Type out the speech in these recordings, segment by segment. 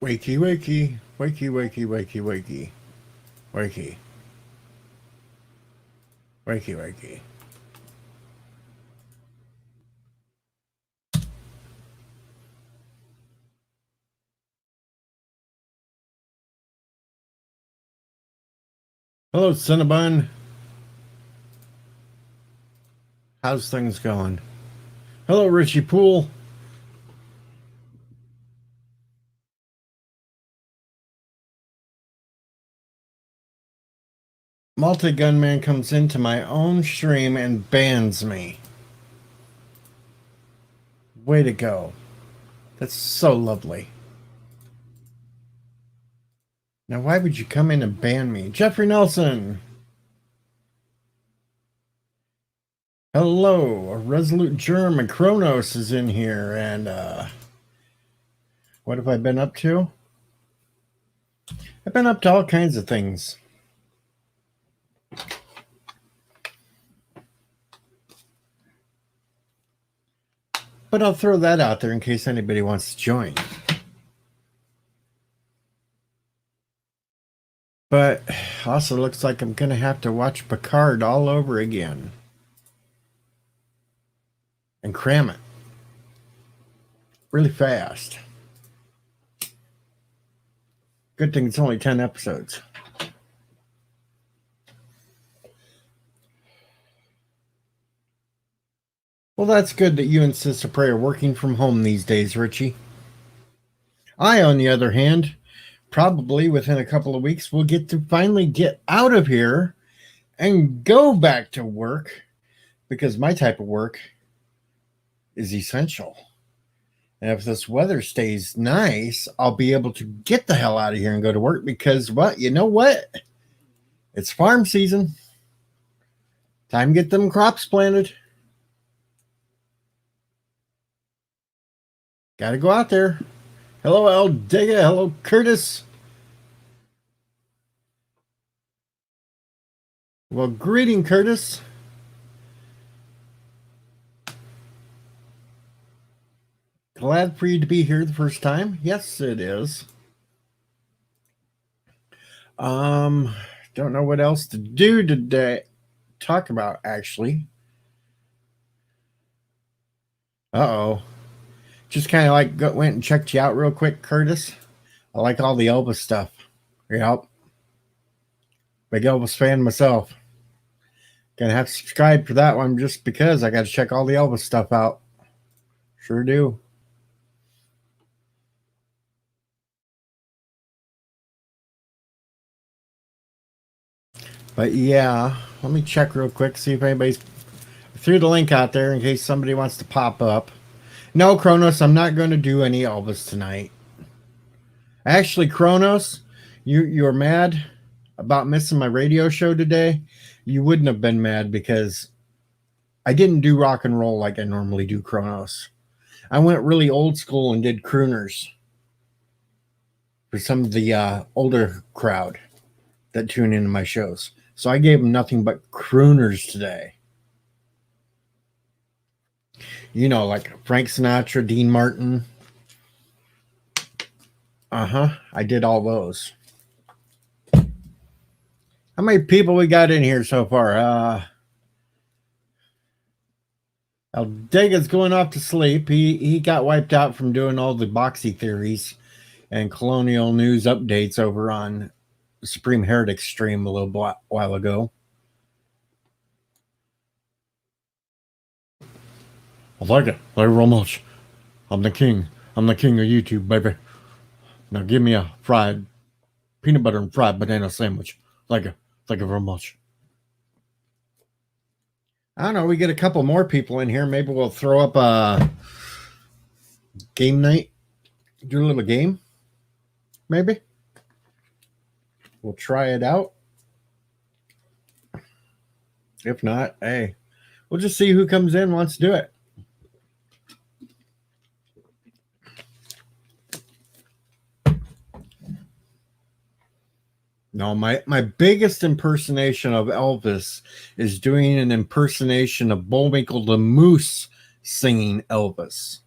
Wakey, wakey, wakey, wakey, wakey, wakey, wakey, wakey, wakey. Hello, Cinnabon. How's things going? Hello, Richie Poole. Multi Gunman comes into my own stream and bans me. Way to go. That's so lovely. Now, why would you come in and ban me? Jeffrey Nelson. Hello, a Resolute Germ and Kronos is in here. And what have I been up to? I've been up to all kinds of things. But I'll throw that out there in case anybody wants to join. But also looks like I'm going to have to watch Picard all over again. And cram it. Really fast. Good thing it's only 10 episodes. Well, that's good that you and Sister Prey are working from home these days, Richie. I, on the other hand, probably within a couple of weeks, will get to finally get out of here and go back to work because my type of work is essential. And if this weather stays nice, I'll be able to get the hell out of here and go to work because, well, you know what? It's farm season. Time to get them crops planted. Got to go out there. Hello, Aldega. Hello, Curtis. Well, greeting, Curtis. Glad for you to be here the first time. Yes, it is. Don't know what else to do today. Talk about, actually. Uh-oh. Just kind of like went and checked you out real quick, Curtis. I like all the Elvis stuff. Yep. Big Elvis fan myself. Gonna have to subscribe for that one just because I got to check all the Elvis stuff out. Sure do. But yeah, let me check real quick, see if anybody's threw the link out there in case somebody wants to pop up. No, Kronos, I'm not going to do any Elvis tonight. Actually, Kronos, you're mad about missing my radio show today. You wouldn't have been mad because I didn't do rock and roll like I normally do, Kronos. I went really old school and did crooners for some of the older crowd that tune into my shows. So I gave them nothing but crooners today. You know, like Frank Sinatra, Dean Martin. I did all those. How many people we got in here so far? Aldega's going off to sleep. He got wiped out from doing all the boxy theories and colonial news updates over on Supreme Heretic stream a little while ago. I like it. Thank you very much. I'm the king. I'm the king of YouTube, baby. Now give me a fried peanut butter and fried banana sandwich. Thank you. Thank you very much. I don't know. We get a couple more people in here. Maybe we'll throw up a game night. Do a little game. Maybe. We'll try it out. If not, hey, we'll just see who comes in, wants to do it. No, my biggest impersonation of Elvis is doing an impersonation of Bullwinkle the Moose singing Elvis.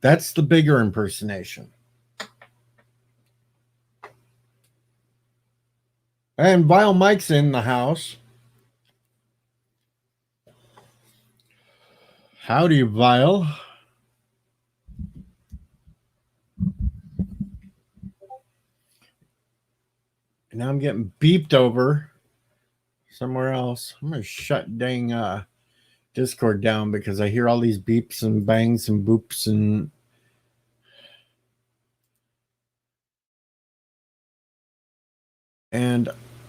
That's the bigger impersonation. And Vile Mike's in the house. Howdy, Vile. Now I'm getting beeped over somewhere else. I'm going to shut dang Discord down because I hear all these beeps and bangs and boops and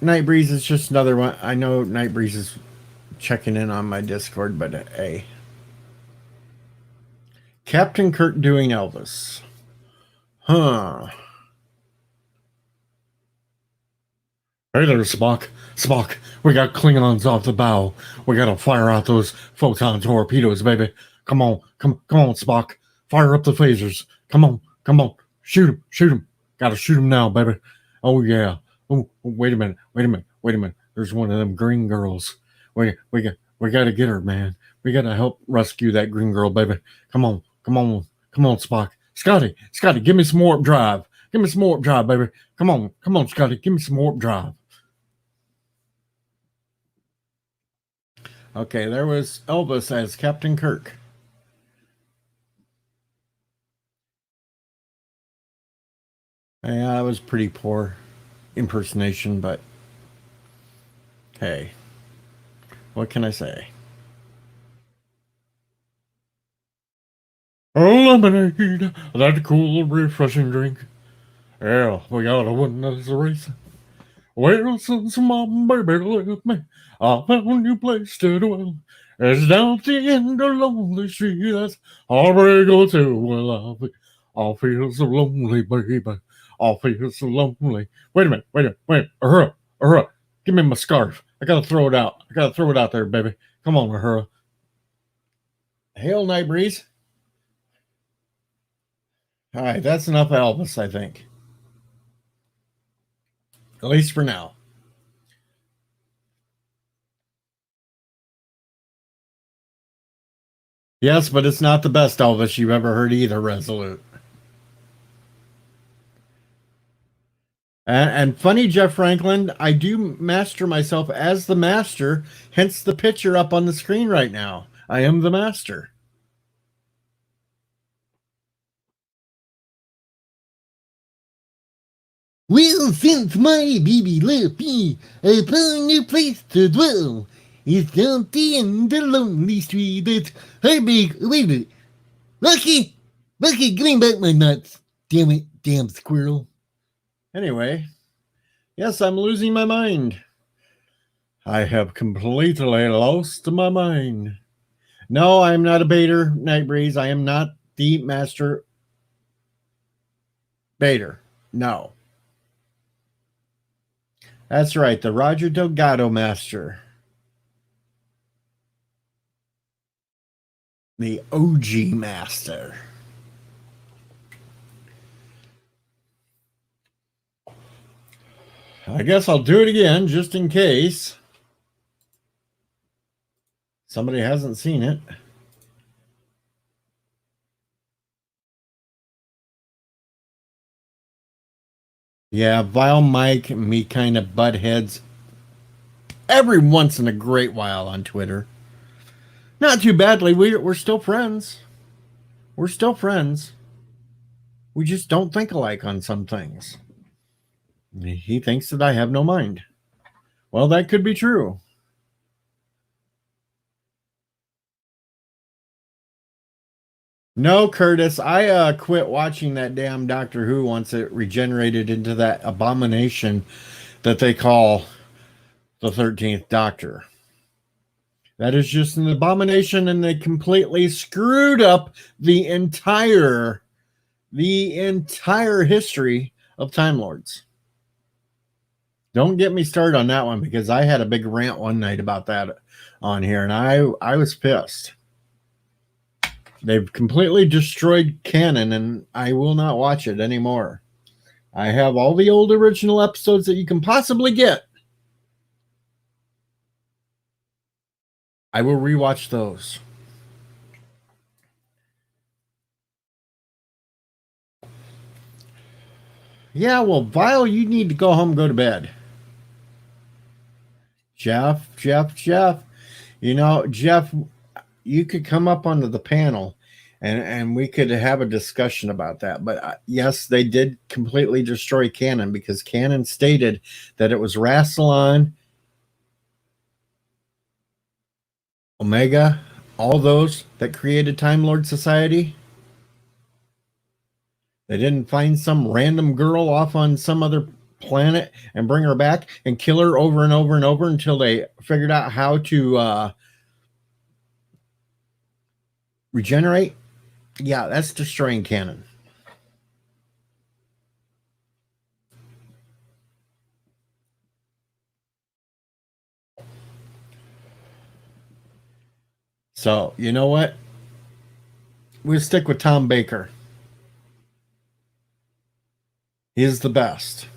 Night Breeze is just another one. I know Night Breeze is checking in on my Discord, but hey. Captain Kirk doing Elvis. Huh. Hey there, Spock. Spock, we got Klingons off the bow. We gotta fire out those photon torpedoes, baby. Come on, come on, Spock. Fire up the phasers. Come on. Shoot him. Gotta shoot him now, baby. Oh yeah. Oh, wait a minute. There's one of them green girls. We gotta get her, man. We gotta help rescue that green girl, baby. Come on, Spock. Scotty, give me some warp drive. Give me some warp drive, baby. Come on, Scotty. Give me some warp drive. Okay, there was Elvis as Captain Kirk. Yeah, that was pretty poor impersonation, but hey, what can I say? Lemonade, that cool, refreshing drink. Yeah, we gotta win this race. Well, since my baby left me, I found a new place to dwell. It's down at the end of Lonely Street. That's heartbreak go to. Well, I feel so lonely, baby. I feel so lonely. Wait a minute. Uhura. Give me my scarf. I gotta throw it out. There, baby. Come on, Uhura. Hail, Night Breeze. All right, that's enough Elvis, I think. At least for now. Yes, but it's not the best Elvis you've ever heard either, Resolute. And funny, Jeff Franklin, I do master myself as the master, hence the picture up on the screen right now. I am the master. Well, since my baby left me, I found a place to dwell. It's down the end of Lonely Street. It's heartbreak. Wait a minute. Lucky, give me back my nuts. Damn it, damn squirrel. Anyway, yes, I'm losing my mind. I have completely lost my mind. No, I'm not a baiter, Night Breeze. I am not the master baiter. No. That's right, the Roger Delgado master. The OG master. I guess I'll do it again just in case somebody hasn't seen it. Yeah, Vile Mike and me kind of butt heads every once in a great while on Twitter. Not too badly. We're still friends. We're still friends. We just don't think alike on some things. He thinks that I have no mind. Well, that could be true. No, Curtis, I quit watching that damn Doctor Who once it regenerated into that abomination that they call the 13th Doctor. That is just an abomination, and they completely screwed up the entire history of Time Lords. Don't get me started on that one because I had a big rant one night about that on here, and I was pissed. They've completely destroyed canon, and I will not watch it anymore. I have all the old original episodes that you can possibly get. I will rewatch those. Yeah, well, Vile, you need to go home and go to bed. Jeff. You know, Jeff, you could come up onto the panel and we could have a discussion about that. But yes, they did completely destroy Canon because Canon stated that it was Rassilon, Omega, all those that created Time Lord Society. They didn't find some random girl off on some other planet and bring her back and kill her over and over and over until they figured out how to regenerate. Yeah, that's destroying Canon. So, you know what? We'll stick with Tom Baker. He is the best.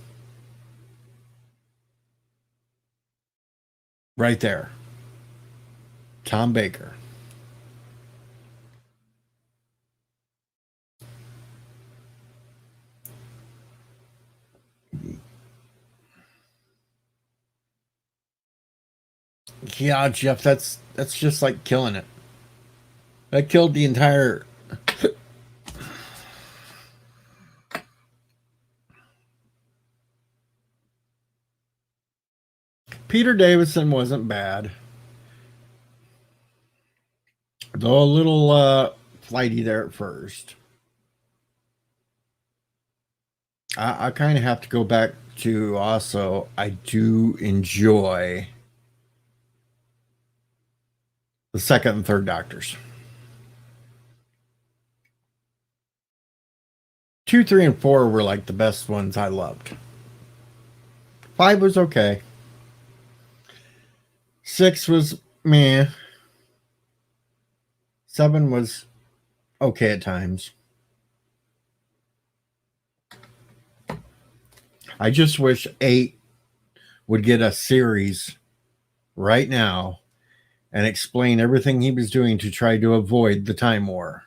Right there. Tom Baker. Yeah, Jeff, that's just like killing it. That killed the entire Peter Davison wasn't bad. Though a little flighty there at first. I kind of have to go back to also, I do enjoy the second and third Doctors. 2, 3, and 4 were like the best ones I loved. 5 was okay. 6 was meh. 7 was okay at times. I just wish 8 would get a series right now and explain everything he was doing to try to avoid the Time War.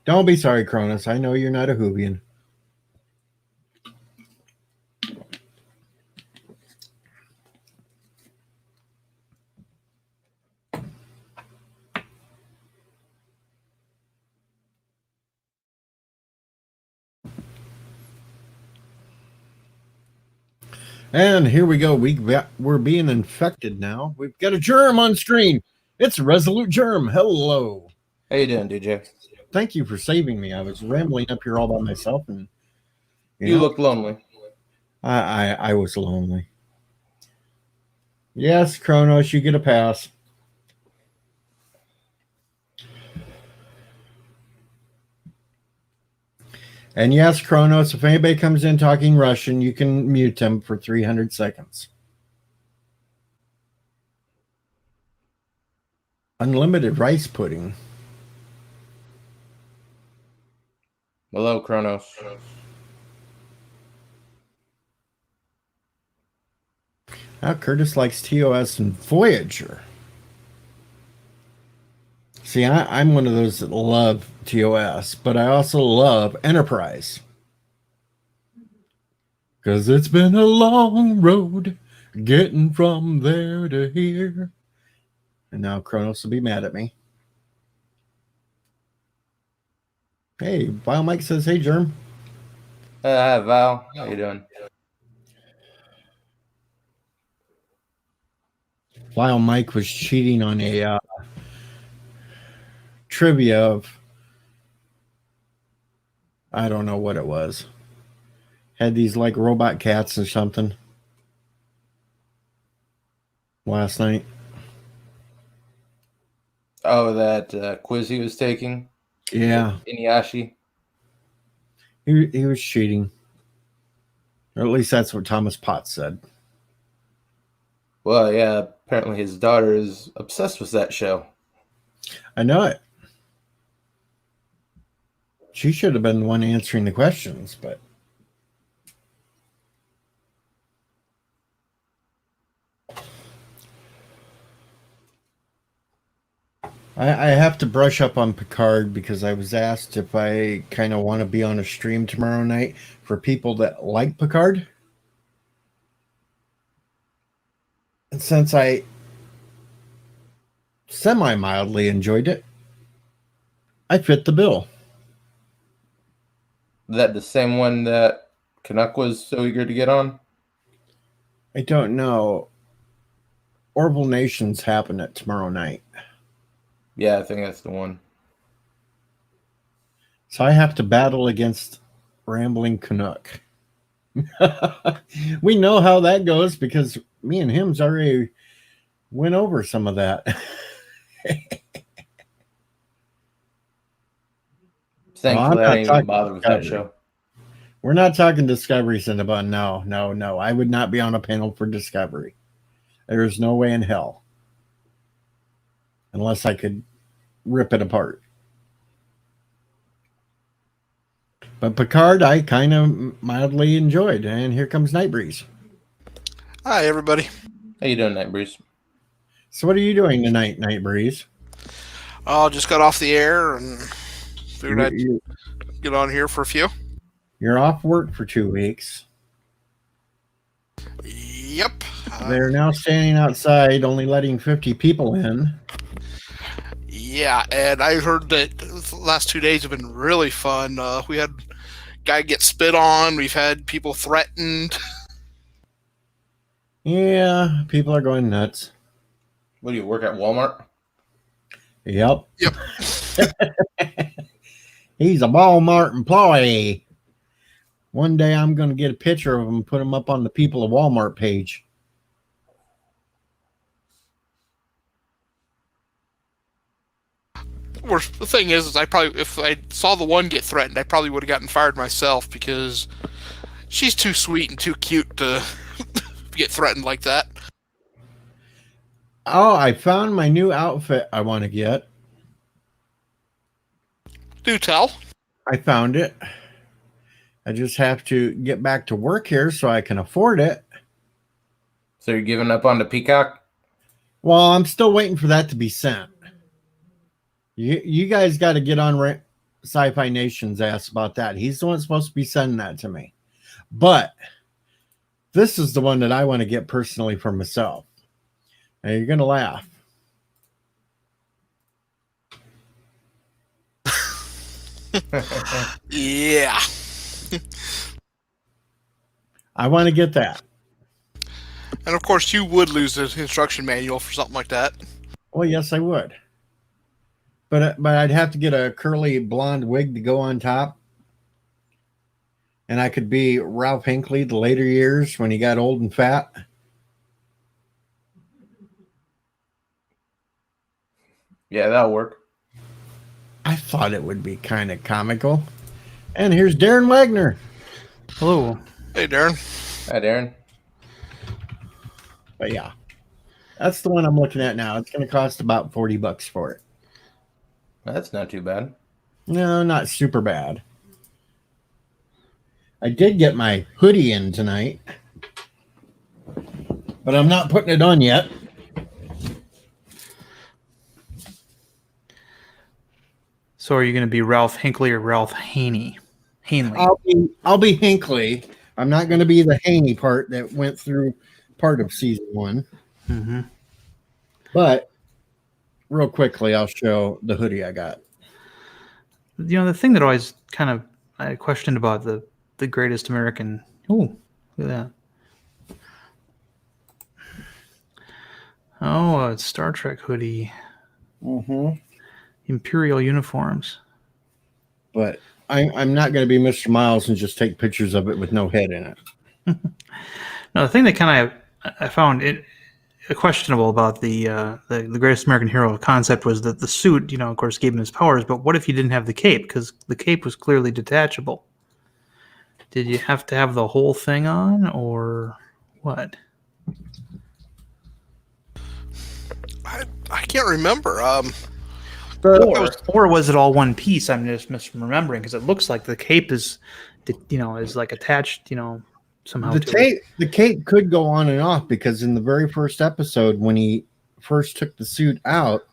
Don't be sorry, Cronus. I know you're not a Whovian. And here we go. We're being infected now. We've got a germ on screen. It's Resolute Germ. Hello. How you doing, DJ? Thank you for saving me. I was rambling up here all by myself, and you look lonely. I was lonely. Yes, Kronos, you get a pass. And yes, Kronos, if anybody comes in talking Russian, you can mute them for 300 seconds. Unlimited rice pudding. Hello, Kronos. Now Curtis likes TOS and Voyager. See, I'm one of those that love TOS, but I also love Enterprise. Because it's been a long road getting from there to here. And now Kronos will be mad at me. Hey, Val Mike says, hey, Germ. Hi, Val. How you doing? While Mike was cheating on a trivia of, I don't know what it was. Had these like robot cats or something last night. Oh, that quiz he was taking? Yeah. Inuyasha? He was cheating. Or at least that's what Thomas Potts said. Well, yeah, apparently his daughter is obsessed with that show. I know it. She should have been the one answering the questions, but I have to brush up on Picard because I was asked if I kind of want to be on a stream tomorrow night for people that like Picard. And since I semi-mildly enjoyed it, I fit the bill. Is that the same one that Canuck was so eager to get on? I don't know. Orville Nations happen at tomorrow night. Yeah, I think that's the one. So I have to battle against Rambling Canuck. We know how that goes because me and him's already went over some of that. Thankfully, I didn't even bother with that Discovery. show. We're not talking Discovery, Cinnabon. No. I would not be on a panel for Discovery. There's no way in hell. Unless I could rip it apart. But Picard, I kind of mildly enjoyed. And here comes Night Breeze. Hi, everybody. How you doing, Night Breeze? So what are you doing tonight, Night Breeze? Oh, just got off the air and figured I'd You- get on here for a few. You're off work for 2 weeks. Yep. They're now standing outside, only letting 50 people in. Yeah, and I heard that the last 2 days have been really fun. We had a guy get spit on. We've had people threatened. Yeah, people are going nuts. What do you work at Walmart? Yep. Yep. He's a Walmart employee. One day I'm going to get a picture of him and put him up on the People of Walmart page. Worst the thing is I probably, if I saw the one get threatened, I probably would have gotten fired myself because she's too sweet and too cute to get threatened like that. Oh, I found my new outfit I want to get. Do tell. I found it. I just have to get back to work here so I can afford it. So you're giving up on the Peacock? Well, I'm still waiting for that to be sent. You guys got to get on Sci-Fi Nation's ass about that. He's the one supposed to be sending that to me. But this is the one that I want to get personally for myself. Now you're going to laugh. Yeah. I want to get that. And of course, you would lose the instruction manual for something like that. Well, yes, I would. But I'd have to get a curly blonde wig to go on top. And I could be Ralph Hinckley the later years when he got old and fat. Yeah, that'll work. I thought it would be kind of comical. And here's Darren Wagner. Hello. Hey, Darren. Hi, Darren. But yeah, that's the one I'm looking at now. It's going to cost about $40 for it. That's not too bad. No, not super bad. I did get my hoodie in tonight, but I'm not putting it on yet. So are you going to be Ralph Hinckley or Ralph Haney? Hanley. I'll be Hinckley. I'm not going to be the Haney part that went through part of season 1. Mm-hmm. But real quickly, I'll show the hoodie I got. You know, the thing that always kind of I questioned about the greatest American. Oh, look at that. Oh, it's Star Trek hoodie. Mm-hmm. Imperial uniforms. But I'm not going to be Mr. Miles and just take pictures of it with no head in it. No, the thing that kind of I found it questionable about the greatest American hero concept was that the suit, you know, of course, gave him his powers. But what if he didn't have the cape? Because the cape was clearly detachable. Did you have to have the whole thing on, or what? I can't remember. Or was it all one piece? I'm just misremembering because it looks like the cape is, you know, is like attached, you know, somehow. The cape could go on and off because in the very first episode, when he first took the suit out,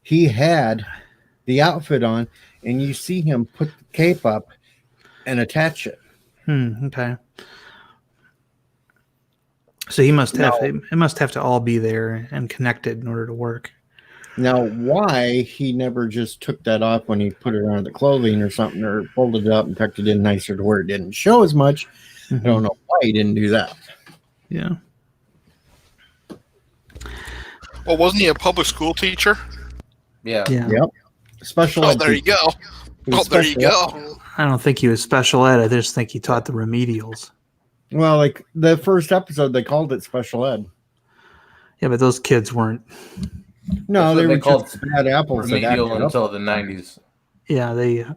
he had the outfit on, and you see him put the cape up and attach it. Okay. So he must have it must have to all be there and connected in order to work. Now, why he never just took that off when he put it on the clothing or something, or folded it up and tucked it in nicer to where it didn't show as much? I don't know why he didn't do that. Yeah. Well, wasn't he a public school teacher? Yeah. Yeah. Yep. Special Oh, ed there you teacher. go. He was Oh, there you special ed. go. I don't think he was special ed. I just think he taught the remedials. Well, like the first episode, they called it special ed. Yeah, but those kids weren't. No, That's what they were they called just bad apples. that Remedial acted up. until the 90s. Yeah, the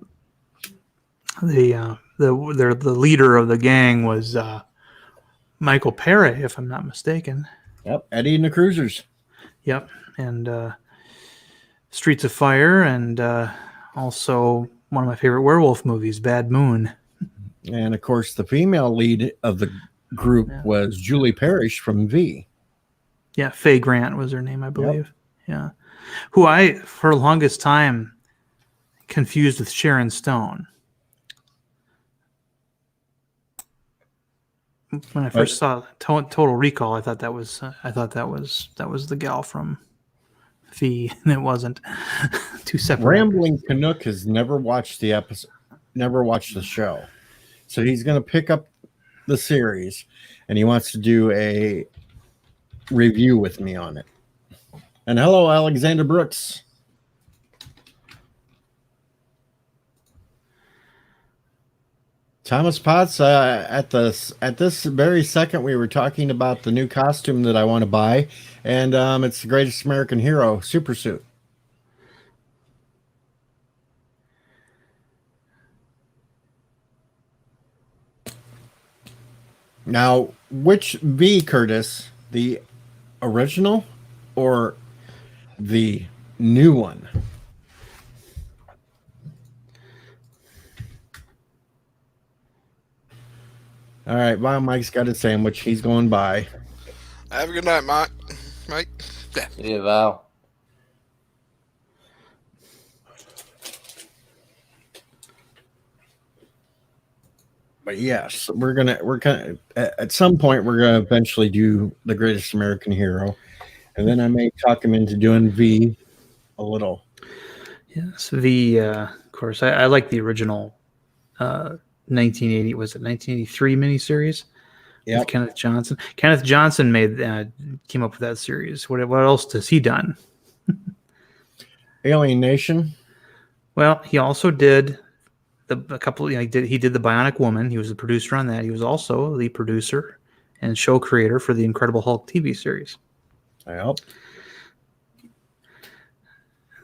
leader of the gang was Michael Perry, if I'm not mistaken. Yep, Eddie and the Cruisers. Yep, and Streets of Fire, and also one of my favorite werewolf movies, Bad Moon. And of course, the female lead of the group was Julie Parrish from V. Yeah, Faye Grant was her name, I believe. Yeah, who I for the longest time confused with Sharon Stone. When I first saw Total Recall, I thought that was the gal from V, and it wasn't. Two separate. Rambling Canuck has never watched the episode, never watched the show. So he's going to pick up the series, and he wants to do a review with me on it. And hello, Alexander Brooks. Thomas Potts, at this very second, we were talking about the new costume that I want to buy, and it's the Greatest American Hero super suit. Now, which V, Curtis, the original or the new one? All right, well, Mike's got a sandwich. He's going by. Have a good night, Mike. Mike. Yeah. Yeah, Val. But yes, we're gonna at some point we're gonna eventually do the Greatest American Hero, and then I may talk him into doing V a little. Yes, V. Of course, I like the original 1980. Was it 1983 miniseries? Yep. With Kenneth Johnson. Kenneth Johnson came up with that series. What else has he done? Alien Nation. Well, he also did a couple. He did the Bionic Woman. He was the producer on that. He was also the producer and show creator for the Incredible Hulk TV series. Yep.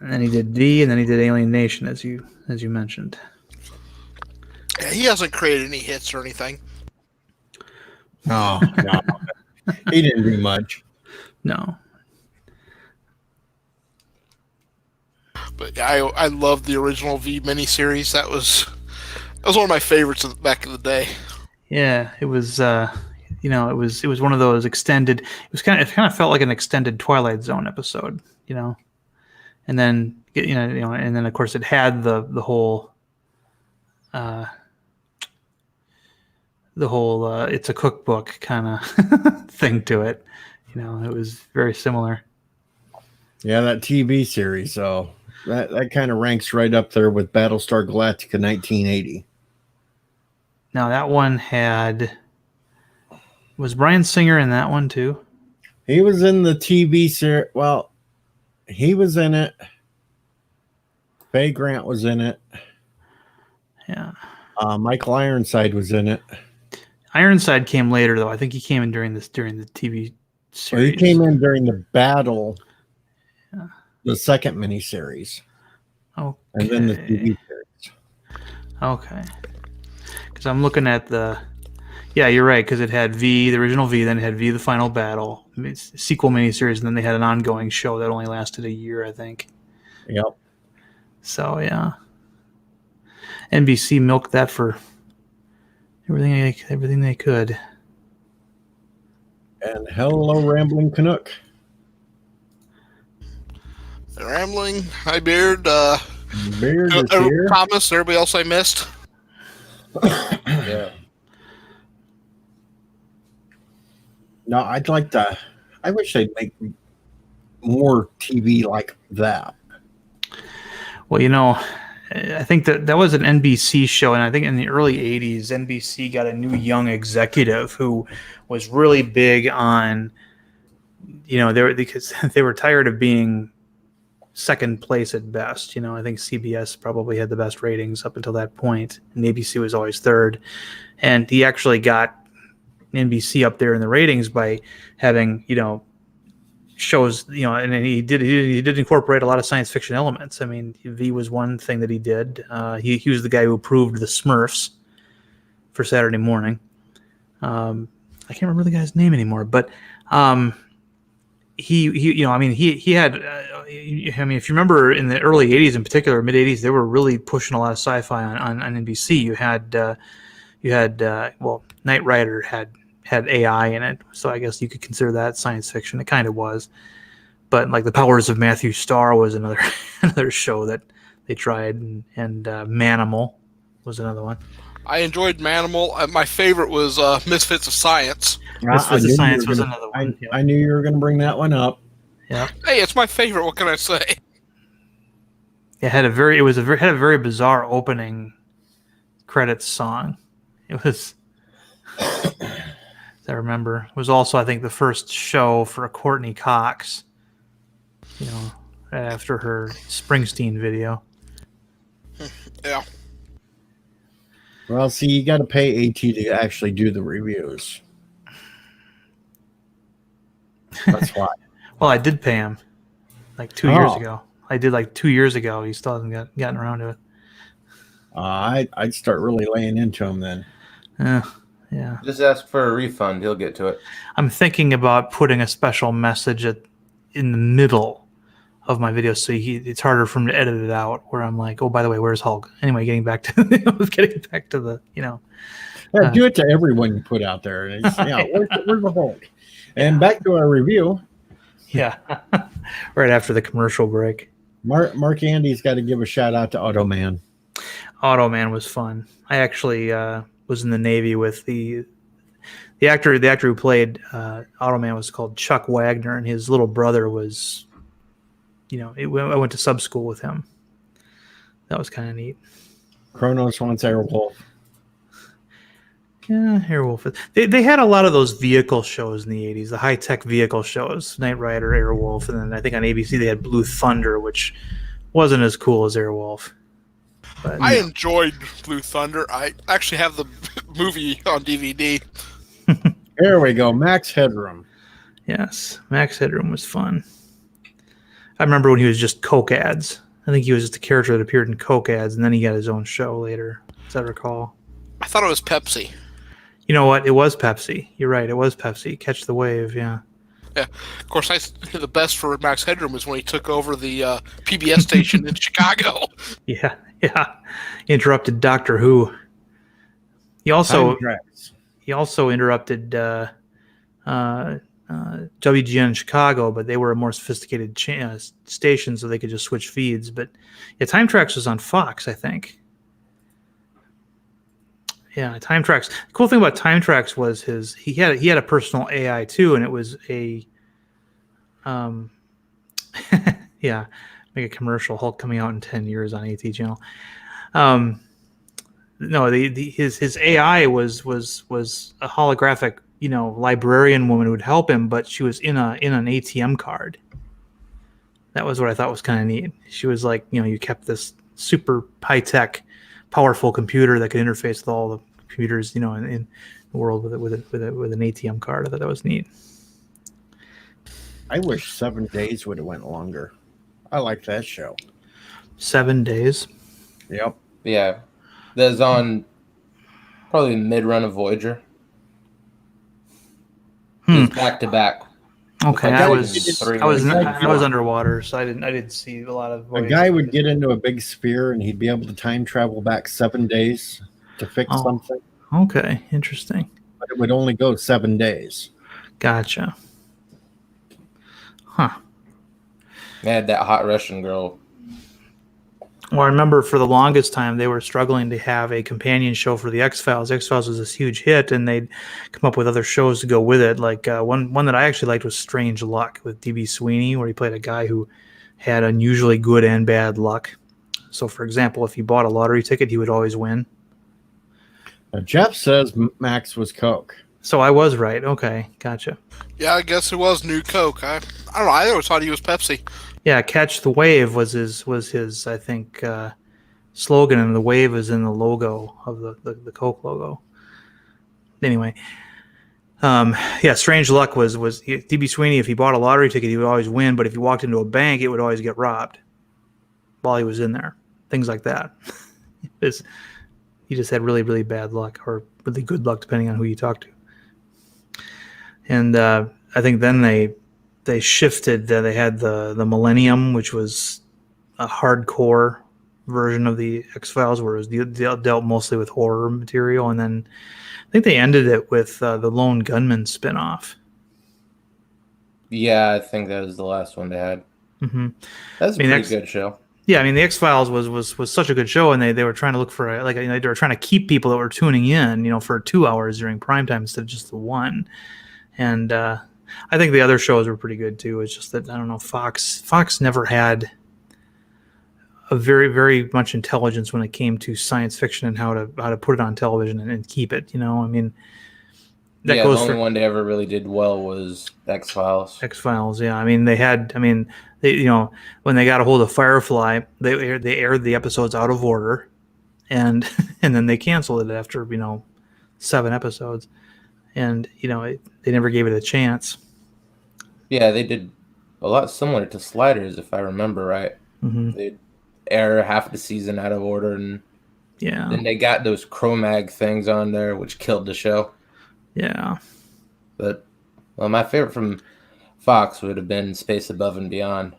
And then he did V, and then he did Alien Nation, as you mentioned. Yeah, he hasn't created any hits or anything. Oh no, he didn't do much. No. But I love the original V miniseries. That was one of my favorites back in the day. Yeah, it was. It was one of those extended. It kind of felt like an extended Twilight Zone episode. And then and then of course it had the whole. It's a cookbook kind of thing to it. It was very similar. Yeah, that TV series. So that kind of ranks right up there with Battlestar Galactica 1980. Now that one was Bryan Singer in that one too? He was in the TV series. Well, he was in it. Faye Grant was in it. Yeah. Michael Ironside was in it. Ironside came later, though. I think he came in during the TV series. Well, he came in during the battle, the second miniseries. Okay. And then the TV series. Okay. Because I'm looking at yeah, you're right, because it had V, the original V, then it had V, the final battle, sequel miniseries, and then they had an ongoing show that only lasted a year, I think. Yep. So, yeah. NBC milked that for everything they could. And hello, Rambling Canuck. Rambling, hi Beard. Beard is here. Thomas, everybody else I missed. Yeah. No, I'd like to. I wish they'd make more TV like that. Well, I think that was an NBC show, and I think in the early '80s, NBC got a new young executive who was really big on, because they were tired of being second place at best. I think CBS probably had the best ratings up until that point, and ABC was always third. And he actually got NBC up there in the ratings by having, shows, and he did incorporate a lot of science fiction elements. I mean, V was one thing that he did. He was the guy who approved the Smurfs for Saturday morning. I can't remember the guy's name anymore, but he had, if you remember in the early '80s, in particular, mid '80s, they were really pushing a lot of sci-fi on NBC. You had Knight Rider had AI in it, so I guess you could consider that science fiction. It kind of was, but like The Powers of Matthew Starr was another show that they tried, and Manimal was another one. I enjoyed Manimal. My favorite was Misfits of Science. Misfits of Science was another one. I knew you were going to bring that one up. Yeah. Hey, it's my favorite. What can I say? It had a very bizarre opening credits song. It was, as I remember, it was also, I think, the first show for Courtney Cox, after her Springsteen video. Yeah. Well, see, you got to pay AT to actually do the reviews. That's why. Well, I did pay him like 2 years ago. I did like 2 years ago. He still hasn't gotten around to it. I'd start really laying into him then. Yeah. Just ask for a refund. He'll get to it. I'm thinking about putting a special message in the middle of my video, so it's harder for him to edit it out. Where I'm like, oh, by the way, where's Hulk? Anyway, getting back to the. Yeah, do it to everyone you put out there. Where's the Hulk? And back to our review. Yeah, right after the commercial break. Mark Andy's got to give a shout out to Automan. Automan was fun. I actually was in the Navy with the actor. The actor who played Automan was called Chuck Wagner, and his little brother was, I went to sub school with him. That was kind of neat. Kronos wants Airwolf. Yeah, Airwolf. They had a lot of those vehicle shows in the 80s, the high-tech vehicle shows, Knight Rider, Airwolf, and then I think on ABC they had Blue Thunder, which wasn't as cool as Airwolf. But, I enjoyed Blue Thunder. I actually have the movie on DVD. There we go. Max Headroom. Yes, Max Headroom was fun. I remember when he was just Coke ads. I think he was just a character that appeared in Coke ads, and then he got his own show later, as I recall. I thought it was Pepsi. You know what? It was Pepsi. You're right. It was Pepsi. Catch the Wave, yeah. Yeah. Of course, the best for Max Headroom was when he took over the PBS station in Chicago. Yeah. Interrupted Doctor Who. He also interrupted WGN in Chicago, but they were a more sophisticated station, so they could just switch feeds. But yeah, Time Tracks was on Fox, I think. Yeah, Time Tracks. The cool thing about Time Tracks was he had a personal AI too, and it was a yeah, make a commercial Hulk coming out in 10 years on AT channel. No, his AI was a holographic, librarian woman who would help him, but she was in an ATM card. That was what I thought was kind of neat. She was like, you kept this super high tech, powerful computer that could interface with all the computers, in the world with an ATM card. I thought that was neat. I wish 7 days would have went longer. I like that show. 7 days. Yep. Yeah. That's on probably mid-run of Voyager. It's back to back. Okay, A guy I would was get underwater, so I didn't see a lot of. A guy would get into a big sphere and he'd be able to time travel back 7 days to fix something. Okay, interesting. But it would only go 7 days. Gotcha. Huh. They had that hot Russian girl. Well, I remember for the longest time they were struggling to have a companion show for the X-Files. X-Files was this huge hit, and they'd come up with other shows to go with it. Like one that I actually liked was Strange Luck with D.B. Sweeney, where he played a guy who had unusually good and bad luck. So, for example, if he bought a lottery ticket, he would always win. Jeff says Max was Coke. So I was right. Okay, gotcha. Yeah, I guess it was New Coke. I don't know. I always thought he was Pepsi. Yeah, Catch the Wave was his I think slogan, and the wave is in the logo of the Coke logo. Anyway, yeah, Strange Luck was D.B. Sweeney. If he bought a lottery ticket, he would always win, but if he walked into a bank, it would always get robbed while he was in there. Things like that. He just had really, really bad luck, or really good luck, depending on who you talk to. And I think then they shifted. They had the Millennium, which was a hardcore version of the X-Files, where it was dealt mostly with horror material. And then I think they ended it with the Lone Gunman spinoff. Yeah, I think that was the last one they had. Mm-hmm. That's a pretty good show. Yeah, I mean, the X-Files was such a good show, and they were trying to look for they were trying to keep people that were tuning in, for 2 hours during primetime instead of just the one. And I think the other shows were pretty good too. It's just that, I don't know, Fox never had a very, very much intelligence when it came to science fiction and how to put it on television and keep it. I mean, that the goes only for one they ever really did well was X-Files. X-Files, yeah. I mean, they when they got a hold of Firefly, they aired the episodes out of order, and then they canceled it after 7 episodes, and they never gave it a chance. Yeah, they did a lot similar to Sliders, if I remember right. Mm-hmm. They'd air half the season out of order, and then they got those Cro-Mag things on there, which killed the show. Yeah. But my favorite from Fox would have been Space Above and Beyond.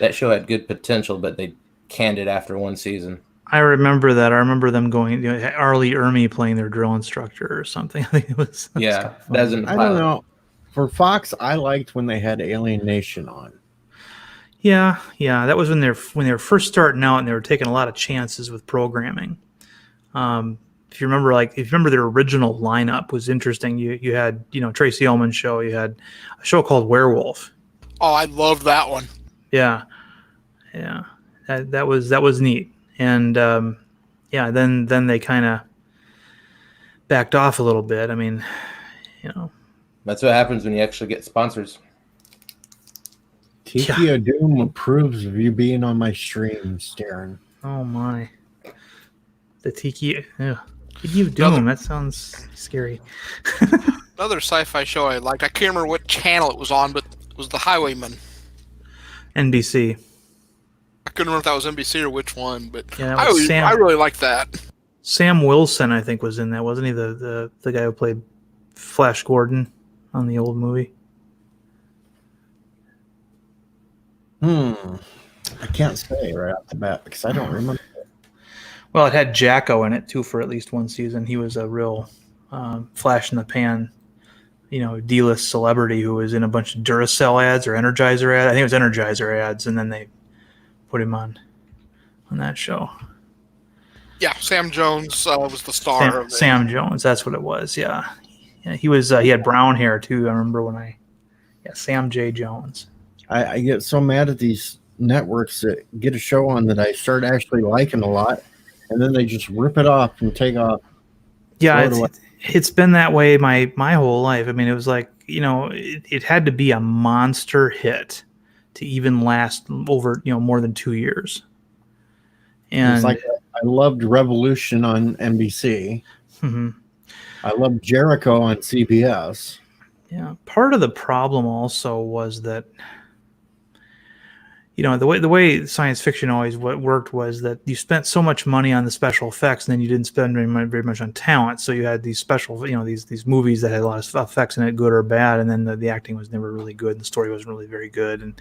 That show had good potential, but they canned it after one season. I remember that. I remember them going, Arlie Ermy playing their drill instructor or something. I think it was. Yeah, that's in the I pilot. don't know. For Fox, I liked when they had Alien Nation on. Yeah, that was when they were first starting out, and they were taking a lot of chances with programming. If you remember their original lineup was interesting. You had Tracy Ullman's show. You had a show called Werewolf. Oh, I loved that one. Yeah, that was neat. And then they kind of backed off a little bit. I mean, That's what happens when you actually get sponsors. Tiki Doom approves of you being on my streams, Darren. Oh my, the Tiki. Yeah. Tiki of Doom. That sounds scary. Another sci-fi show I liked. I can't remember what channel it was on, but it was The Highwayman. NBC. I couldn't remember if that was NBC or which one, but Yeah, that I was Sam. really liked that. Sam Wilson, I think, was in that, wasn't he? The guy who played Flash Gordon on the old movie. I can't say right off the bat because I don't remember. Well, it had Jacko in it too for at least one season. He was a real flash in the pan, D-list celebrity who was in a bunch of Duracell ads or Energizer ads. I think it was Energizer ads, and then they put him on that show. Yeah, Sam Jones was the star of it. Sam Jones, that's what it was. Yeah, he was. He had brown hair too. I remember Sam J. Jones. I get so mad at these networks that get a show on that I start actually liking a lot, and then they just rip it off and take off. Yeah, it's been that way my whole life. I mean, it was like, it had to be a monster hit to even last over, more than 2 years. And it's like I loved Revolution on NBC. Mm-hmm. I loved Jericho on CBS. Yeah, part of the problem also was that, the way science fiction always worked was that you spent so much money on the special effects, and then you didn't spend very much on talent. So you had these special, these movies that had a lot of effects in it, good or bad, and then the acting was never really good, and the story wasn't really very good, and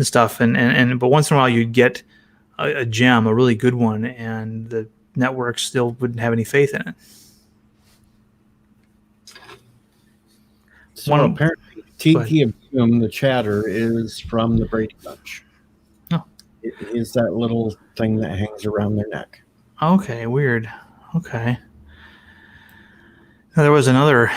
stuff. But once in a while you'd get a gem, a really good one, and the network still wouldn't have any faith in it. So apparently, Tiki of Doom, the chatter, is from the Brady Bunch. Oh, It is that little thing that hangs around their neck. Okay, weird. Okay. Now, there was another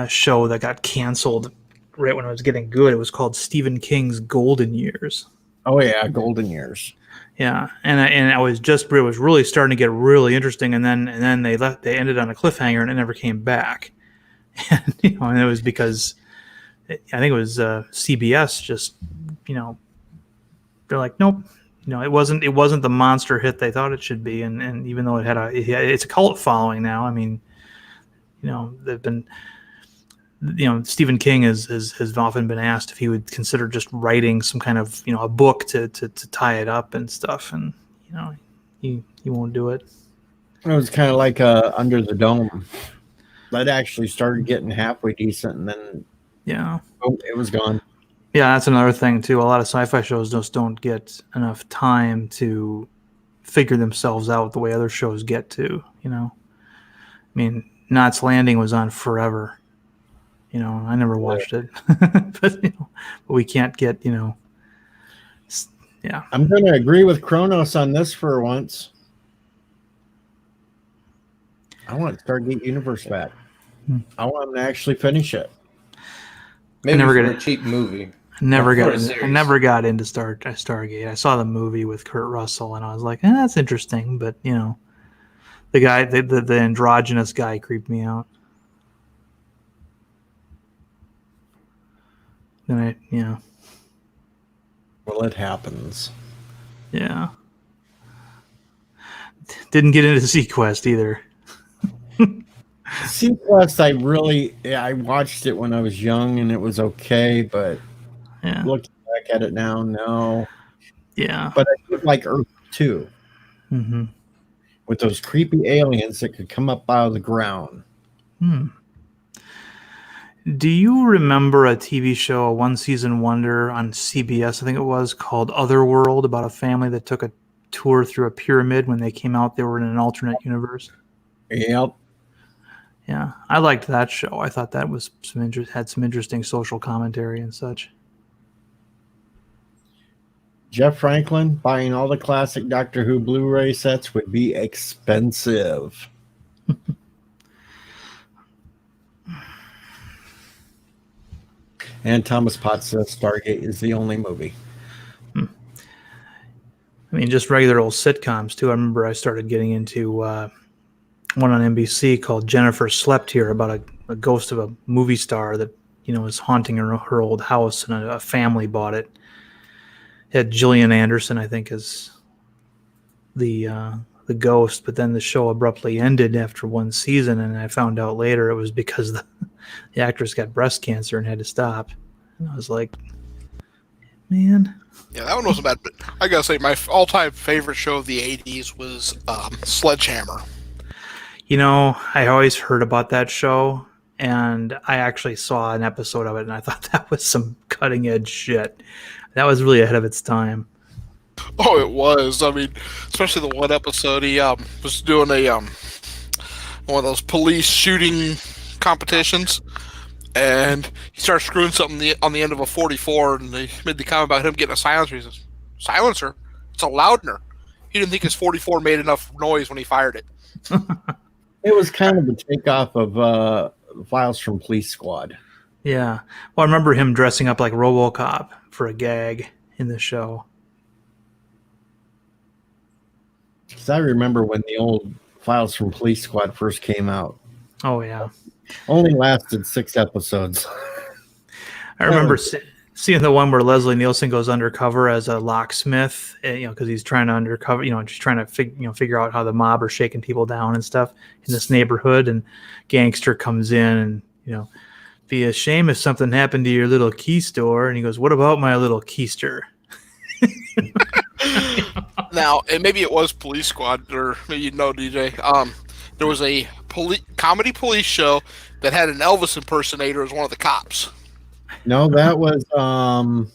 show that got canceled right when it was getting good. It was called Stephen King's Golden Years. Oh yeah, golden years. Yeah, and it was really starting to get really interesting, and then they ended on a cliffhanger, and it never came back. And and it was because I think it was CBS just they're like, nope, it wasn't the monster hit they thought it should be, and even though it's a cult following now. I mean, they've been. Stephen King has often been asked if he would consider just writing some kind of a book to tie it up and stuff, and he won't do it. It was kind of like Under the Dome. That actually started getting halfway decent, and then it was gone. Yeah, that's another thing too. A lot of sci-fi shows just don't get enough time to figure themselves out the way other shows get to. I mean, Knots Landing was on forever. I never watched it, but we can't get, yeah. I'm going to agree with Kronos on this for once. I want Stargate Universe back. I want them to actually finish it. Maybe never for got a cheap movie. I never For a got into Stargate. I saw the movie with Kurt Russell, and I was like, that's interesting, but the guy, the androgynous guy, creeped me out. And Well, it happens. Yeah. Didn't get into Sequest either. Sequest, I watched it when I was young, and it was okay, but looking back at it now, no. Yeah. But I did like Earth 2. Mm-hmm. With those creepy aliens that could come up out of the ground. Do you remember a TV show, a one-season wonder on CBS, I think it was, called Otherworld, about a family that took a tour through a pyramid? When they came out, they were in an alternate universe. Yep. Yeah, I liked that show. I thought that was had some interesting social commentary and such. Jeff Franklin, buying all the classic Doctor Who Blu-ray sets would be expensive. And Thomas Potts says Stargate is the only movie. I mean, just regular old sitcoms, too. I remember I started getting into one on NBC called Jennifer Slept Here, about a ghost of a movie star that, was haunting her old house, and a family bought it. It had Gillian Anderson, I think, as the ghost, but then the show abruptly ended after one season, and I found out later it was because the actress got breast cancer and had to stop. And I was like, man. Yeah, that one wasn't bad, but I gotta say, my all-time favorite show of the 80s was Sledgehammer. I always heard about that show, and I actually saw an episode of it, and I thought that was some cutting-edge shit. That was really ahead of its time. Oh, it was. I mean, especially the one episode he was doing one of those police shooting competitions, and he started screwing something on the end of a 44, and they made the comment about him getting a silencer. He says, "Silencer? It's a Loudner." He didn't think his 44 made enough noise when he fired it. It was kind of a takeoff of Files from Police Squad. Yeah. Well, I remember him dressing up like RoboCop for a gag in the show. Because I remember when the old Files from Police Squad first came out. Oh, yeah. Only lasted 6 episodes. I remember seeing the one where Leslie Nielsen goes undercover as a locksmith, because he's trying to undercover, just trying to figure out how the mob are shaking people down and stuff in this neighborhood, and gangster comes in and, be a shame if something happened to your little key store. And he goes, "What about my little keister?" Now, and maybe it was Police Squad, or maybe DJ. There was a comedy police show that had an Elvis impersonator as one of the cops. No, that was the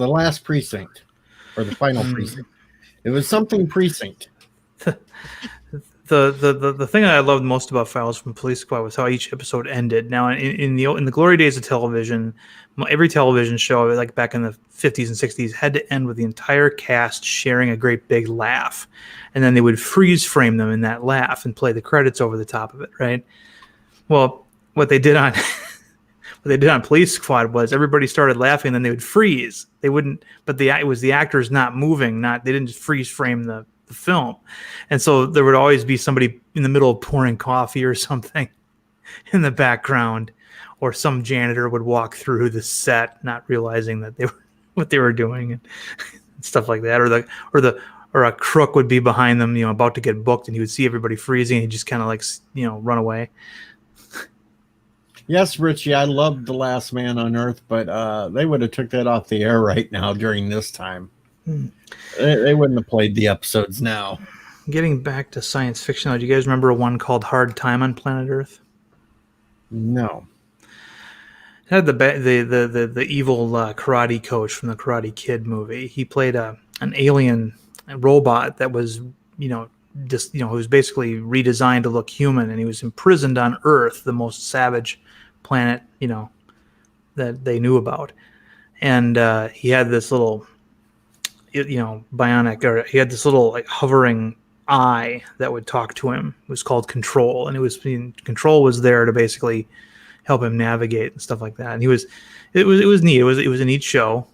last precinct, or the final precinct. It was something precinct. the thing that I loved most about Files from Police Squad was how each episode ended. Now, in the glory days of television, every television show, like back in the 50s and 60s, had to end with the entire cast sharing a great big laugh, and then they would freeze frame them in that laugh and play the credits over the top of it, right? Well, what they did on Police Squad was everybody started laughing, and then they would freeze. They wouldn't, but it was the actors not moving, they didn't just freeze frame the film. And so there would always be somebody in the middle of pouring coffee or something in the background, or some janitor would walk through the set not realizing that they were what they were doing, and stuff like that. Or a crook would be behind them, about to get booked, and he would see everybody freezing and he'd just kind of run away. Yes, Richie, I loved The Last Man on Earth, but they would have took that off the air right now during this time. They wouldn't have played the episodes now. Getting back to science fiction, do you guys remember one called Hard Time on Planet Earth? No. It had the evil karate coach from the Karate Kid movie. He played an alien robot that was, who was basically redesigned to look human, and he was imprisoned on Earth, the most savage planet, that they knew about. And he had this little, bionic, or he had this little hovering eye that would talk to him. It was called Control, and Control was there to basically help him navigate and stuff like that. And it was neat. It was a neat show.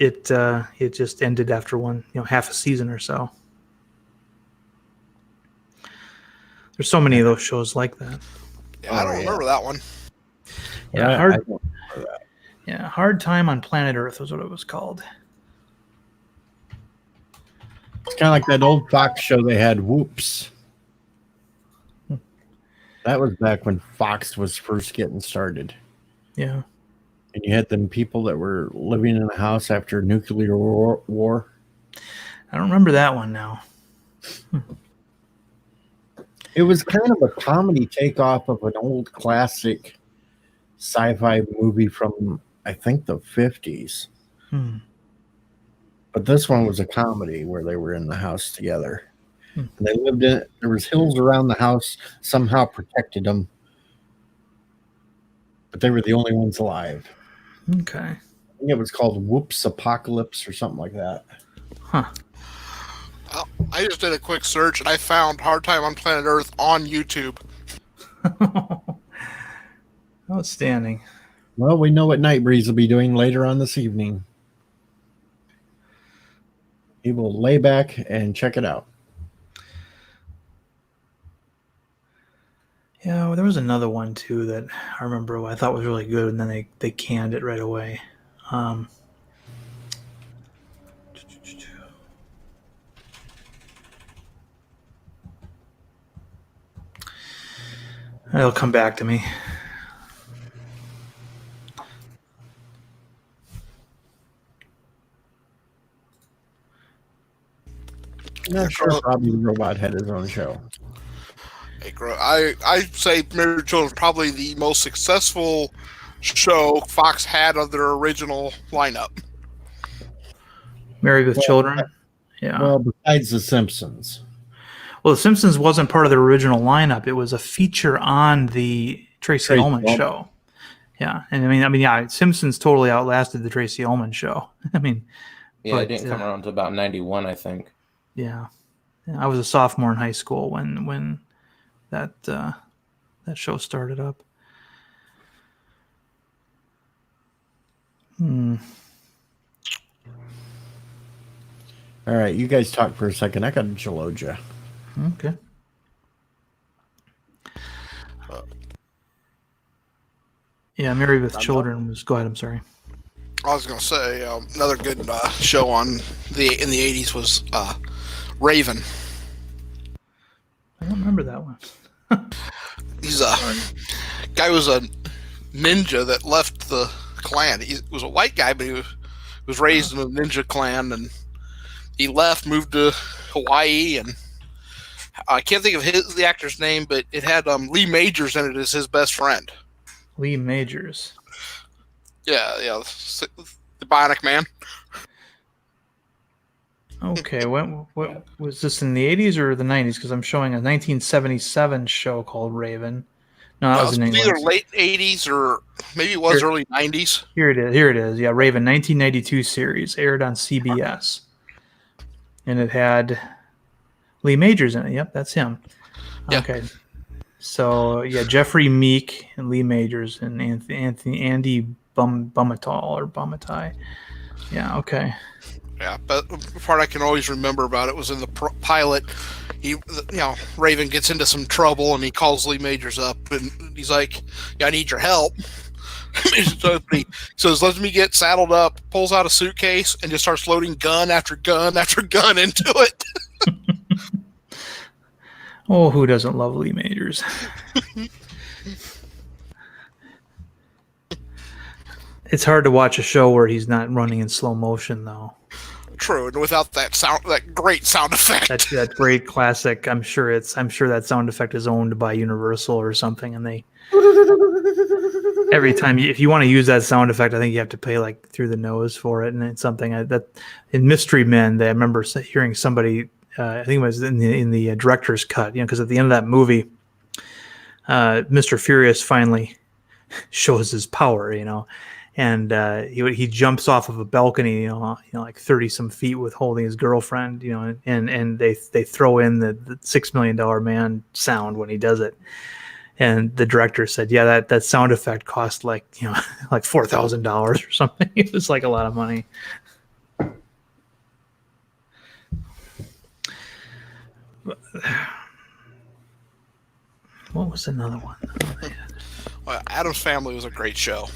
It just ended after one, half a season or so. There's so many of those shows like that. Yeah, I don't remember that one. Yeah, I don't remember that. Yeah, Hard Time on Planet Earth was what it was called. It's kind of like that old Fox show they had, Whoops. That was back when Fox was first getting started. Yeah. And you had them people that were living in a house after nuclear war. I don't remember that one now. It was kind of a comedy takeoff of an old classic sci-fi movie from, I think, the 50s. But this one was a comedy where they were in the house together. And they lived in it. There was hills around the house, somehow protected them. But they were the only ones alive. Okay. I think it was called Whoops Apocalypse or something like that. Huh. I just did a quick search and I found Hard Time on Planet Earth on YouTube. Outstanding. Well, we know what Nightbreeze will be doing later on this evening. He will lay back and check it out. Yeah, well, there was another one too that I remember I thought was really good, and then they canned it right away. It'll come back to me. I'm not sure if Robbie the Robot had his own show. I say Married with Children is probably the most successful show Fox had of their original lineup. Married with Children? Yeah. Well, besides The Simpsons. Well, The Simpsons wasn't part of their original lineup. It was a feature on the Tracy Ullman show. Yeah. And I mean, yeah, Simpsons totally outlasted the Tracy Ullman show. Yeah, it didn't come around until about 91, I think. Yeah. I was a sophomore in high school when that show started up. All right, you guys talk for a second. I got a Gelogia. Okay. Yeah, Married with Children was. Go ahead. I'm sorry. I was going to say another good show in the 80s was Raven. I don't remember that one. He's a guy was a ninja that left the clan. He was a white guy, but he was raised in a ninja clan, and he left, moved to Hawaii, and I can't think of the actor's name, but it had Lee Majors in it as his best friend. Lee Majors. Yeah, the Bionic Man. Okay, what was this in the 80s or the 90s? Because I'm showing a 1977 show called Raven. No, that was in It was England. either late 80s or maybe it was Here- early 90s. Here it is. Here it is. Yeah, Raven, 1992 series, aired on CBS, and it had Lee Majors in it. Yep, that's him. Yeah. Okay. So yeah, Jeffrey Meek and Lee Majors and Andy Bumatal or Bumatai. Yeah. Okay. Yeah, but the part I can always remember about it was in the pilot. Raven gets into some trouble and he calls Lee Majors up and he's like, "Yeah, I need your help." So he says, "Let me get saddled up." Pulls out a suitcase and just starts loading gun after gun after gun into it. Oh, who doesn't love Lee Majors? It's hard to watch a show where he's not running in slow motion, though. True, and without that great sound effect. That great classic. I'm sure that sound effect is owned by Universal or something, and they every time if you want to use that sound effect, I think you have to pay like through the nose for it, and it's something that in Mystery Men, I remember hearing somebody. I think it was in the director's cut, because at the end of that movie, Mr. Furious finally shows his power, and he jumps off of a balcony, like 30 some feet with holding his girlfriend, and they throw in the $6 million man sound when he does it. And the director said, yeah, that sound effect cost like $4,000 or something. It was like a lot of money. What was another one? Well, Addams Family was a great show.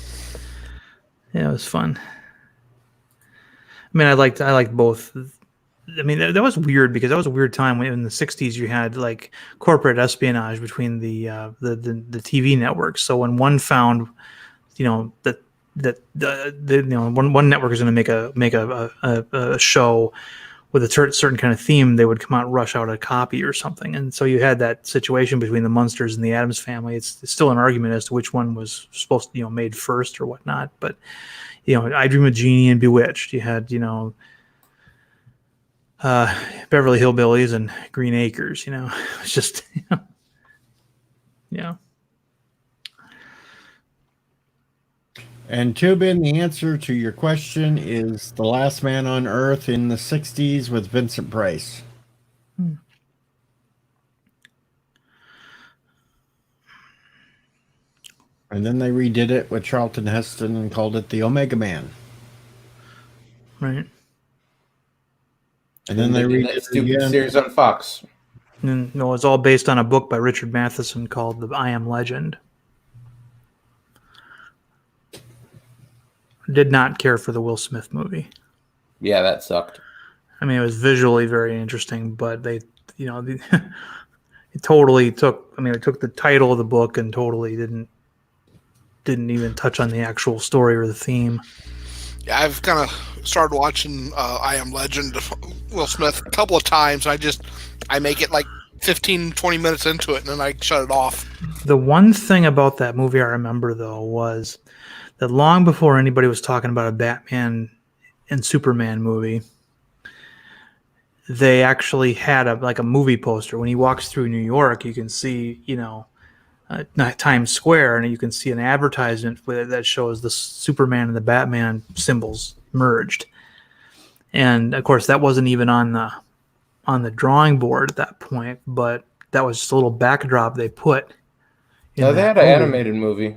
Yeah, it was fun. I mean, I liked both. I mean, that was weird because that was a weird time when in the '60s you had like corporate espionage between the TV networks. So when one found, that one network is going to make a show with a certain kind of theme, they would come out and rush out a copy or something. And so you had that situation between the Munsters and the Addams Family. It's still an argument as to which one was supposed to, made first or whatnot. But, I Dream of Jeannie and Bewitched. You had, Beverly Hillbillies and Green Acres, it's just, yeah. And Tubin, the answer to your question is The Last Man on Earth in the 60s with Vincent Price. Hmm. And then they redid it with Charlton Heston and called it The Omega Man. Right. And then they did redid that it stupid again. series on Fox. And it's all based on a book by Richard Matheson called The I Am Legend. Did not care for the Will Smith movie. Yeah, that sucked. I mean, it was visually very interesting, but they, it totally took. I mean, it took the title of the book and totally didn't even touch on the actual story or the theme. Yeah, I've kind of started watching I Am Legend, Will Smith, a couple of times. I make it like 15, 20 minutes into it, and then I shut it off. The one thing about that movie I remember, though, was that long before anybody was talking about a Batman and Superman movie, they actually had a movie poster. When he walks through New York, you can see, Times Square, and you can see an advertisement that shows the Superman and the Batman symbols merged. And of course, that wasn't even on the drawing board at that point, but that was just a little backdrop they put. No, they had an animated movie.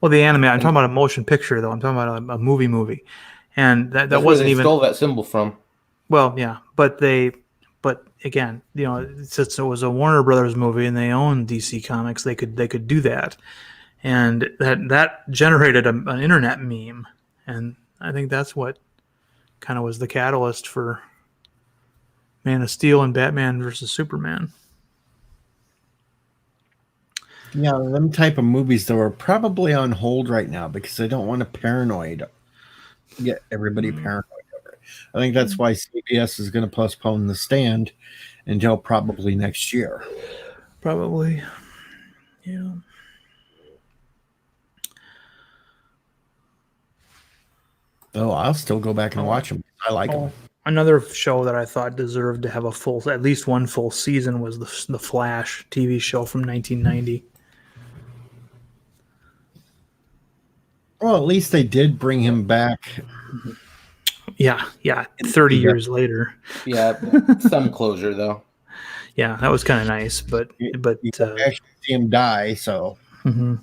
Well, the anime. I'm talking about a motion picture, though. I'm talking about a movie, and that That's wasn't where they even stole that symbol from. Well, yeah, but again, since it was a Warner Brothers movie and they own DC Comics, they could do that, and that generated an internet meme, and I think that's what kind of was the catalyst for Man of Steel and Batman versus Superman. Yeah, them type of movies, though, are probably on hold right now because they don't want to get everybody paranoid over it. I think that's why CBS is going to postpone The Stand until probably next year. Probably, yeah. Oh, I'll still go back and watch them. I like them. Another show that I thought deserved to have at least one full season was the Flash TV show from 1990. Well, at least they did bring him back. Yeah, 30 years later. Yeah, some closure though. Yeah, that was kind of nice, but You actually see him die, so. mhm.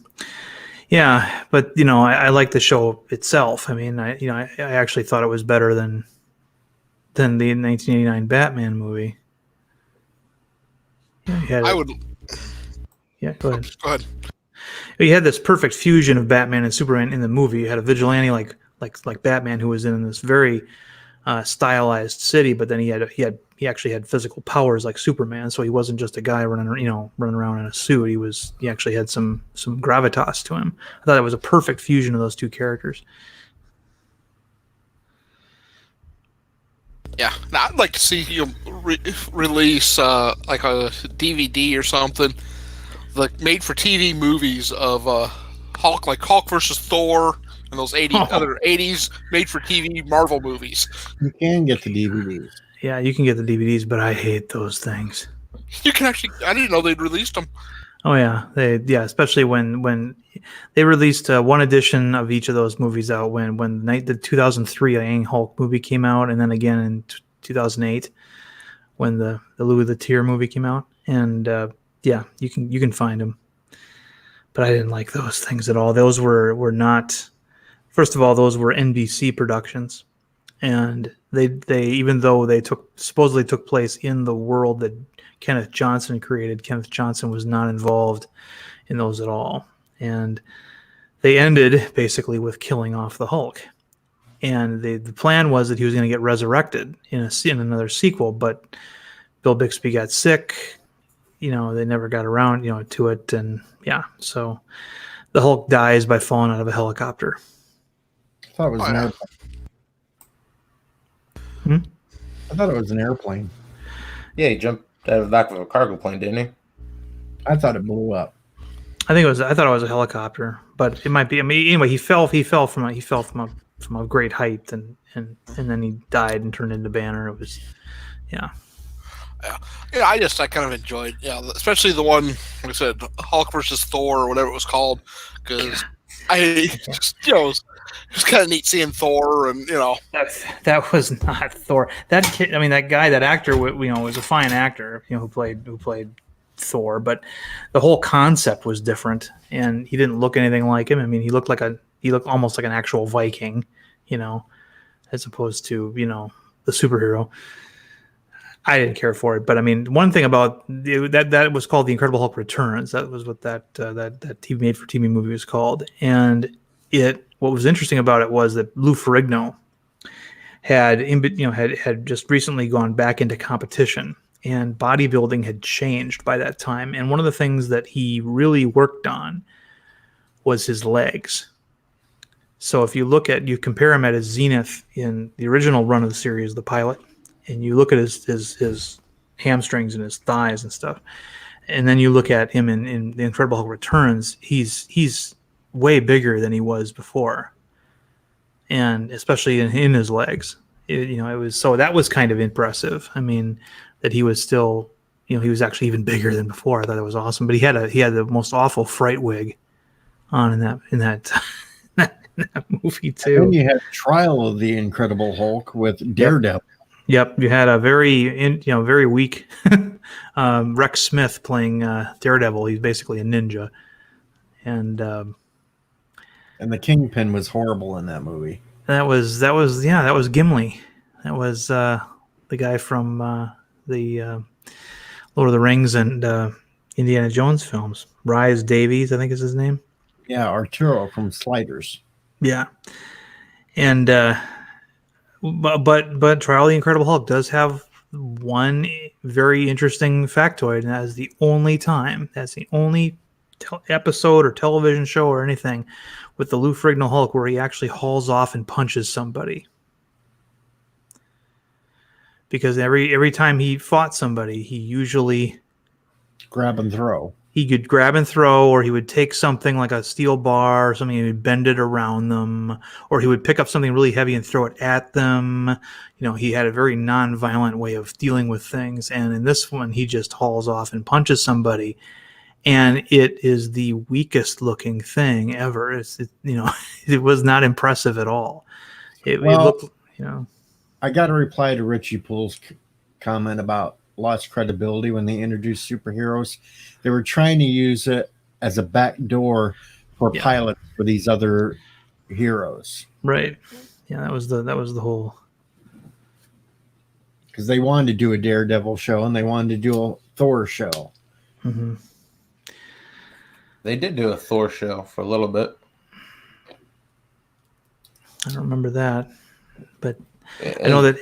Yeah, but I like the show itself. I mean, I actually thought it was better than the 1989 Batman movie. Yeah, I would. Yeah, go ahead. Go ahead. You had this perfect fusion of Batman and Superman in the movie. You had a vigilante like Batman who was in this very stylized city, but then he actually had physical powers like Superman. So he wasn't just a guy running around in a suit. He actually had some gravitas to him. I thought it was a perfect fusion of those two characters. Yeah, now I'd like to see you release like a DVD or something, like made for TV movies of Hulk, like Hulk versus Thor, and those other 80s made for TV Marvel movies. You can get the DVDs. Yeah, you can get the DVDs, but I hate those things. You can actually. I didn't know they'd released them. Oh yeah, especially when they released one edition of each of those movies out when the 2003 Ang Hulk movie came out, and then again in 2008 when the Louis Leterrier movie came out, and yeah, you can find them. But I didn't like those things at all. Those were not. First of all, those were NBC productions, and they even though they supposedly took place in the world that Kenneth Johnson created, Kenneth Johnson was not involved in those at all. And they ended basically with killing off the Hulk. And the plan was that he was going to get resurrected in another sequel, but Bill Bixby got sick. They never got around, to it. And yeah, so the Hulk dies by falling out of a helicopter. I thought it was an airplane. I thought it was an airplane. Yeah, he jumped out of the back of a cargo plane, didn't he? I thought it blew up. I thought it was a helicopter, but it might be. I mean, anyway, he fell from a great height, and then he died and turned into Banner. It was, yeah. Yeah, I kind of enjoyed, especially the one, like I said, Hulk versus Thor or whatever it was called, because I just, it was kind of neat seeing Thor, and that was not Thor. That kid, I mean, that guy, that actor, was a fine actor, who played Thor, but the whole concept was different, and he didn't look anything like him. I mean, he looked almost like an actual Viking, as opposed to the superhero. I didn't care for it, but I mean, one thing about that was called The Incredible Hulk Returns. That was what that TV made for TV movie was called, and what was interesting about it was that Lou Ferrigno had just recently gone back into competition, and bodybuilding had changed by that time. And one of the things that he really worked on was his legs. So if you compare him at his zenith in the original run of the series, the pilot, and you look at his hamstrings and his thighs and stuff, and then you look at him in The Incredible Hulk Returns, he's way bigger than he was before, and especially in his legs. It was, so that was kind of impressive. I mean, that he was still, he was actually even bigger than before. I thought that was awesome. But he had the most awful fright wig on in that that movie too. And then you had Trial of the Incredible Hulk with Daredevil. Yep, you had a very weak Rex Smith playing Daredevil. He's basically a ninja, and the Kingpin was horrible in that movie. That was Gimli. That was the guy from the Lord of the Rings and Indiana Jones films. Rhys Davies, I think is his name. Yeah, Arturo from Sliders. Yeah, and but Trial of the Incredible Hulk does have one very interesting factoid, and that is the only episode or television show or anything with the Lou Ferrigno Hulk where he actually hauls off and punches somebody. Because every time he fought somebody, he usually grab and throw. he could grab and throw, or he would take something like a steel bar or something and he'd bend it around them, or he would pick up something really heavy and throw it at them. He had a very non-violent way of dealing with things. And in this one, he just hauls off and punches somebody. And it is the weakest looking thing ever. It was not impressive at all. It looked, I got a reply to Richie Poole's comment about lost credibility when they introduced superheroes. They were trying to use it as a back door for pilots for these other heroes. Right. Yeah, that was the whole. Because they wanted to do a Daredevil show and they wanted to do a Thor show. Mm-hmm. They did do a Thor show for a little bit. I don't remember that, but I know that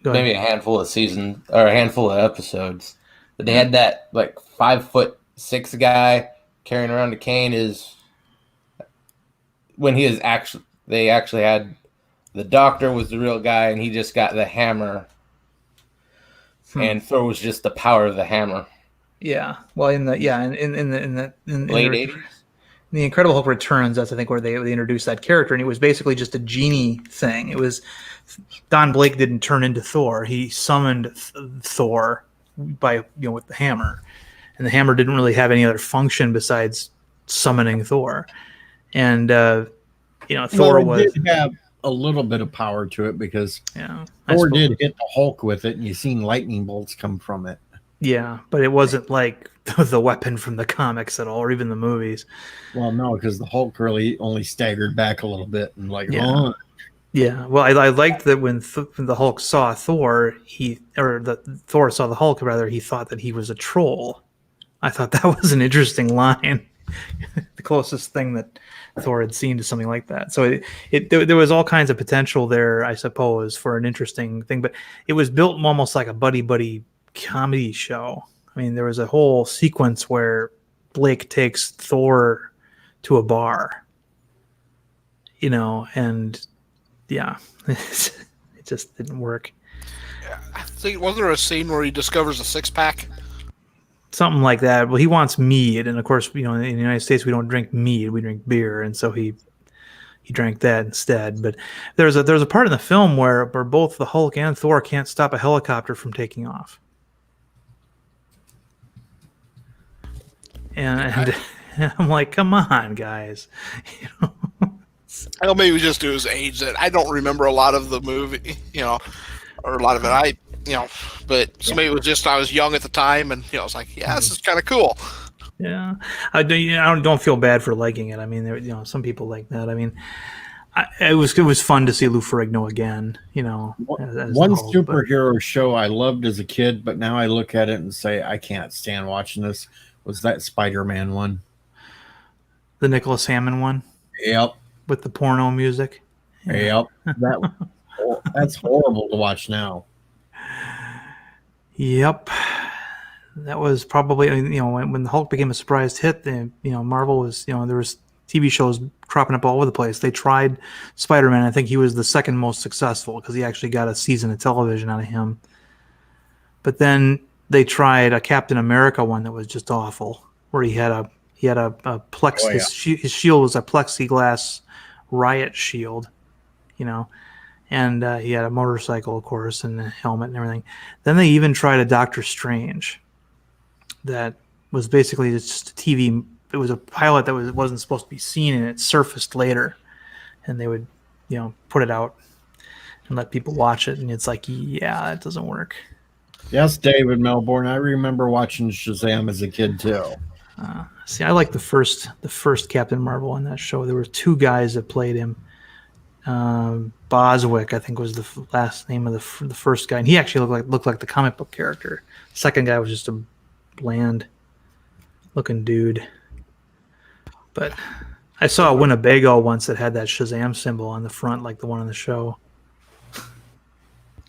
maybe a handful of seasons or a handful of episodes. But they had that like 5'6" guy carrying around a cane. Is when he is actually they actually had the Doctor was the real guy, and he just got the hammer, and Thor was just the power of the hammer. Yeah, well, in the late 80s. The Incredible Hulk Returns, that's I think where they introduced that character, and it was basically just a genie thing. It was Don Blake didn't turn into Thor; he summoned Thor by with the hammer, and the hammer didn't really have any other function besides summoning Thor. And Thor did have a little bit of power to it because Thor did hit the Hulk with it, and you seen lightning bolts come from it. Yeah, but it wasn't like the weapon from the comics at all, or even the movies. Well, no, because the Hulk really only staggered back a little bit and Yeah, well, I liked that when the Hulk saw Thor, Thor saw the Hulk, rather, he thought that he was a troll. I thought that was an interesting line. The closest thing that Thor had seen to something like that. So there was all kinds of potential there, I suppose, for an interesting thing. But it was built almost like a buddy comedy show. I mean, there was a whole sequence where Blake takes Thor to a bar, and it just didn't work. I think, wasn't there a scene where he discovers a 6-pack? Something like that. Well, he wants mead, and of course, in the United States, we don't drink mead; we drink beer, and so he drank that instead. But there's a part in the film where both the Hulk and Thor can't stop a helicopter from taking off, and I'm like, come on, guys. Well, maybe just do his age that I don't remember a lot of the movie, or a lot of it. But maybe it was just I was young at the time, and I was like, yeah, this is kind of cool. Yeah, I don't feel bad for liking it. I mean, there, some people like that. I mean, it was fun to see Lou Ferrigno again. One superhero show I loved as a kid, but now I look at it and say I can't stand watching this. Was that Spider-Man one? The Nicholas Hammond one? Yep. With the porno music? Yep. That's horrible to watch now. Yep. That was probably, when the Hulk became a surprise hit, Marvel was, there was TV shows cropping up all over the place. They tried Spider-Man. I think he was the second most successful because he actually got a season of television out of him. But then they tried a Captain America one that was just awful, where he had a plex. His shield was a plexiglass riot shield, and he had a motorcycle, of course, and a helmet and everything. Then they even tried a Doctor Strange that was basically just a TV. It was a pilot that wasn't supposed to be seen, and it surfaced later, and they would put it out and let people watch it, and it's like, yeah, that doesn't work. Yes, David Melbourne. I remember watching Shazam as a kid too. See, I like the first Captain Marvel on that show. There were two guys that played him. Boswick, I think, was the last name of the first guy, and he actually looked like the comic book character. The second guy was just a bland looking dude. But I saw a Winnebago once that had that Shazam symbol on the front, like the one on the show.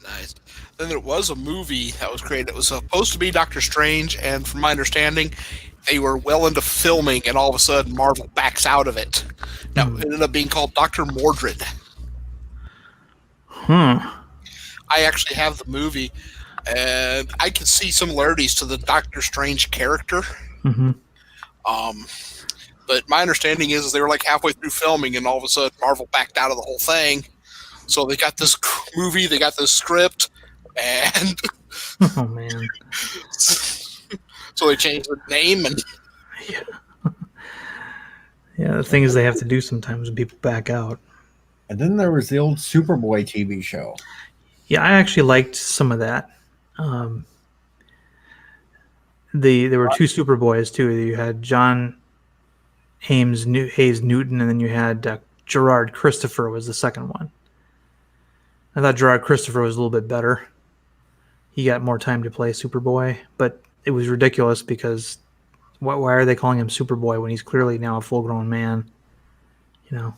Nice. Then there was a movie that was created. It was supposed to be Doctor Strange, and from my understanding, they were well into filming, and all of a sudden Marvel backs out of it. Now, it ended up being called Dr. Mordred. I actually have the movie, and I can see similarities to the Doctor Strange character. But my understanding is they were like halfway through filming, and all of a sudden Marvel backed out of the whole thing. So they got this movie, they got this script, and Oh man. so they changed the name. And Yeah, the things they have to do sometimes when people back out. And then there was the old Superboy TV show. Yeah, I actually liked some of that. There were two Superboys too. You had John Hayes Newton, and then you had Gerard Christopher was the second one. I thought Gerard Christopher was a little bit better. He got more time to play Superboy, but it was ridiculous because why are they calling him Superboy when he's clearly now a full-grown man? You know.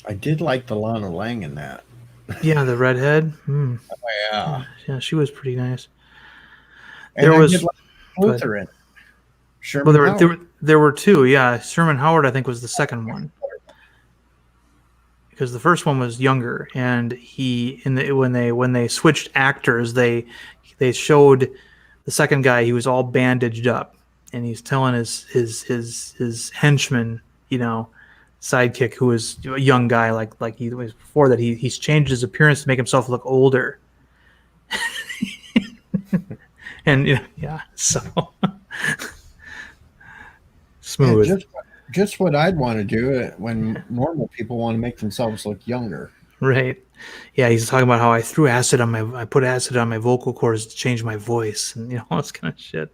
I did like the Lana Lang in that. Yeah, the redhead. Oh, yeah. Yeah, she was pretty nice. And There I was- did like Luther in it. Sherman Well, Howard. there were two. Yeah, Sherman Howard, I think, was the second one because the first one was younger, and when they switched actors, they showed the second guy. He was all bandaged up, and he's telling his henchman, sidekick, who was a young guy like he was before that. He's changed his appearance to make himself look older. And yeah, so smooth. Yeah, just what I'd want to do when normal people want to make themselves look younger. Right. Yeah, he's talking about how I put acid on my vocal cords to change my voice and all this kind of shit.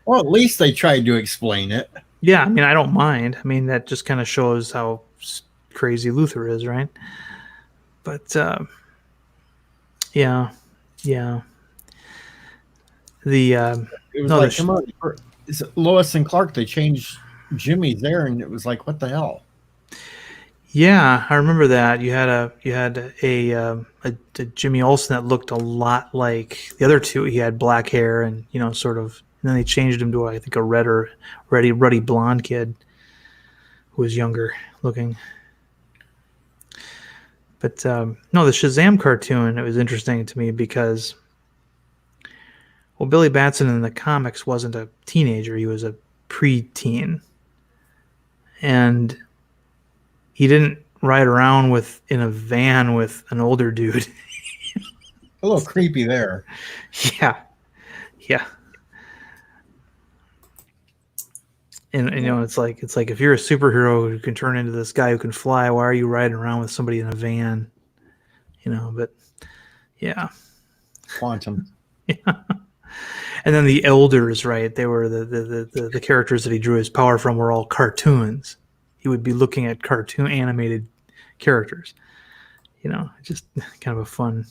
Well, at least they tried to explain it. Yeah, I mean, I don't mind. I mean, that just kind of shows how crazy Luther is, right? But yeah. The It was No, like, the come on, it's Lois and Clark. They changed Jimmy there, and it was like, what the hell? yeah, I remember that you had a Jimmy Olsen that looked a lot like the other two. He had black hair and sort of. And then they changed him to I think a ruddy blonde kid who was younger looking. But no, the Shazam cartoon, it was interesting to me because, well, Billy Batson in the comics wasn't a teenager; he was a preteen, and he didn't ride around in a van with an older dude. A little creepy there. Yeah. And it's like if you're a superhero who can turn into this guy who can fly, why are you riding around with somebody in a van? But yeah. Quantum. And then the elders, right? They were the characters that he drew his power from were all cartoons. He would be looking at cartoon animated characters. Just kind of a fun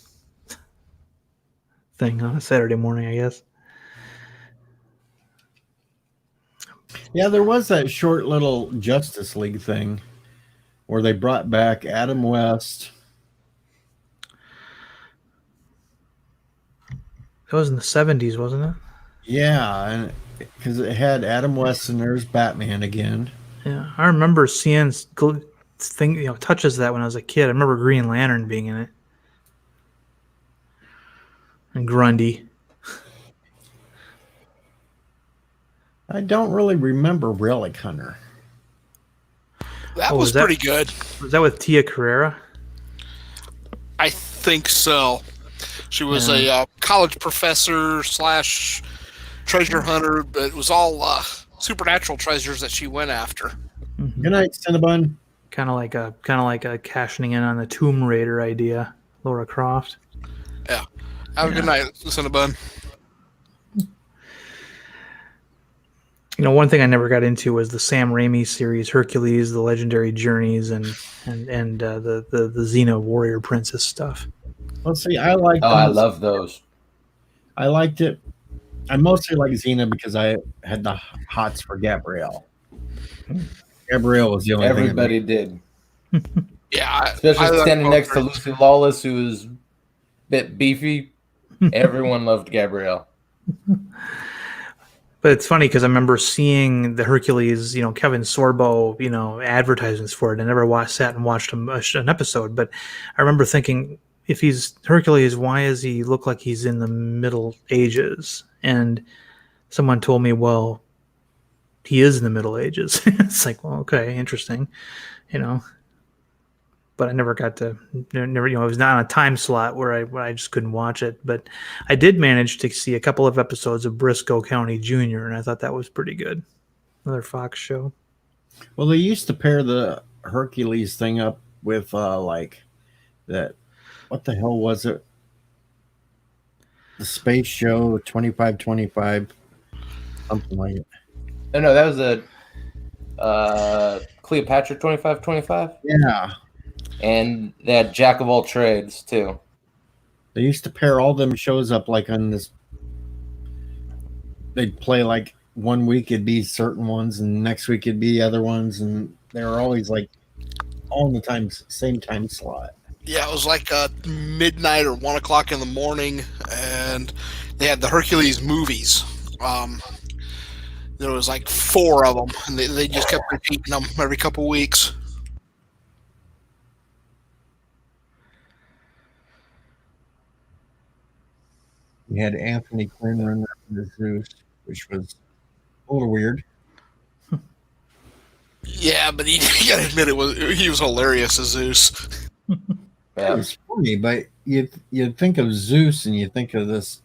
thing on a Saturday morning, I guess. Yeah, there was that short little Justice League thing where they brought back Adam West. That was in the 70s, wasn't it? Yeah, and because it had Adam West and there's Batman again. Yeah, I remember seeing touches of that when I was a kid. I remember Green Lantern being in it, and Grundy. I don't really remember Relic Hunter. that Oh, was is that- pretty good. Was that with Tia Carrera? I think so. She was a college professor / treasure hunter, but it was all supernatural treasures that she went after. Good night, Cinnabon. Kind of like a cashing in on the Tomb Raider idea, Laura Croft. Yeah. Have a good night, Cinnabon. One thing I never got into was the Sam Raimi series, Hercules, The Legendary Journeys, and the Xena Warrior Princess stuff. Let's see. I like. Oh, I love those. I liked it. I mostly like Xena because I had the hots for Gabrielle. Gabrielle was the only Everybody did. Yeah. Especially like standing both next to versions. Lucy Lawless, who was a bit beefy. Everyone loved Gabrielle. But it's funny because I remember seeing the Hercules, Kevin Sorbo, advertisements for it. I never sat and watched an episode, but I remember thinking, if he's Hercules, why does he look like he's in the Middle Ages? And someone told me, well, he is in the Middle Ages. It's like, well, okay, interesting, you know. But I never got to, never, it was not on a time slot where I just couldn't watch it. But I did manage to see a couple of episodes of Briscoe County Jr., and I thought that was pretty good. Another Fox show. Well, they used to pair the Hercules thing up with like that. What the hell was it? The space show 2525, something like it. No, that was a Cleopatra 2525. Yeah, And they had Jack of all trades too. they used to pair all them shows up like on this. They'd play like 1 week it'd be certain ones, and next week it'd be other ones, and they were always like all in the same time slot. Yeah, it was like midnight or 1 o'clock in the morning, and they had the Hercules movies. There was like 4 of them, and they just kept repeating them every couple weeks. We had Anthony Quinn run the Zeus, which was a little weird. Yeah, but you gotta admit he was hilarious as Zeus. It Yeah. was funny, but you think of Zeus and you think of this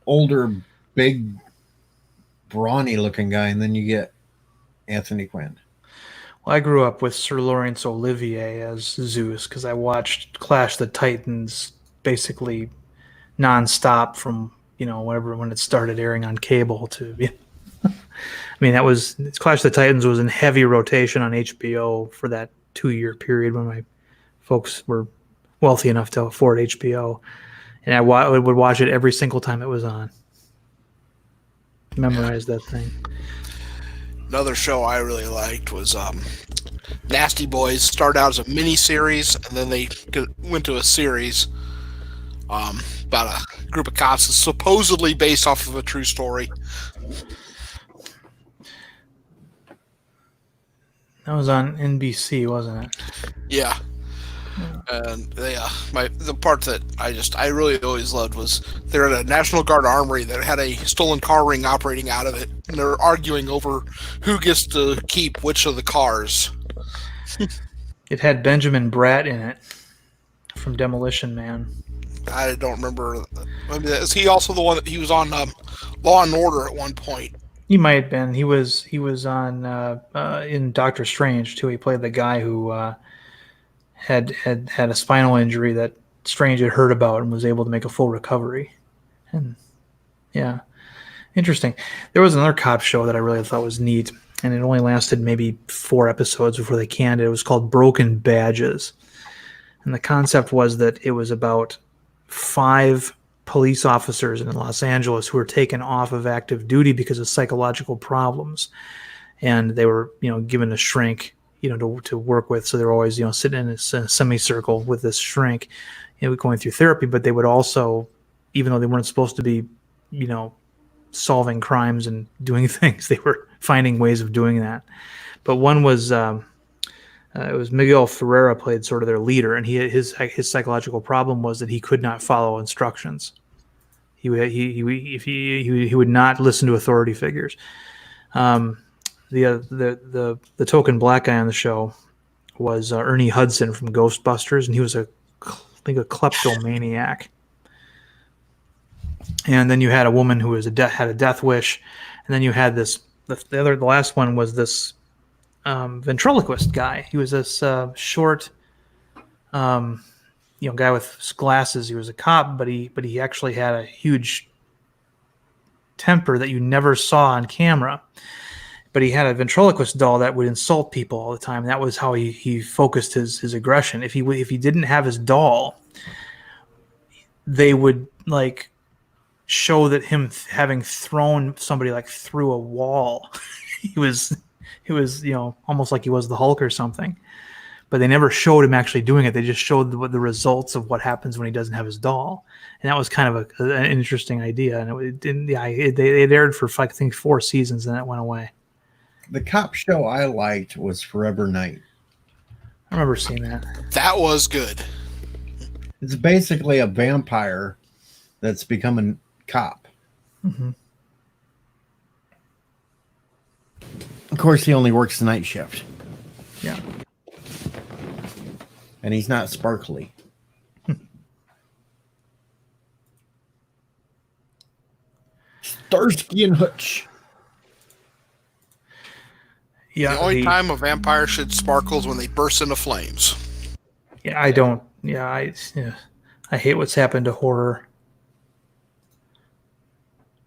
older, big, brawny looking guy, and then you get Anthony Quinn. Well, I grew up with Sir Laurence Olivier as Zeus because I watched Clash of the Titans basically nonstop from whatever when it started airing on cable to. I mean, Clash of the Titans was in heavy rotation on HBO for that 2-year period when my folks were wealthy enough to afford HBO, and I would watch it every single time it was on. Memorize that thing. Another show I really liked was Nasty Boys. Started out as a mini series, and then they went to a series about a group of cops that's supposedly based off of a true story. That was on NBC, wasn't it? Yeah. And they, the part that I really always loved was they're at a National Guard armory that had a stolen car ring operating out of it, and they're arguing over who gets to keep which of the cars. It had Benjamin Bratt in it from Demolition Man. I don't remember. Is he also the one that he was on Law and Order at one point? He might have been. He was on in Doctor Strange too. He played the guy who had a spinal injury that Strange had heard about and was able to make a full recovery. And yeah, interesting. There was another cop show that I really thought was neat, and it only lasted maybe 4 episodes before they canned it. It was called Broken Badges, and the concept was that it was about 5 police officers in Los Angeles who were taken off of active duty because of psychological problems, and they were given a shrink to work with. So they're always sitting in a semicircle with this shrink, going through therapy. But they would also, even though they weren't supposed to be solving crimes and doing things, they were finding ways of doing that. But one was it was Miguel Ferreira played sort of their leader, and his psychological problem was that he could not follow instructions. He would not listen to authority figures. The token black guy on the show was Ernie Hudson from Ghostbusters, and he was I think a kleptomaniac. And then you had a woman who was had a death wish, and then you had the last one was this ventriloquist guy. He was this short, guy with glasses. He was a cop, but he actually had a huge temper that you never saw on camera. But he had a ventriloquist doll that would insult people all the time. That was how he focused his aggression. If he didn't have his doll, they would show that him having thrown somebody through a wall. He was almost like he was the Hulk or something. But they never showed him actually doing it. They just showed the results of what happens when he doesn't have his doll. And that was kind of an interesting idea. And it aired for I think 4 seasons, and it went away. The cop show I liked was Forever Night. I remember seeing that. That was good. It's basically a vampire that's become a cop. Mm-hmm. Of course, he only works the night shift, Yeah. and he's not sparkly. Starsky and Hutch. Yeah. The only time a vampire should sparkle is when they burst into flames. Yeah, I don't. Yeah, I hate what's happened to horror.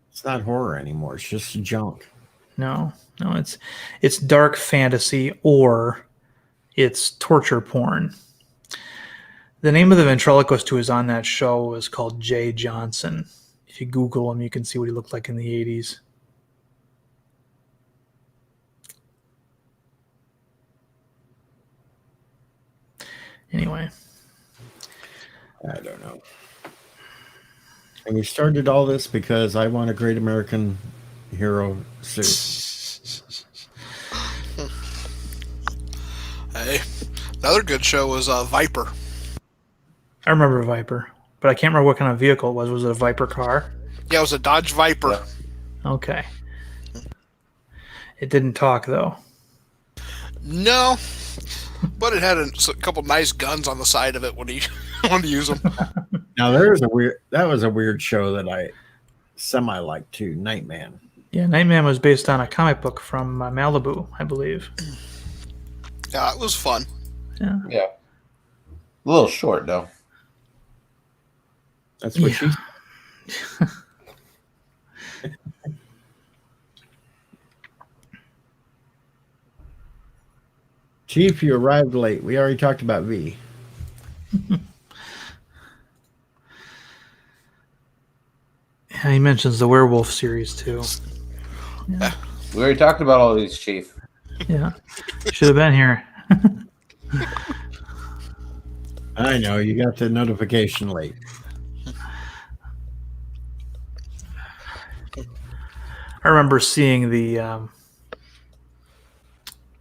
It's not horror anymore. It's just junk. No, it's dark fantasy or it's torture porn. The name of the ventriloquist who was on that show was called Jay Johnson. If you Google him, you can see what he looked like in the 80s. Anyway. I don't know. And we started all this because I want a great American hero suit. Hey, another good show was Viper. I remember Viper, but I can't remember what kind of vehicle it was. Was it a Viper car? Yeah, it was a Dodge Viper. Yeah. Okay. It didn't talk, though. No, but it had a couple nice guns on the side of it when he wanted to use them. Now that was a weird show that I semi liked too, Nightman. Yeah, Nightman was based on a comic book from Malibu, I believe. Yeah, it was fun. Yeah. Yeah. A little short, though. That's what Yeah. she. Chief, you arrived late. We already talked about V. Yeah, he mentions the werewolf series too. We already talked about all these, Chief. Yeah, should have been here. I know you got the notification late. I remember seeing the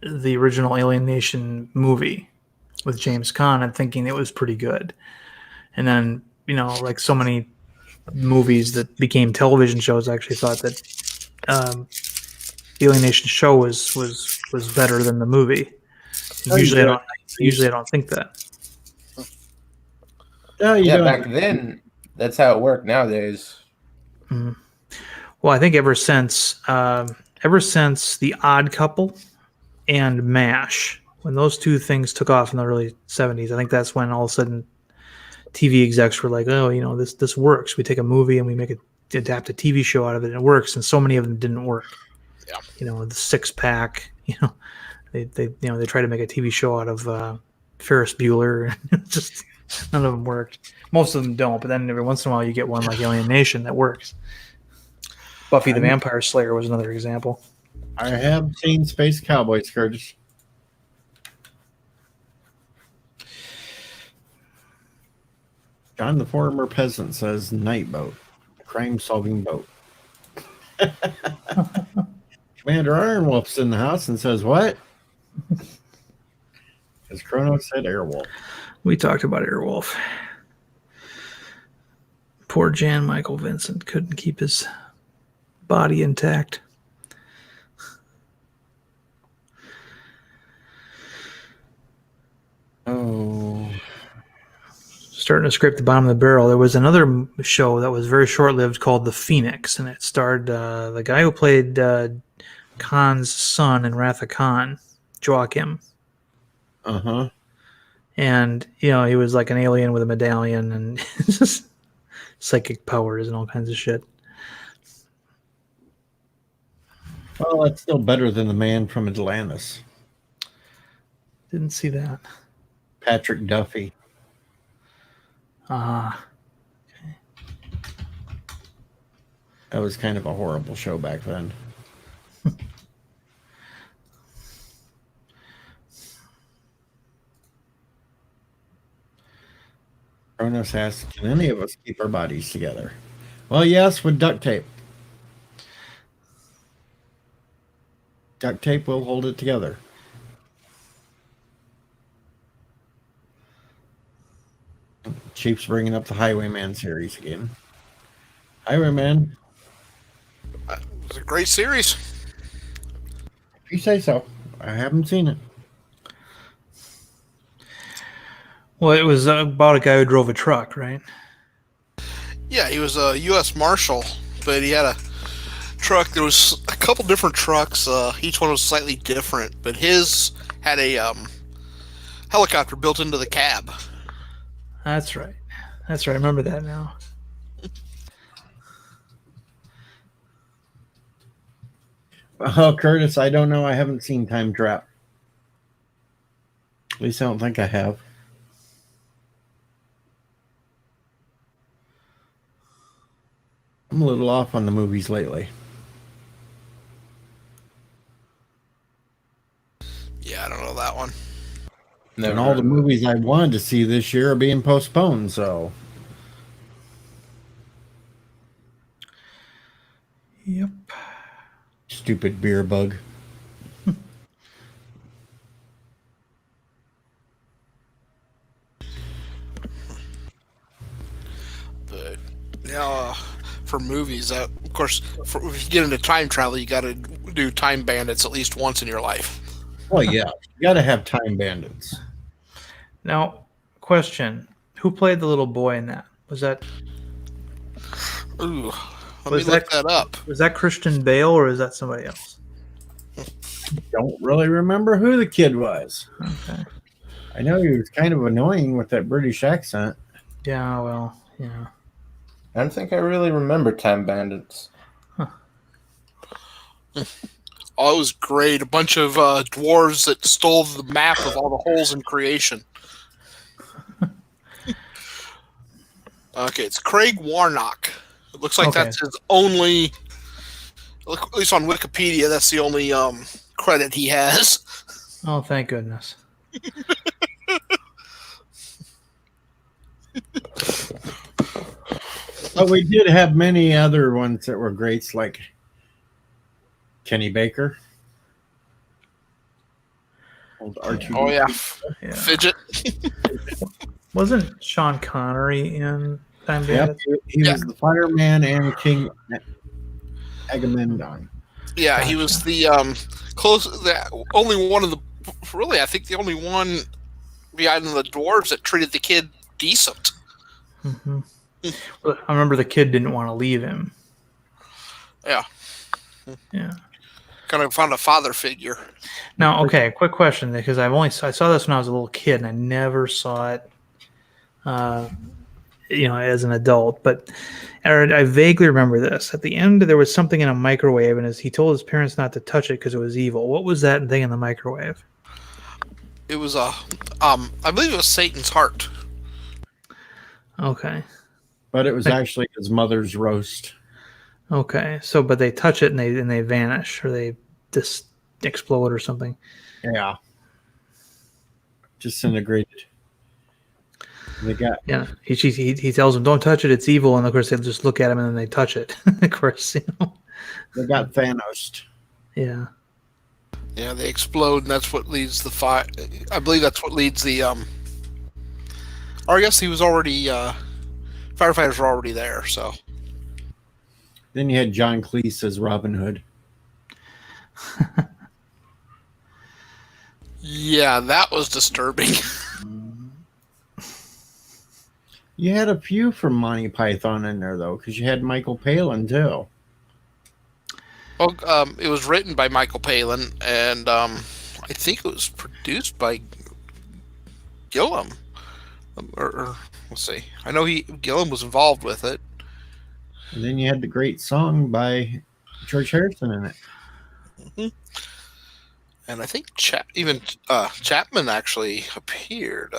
original Alien Nation movie with James Caan and thinking it was pretty good, and then like so many movies that became television shows, I actually thought that the Alien Nation show was better than the movie. Usually I don't think that. Oh, you Yeah, don't. back then, that's how it worked. Nowadays, Well, I think ever since The Odd Couple and MASH, when those two things took off in the early 70s, I think that's when all of a sudden TV execs were like, oh, this works. We take a movie and we adapt a TV show out of it, and it works. And so many of them didn't work. Yeah. The Six Pack. They try to make a TV show out of Ferris Bueller. Just none of them worked. Most of them don't. But then every once in a while, you get one like Alien Nation that works. Buffy the Vampire Slayer was another example. I have seen Space Cowboy Scourge. John the Former Peasant says Night Boat, crime-solving boat. Commander Ironwolf's in the house and says, what? Because Kronos said Airwolf. We talked about Airwolf. Poor Jan Michael Vincent couldn't keep his body intact. Oh. Starting to scrape the bottom of the barrel. There was another show that was very short-lived called The Phoenix, and it starred the guy who played Khan's son in Wrath of Khan, Joachim. Uh-huh. And, he was like an alien with a medallion and just psychic powers and all kinds of shit. Well, that's still better than the man from Atlantis, Didn't see that. Patrick Duffy. Ah. That was kind of a horrible show back then. Kronos asks, can any of us keep our bodies together? Well, yes, with duct tape. Duct tape will hold it together. Chief's bringing up the Highwayman series again. Highwayman. It was a great series. If you say so. I haven't seen it. Well, it was about a guy who drove a truck, right? Yeah, he was a U.S. Marshal, but he had a truck. There was a couple different trucks. Each one was slightly different, but his had a helicopter built into the cab. That's right. That's right. I remember that now. Oh, Curtis, I don't know. I haven't seen Time Trap. At least I don't think I have. I'm a little off on the movies lately. Yeah, I don't know that one. Never And all heard the of it. movies I wanted to see this year are being postponed, so. Yep. Stupid beer bug. But now, for movies, of course, if you get into time travel, you got to do Time Bandits at least once in your life. Well, yeah. You got to have Time Bandits. Now, question: who played the little boy in that? Was that Ooh, let Was me look that up. Christian Bale or is that somebody else? Don't really remember who the kid was. Okay. I know he was kind of annoying with that British accent. Yeah. Well. Yeah. I don't think I really remember Time Bandits. Oh, it was great. A bunch of dwarves that stole the map of all the holes in creation. Okay, it's Craig Warnock. It looks like Okay. that's his only. At least on Wikipedia, that's the only credit he has. Oh, thank goodness. But we did have many other ones that were greats, like Kenny Baker. Old R2D2. Oh yeah, Yeah. Fidget. Wasn't Sean Connery in Time Yep, Bandits? he was the fireman and King Agamemnon. Yeah, he was the only one of the. Really, I think the only one behind the dwarves that treated the kid decent. Mm-hmm. Well, I remember the kid didn't want to leave him. Yeah, Yeah. kind of found a father figure. Now, okay, quick question because I saw this when I was a little kid and I never saw it, as an adult. But I vaguely remember this. At the end, there was something in a microwave, and he told his parents not to touch it because it was evil. What was that thing in the microwave? It was I believe it was Satan's heart. Okay. But it was actually his mother's roast. Okay. So, but they touch it and they vanish or they just explode or something. Yeah. Disintegrated. They got Yeah. He tells them don't touch it. It's evil. And of course they just look at him and then they touch it. Of course, they got Thanos. Yeah. Yeah, they explode, and that's what leads the fire. I believe that's what leads the Or I guess he was already. Firefighters were already there, so. Then you had John Cleese as Robin Hood. Yeah, that was disturbing. You had a few from Monty Python in there, though, because you had Michael Palin, too. Well, it was written by Michael Palin, and I think it was produced by Gillum. Or let's see. I know Gillum was involved with it. And then you had the great song by George Harrison in it. Mm-hmm. And I think Chapman actually appeared.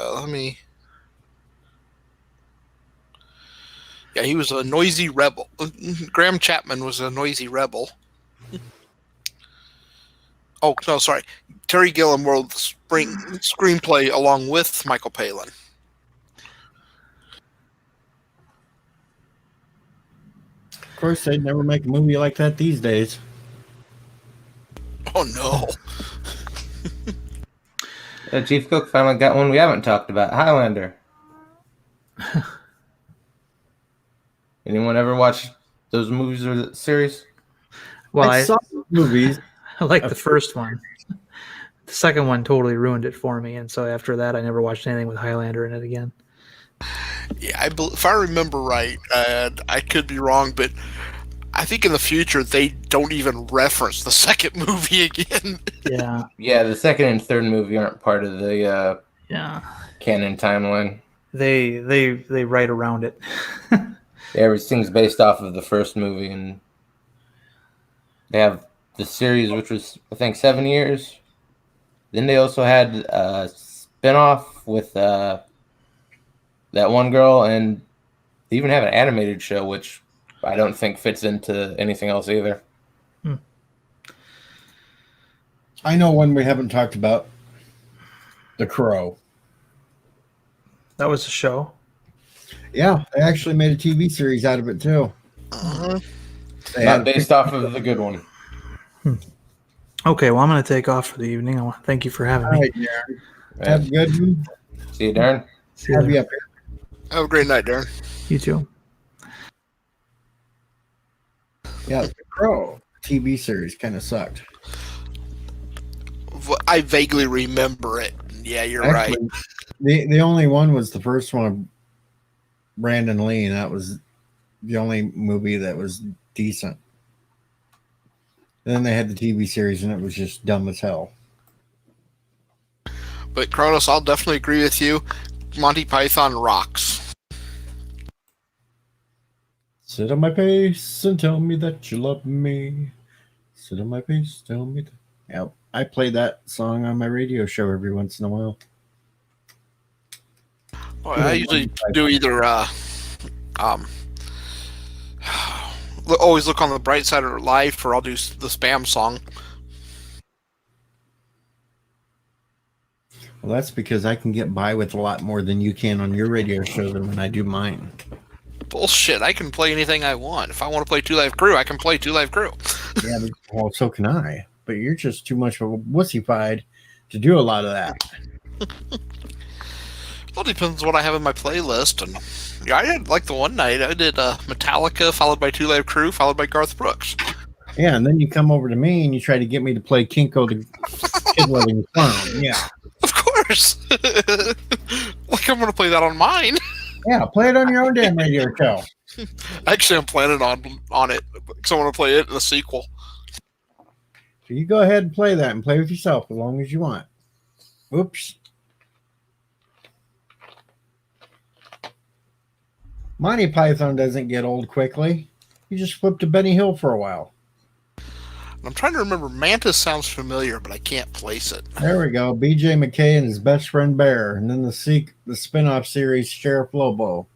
Yeah, he was a noisy rebel. Graham Chapman was a noisy rebel. Oh, no, sorry. Terry Gilliam wrote the screenplay along with Michael Palin. Of course, they'd never make a movie like that these days. Oh, no. Chief Cook finally got one we haven't talked about, Highlander. Anyone ever watch those movies or the series? Well, I saw movies. I liked the first one. The second one totally ruined it for me, and so after that, I never watched anything with Highlander in it again. Yeah, if I remember right, and I could be wrong, but I think in the future they don't even reference the second movie again. Yeah, Yeah, the second and third movie aren't part of the yeah. canon timeline. They write around it. Everything's based off of the first movie, and they have the series, which was I think 7 years. Then they also had a spinoff with that one girl, and they even have an animated show, which I don't think fits into anything else either. I know one we haven't talked about. The Crow. That was a show. Yeah, they actually made a TV series out of it too. They Not had based off of the good one. Okay, well, I'm going to take off for the evening. I want to thank you for having All me. right, Darren. Have a good one. See you, Darren. See you Have later. you up here. Have a great night, Darren. You too. Yeah, The Crow TV series kind of sucked. I vaguely remember it. Yeah, you're right. Actually, the only one was the first one of Brandon Lee, and that was the only movie that was decent. Then they had the TV series, and it was just dumb as hell. But Kronos, I'll definitely agree with you. Monty Python rocks. Sit on my face and tell me that you love me. Sit on my face, tell me that. Yep, I play that song on my radio show every once in a while. Well, I usually do either always look on the bright side of life, or I'll do the spam song. Well, that's because I can get by with a lot more than you can on your radio show than when I do mine. Bullshit, I can play anything I want. If I want to play Two Live Crew, I can play Two Live Crew. Yeah, but, well, so can I. But you're just too much of a wussy-fied to do a lot of that. Well, it depends what I have in my playlist. And yeah, I did like the one night I did Metallica, followed by Two Live Crew, followed by Garth Brooks. Yeah, and then you come over to me and you try to get me to play Kinko the Kid-Loving Clown. Yeah. Of course. Like I'm going to play that on mine. Yeah, play it on your own damn radio show. Actually, I'm planning on it because I want to play it in the sequel. So you go ahead and play that and play with yourself as long as you want. Oops. Monty Python doesn't get old quickly. You just flipped to Benny Hill for a while. I'm trying to remember. Mantis sounds familiar, but I can't place it. There we go. B.J. McKay and his best friend Bear. And then the spin-off series, Sheriff Lobo.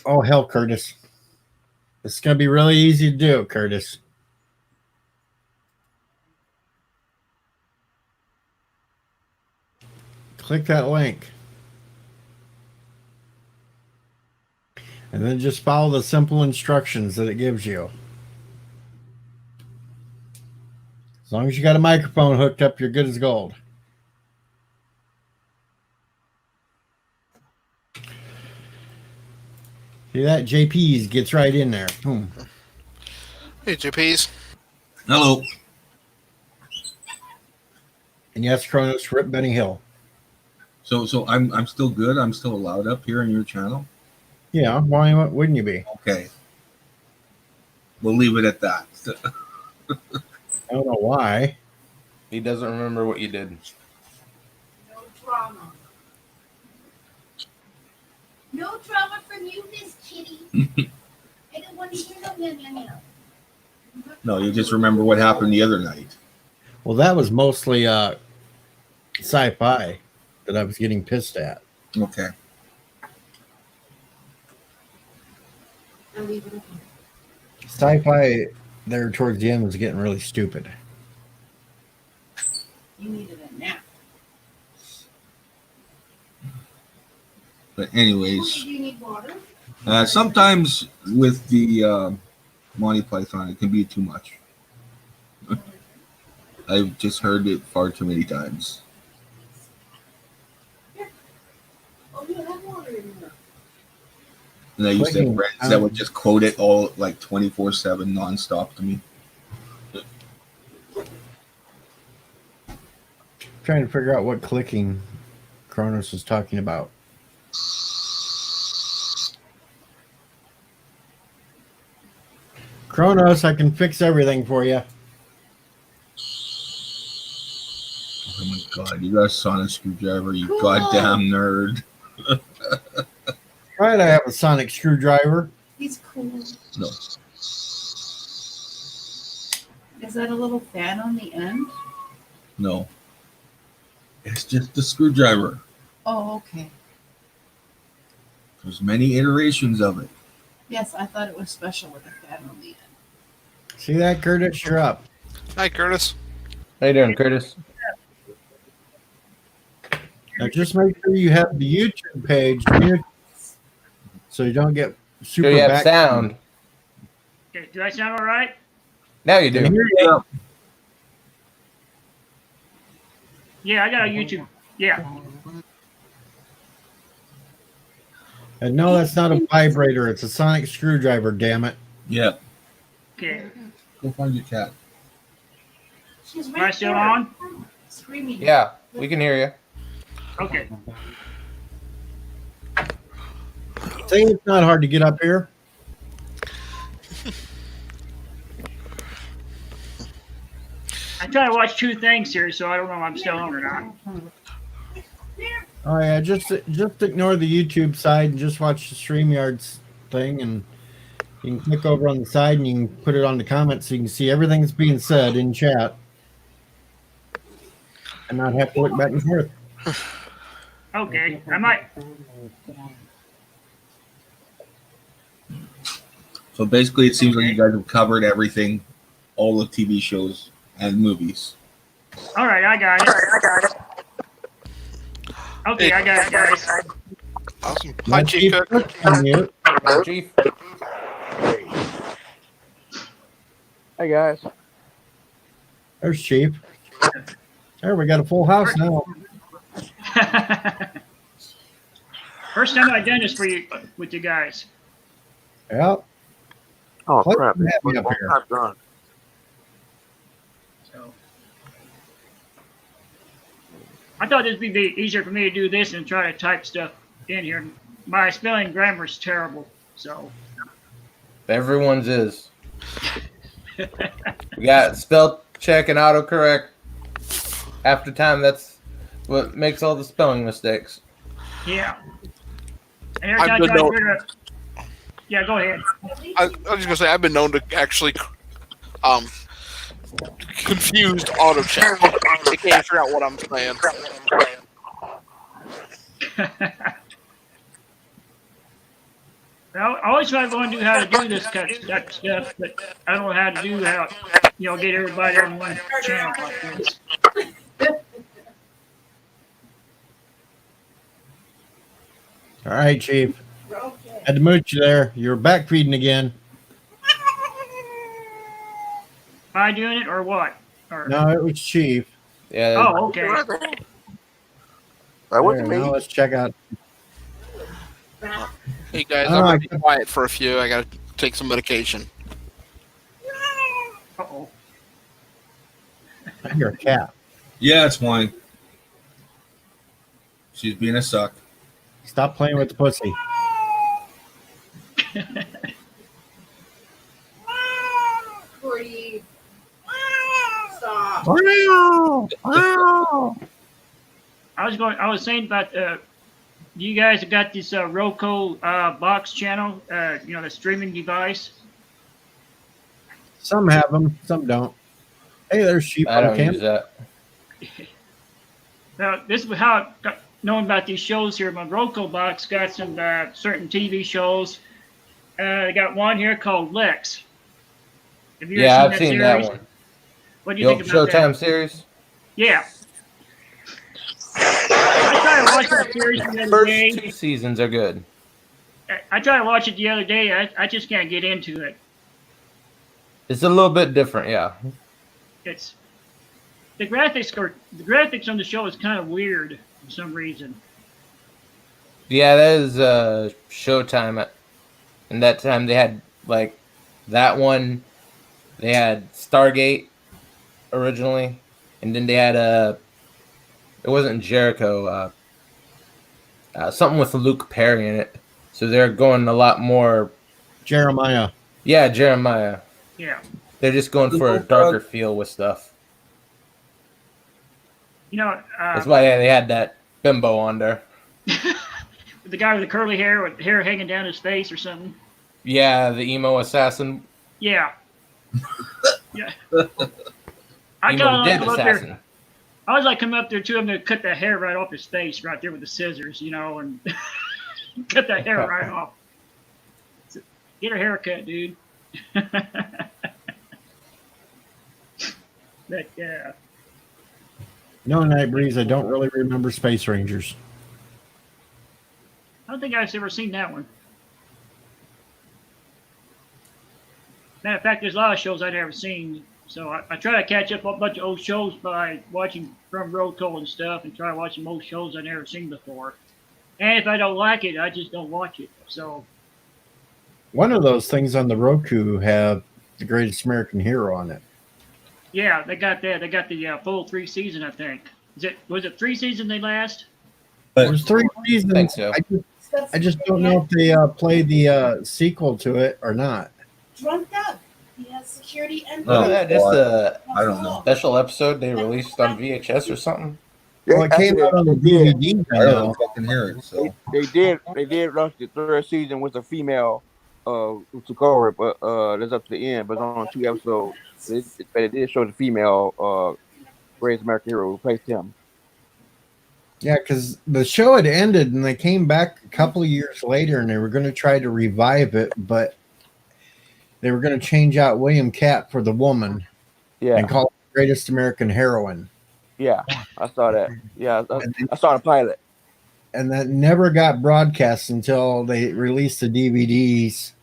Oh, hell, Curtis. It's going to be really easy to do, Curtis. Click that link. And then just follow the simple instructions that it gives you. As long as you got a microphone hooked up, you're good as gold. See that? JP's gets right in there. Boom. Hey, JPs. Hello. And yes, Kronos, rip Benny Hill. So I'm still good. I'm still allowed up here on your channel. Yeah, why wouldn't you be? Okay. We'll leave it at that. I don't know why. He doesn't remember what you did. No drama. No drama from you, Miss Kitty. I don't want to hear no meow meow meow. No, you just remember what happened the other night. Well, that was mostly sci-fi that I was getting pissed at. Okay. I'll leave it alone. Sci-fi there towards the end was getting really stupid. You needed a nap. But Do anyways, you need water? sometimes with the Monty Python, it can be too much. I've just heard it far too many times. And I used to have Clicking, friends that would just quote it all like 24/7 nonstop to me. Trying to figure out what clicking Kronos was talking about. Kronos, I can fix everything for you. Oh my god, you got a sonic screwdriver, you Cool. goddamn nerd. Right, I have a sonic screwdriver. He's cool. No. Is that a little fan on the end? No. It's just a screwdriver. Oh, okay. There's many iterations of it. Yes, I thought it was special with a fan on the end. See that, Curtis? You're up. Hi, Curtis. How you doing, Curtis? Now just make sure you have the YouTube page muted so you don't get super Do you have back. sound? Okay, do I sound all right? Now you Can do. hear you. Yeah, I got a YouTube. Yeah. And no, that's not a vibrator. It's a sonic screwdriver, damn it. Yeah. Okay. Go find your cat. She's Am I still on? Screaming. Yeah, we can hear you. Okay. See, it's not hard to get up here. I try to watch two things here, so I don't know if I'm still on or not. Oh yeah, just ignore the YouTube side and just watch the StreamYard's thing, and you can click over on the side and you can put it on the comments so you can see everything that's being said in chat, and not have to look back and forth. Okay, I might. So basically, it seems like you guys have covered everything, all the TV shows and movies. All right, I got it. Okay, I got it, guys. Awesome. Hi, Now, Chief Chief, Cook. unmute. Chief. Hey guys. There's Chief. There, we got a full house now. First time I done this for you with you guys. Yep. Oh What crap! do you have It's up here? not done. So I thought it'd be easier for me to do this and try to type stuff in here. My spelling grammar is terrible, so Everyone's is. We got spell check and autocorrect. After time, that's what makes all the spelling mistakes. yeah. And every I've time I been try to known- figure out- Yeah, go ahead. I was just gonna say I've been known to actually confused auto check. They can't figure out what I'm saying. I always try to learn how to do this kind of stuff, but I don't know how to do how, get everybody on one channel like this. All right, Chief. Had to mute you there. You're back feeding again. Am I doing it or what? Or, No, it was Chief. Yeah. Oh, okay. That wasn't There, me. now let's check out. Hey guys, Oh, I'm I- gonna be quiet for a few. I gotta take some medication. Uh-oh. I hear a cat. Yeah, it's mine. She's being a suck. Stop playing with the pussy. Corey. Stop. I was saying about, you guys have got this Roku box channel, the streaming device. Some have them, some don't. Hey, there's sheep I on don't cam. use that. Now, this is how I got knowing about these shows here. My Roku box got some certain TV shows. I got one here called Lex. Have you Yeah, ever I've seen seen that that series? one. What do The you old think about Showtime that? series. Yeah. I tried to watch that series the other First day. 2 seasons are good. I tried to watch it the other day. I just can't get into it. It's a little bit different, yeah. It's the graphics on the show is kind of weird for some reason. Yeah, that is Showtime. And that time they had like that one. They had Stargate originally, and then they had it wasn't Jericho. Something with Luke Perry in it. So they're going a lot more. Jeremiah. Yeah, Jeremiah. Yeah. They're just going for a darker feel with stuff. You know, That's why they had that bimbo on there. the guy with the curly hair with hair hanging down his face or something. Yeah, the emo assassin. Yeah. Yeah. I Emo kind of like dead come up assassin. there. I was like come up there to him to cut that hair right off his face right there with the scissors, you know, and cut that hair right off. Get a haircut, dude. But yeah. No, Night Breeze, I don't really remember Space Rangers. I don't think I've ever seen that one. Matter of fact, there's a lot of shows I've never seen. So I try to catch up on a bunch of old shows by watching from roll call and stuff and try watching most shows I've never seen before. And if I don't like it, I just don't watch it. So One of those things on the Roku have The Greatest American Hero on it. yeah, they got that. They got the full 3 season, I think. Was it 3 season they last? There's 3 seasons. I think so. I just don't know if they play the sequel to it or not. Drunk Doug. He has security and Oh, yeah, just a I don't know. special episode they released on VHS or something. Well, it came out on the DVD. I I know. don't fucking hear it. So They did rush the 3rd season with a female who took over, but that's up to the end. But it's on 2 episodes. But it did show the female Greatest American Hero who replaced him. Yeah, because the show had ended and they came back a couple of years later and they were going to try to revive it, but they were going to change out William Catt for the woman Yeah, and call it Greatest American Heroine. yeah, I saw that. Yeah, I saw the pilot. And that never got broadcast until they released the DVDs.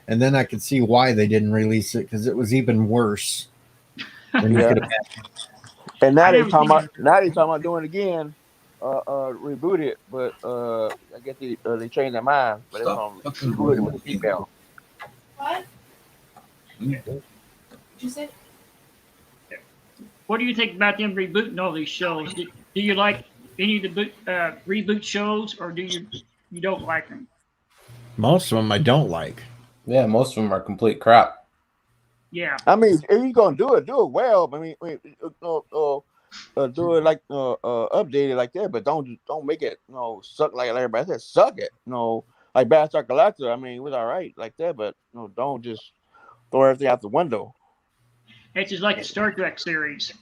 And then I could see why they didn't release it because it was even worse. Than you Yeah. could imagine. And now I they never talking seen about doing it again, reboot it. But I guess they changed their mind. But it's Stop on fucking reboot it with the female. What? Did you say? What do you think about them rebooting all these shows? Do you like any of the reboot shows, or do you don't like them? Most of them I don't like. Yeah, most of them are complete crap. Yeah. I mean, if you're gonna do it well. I mean, do it like update it like that, but don't make it suck like everybody said. Suck it, like Battlestar Galactica. I mean, it was all right like that, but don't just throw everything out the window. It's just like the Star Trek series.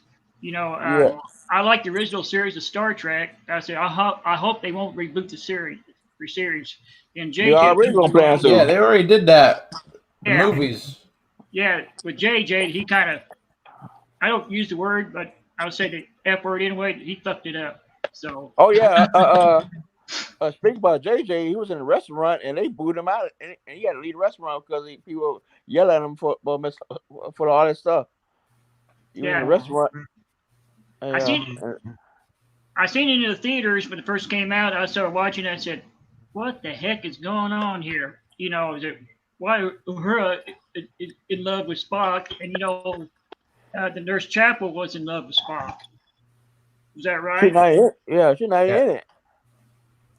Yeah. I like the original series of Star Trek. I said, I hope they won't reboot the series. And They already gonna plan to. Yeah, they already did that. The Yeah. movies. Yeah, with JJ, he kind of, I don't use the word, but I would say the F word anyway. He fucked it up. So Oh yeah. Speaking about JJ, he was in a restaurant and they booed him out, and he had to leave the restaurant because people yell at him for all this stuff. He was in Yeah. a restaurant. I seen it in the theaters when it first came out. I started watching it. I said, "What the heck is going on here?" Is it why Uhura is in love with Spock, and the Nurse Chapel was in love with Spock. Is that She's right? not in it. Yeah, she's not in it.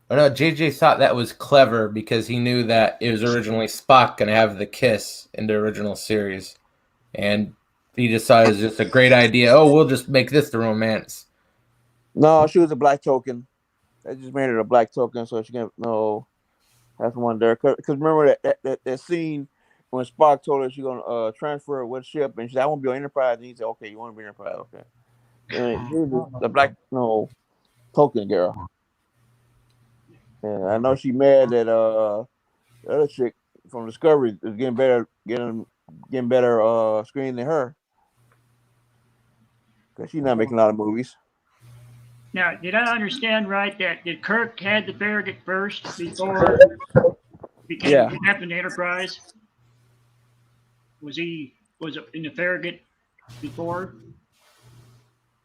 I know JJ thought that was clever because he knew that it was originally Spock going to have the kiss in the original series. And he decided it's just a great idea. Oh, we'll just make this the romance. No, she was a black token. They just made her a black token so she can have one there. Because remember that scene when Spock told her she's gonna transfer with ship, and she said, "I want to be on Enterprise," and he said, "Okay, you want to be Enterprise, okay." And she was the black token girl. Yeah, I know she mad that the other chick from Discovery is getting better screen than her. Because she's not making a lot of movies. Now, did I understand right that did Kirk had the Farragut first before became Captain Enterprise? Was it in the Farragut before?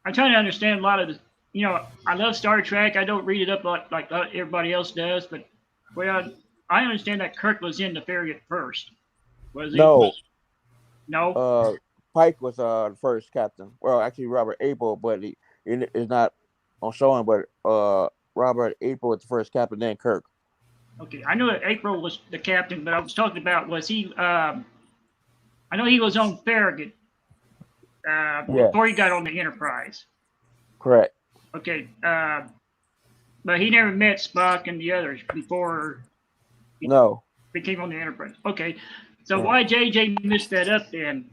I'm trying to understand a lot of I love Star Trek. I don't read it up like everybody else does, but well, I understand that Kirk was in the Farragut first. Was he? No, No. Pike was the first captain. Well, actually Robert April, but he is not on showing. But Robert April was the first captain, then Kirk. Okay, I know that April was the captain, but I was talking about was he? I know he was on Farragut before he got on the Enterprise. Correct. Okay, but he never met Spock and the others before he No. became on the Enterprise. Okay, so why JJ messed that up then?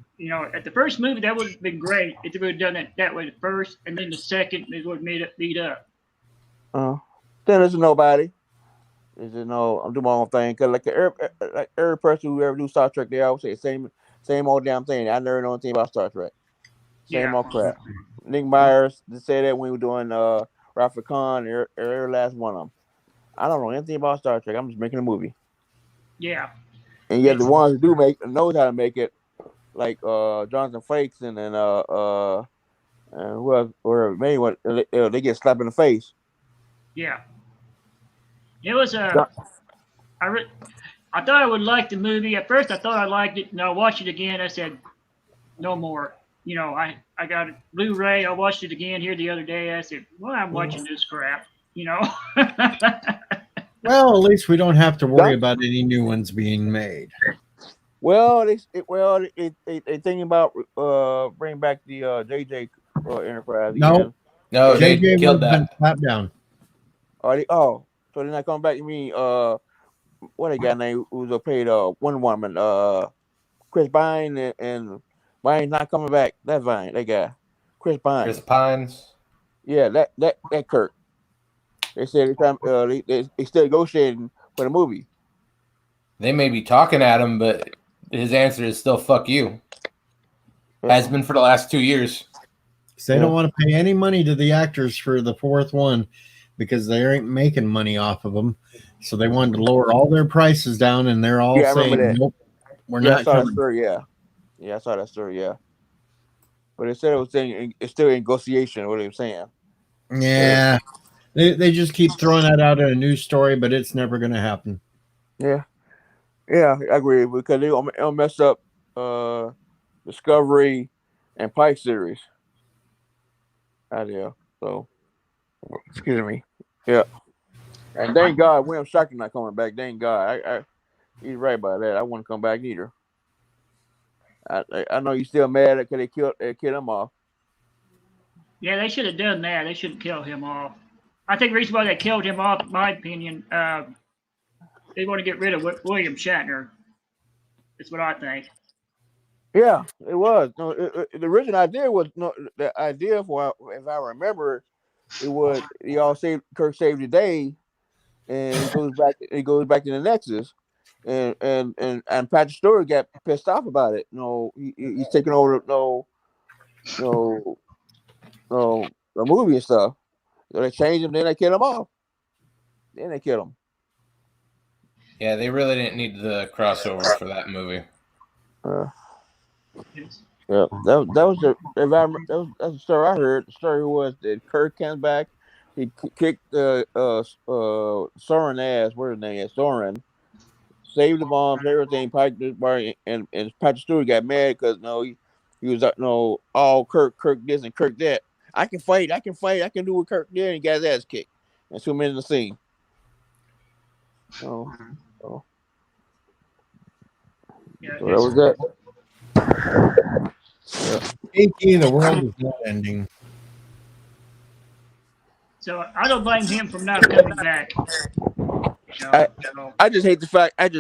At the first movie, that would have been great if they would have done it that way the first, and then the second, they would have made it beat up. Then there's nobody. I'm doing my own thing. Cause like every person who ever do Star Trek, they always say same old damn thing. I never know anything about Star Trek. Same old crap. Nick Myers just said that when we were doing Wrath of Khan, every last one of them. I don't know anything about Star Trek. I'm just making a movie. Yeah. And yet the ones who do knows how to make it, like Jonathan Frakes and then whoever made what they get slapped in the face. Yeah. It was I thought I would like the movie. At first I thought I liked it, and I watched it again. I said, no more. I got a Blu-ray. I watched it again here the other day. I said, well, I'm watching this crap. Well, at least we don't have to worry about any new ones being made. Well, they thinking about bring back the JJ Enterprise. No, they JJ killed would have been that. slapped down. So they're not coming back. You mean what a guy named who's played Wonder Woman, Chris Pine and Vine's not coming back. That Vine, that guy, Chris Pine. Chris Pines. Yeah, that Kirk. They said they still negotiating for the movie. They may be talking at him, but his answer is still "fuck you." Has been for the last 2 years. So they don't want to pay any money to the actors for the fourth one because they ain't making money off of them. So they wanted to lower all their prices down, and they're all saying, "Nope, we're not." I saw that story. I saw that story. Yeah, but it said it's still in negotiation. What they were saying. Yeah, they just keep throwing that out in a news story, but it's never going to happen. Yeah, I agree because they'll mess up Discovery and Pike series. Idea. So, excuse me. Yeah, and thank God William Shatner not coming back. Thank God. He's right about that. I wouldn't come back either. I know you're still mad because they killed him off. Yeah, they should have done that. They shouldn't kill him off. I think the reason why they killed him off, in my opinion, they want to get rid of William Shatner. That's what I think. Yeah, it was. No, the original idea was the idea for, if I remember, it was Kirk saved the day, and it goes back to the Nexus, and Patrick Stewart got pissed off about it. He's taking over the movie and stuff. So they changed him, then they killed him off. Yeah, they really didn't need the crossover for that movie. Yeah, that was the environment. That's the story I heard. The story was that Kirk came back, he kicked Soren ass. What his name is? Soren. Saved the bombs, everything. Pike and Patrick Stewart got mad because he was all Kirk this and Kirk that. I can fight, I can do what Kirk did, and he got his ass kicked. And 2 minutes in the scene. So that was that. Yeah. The world is not ending. So I don't blame him for not coming back. I just hate the fact. That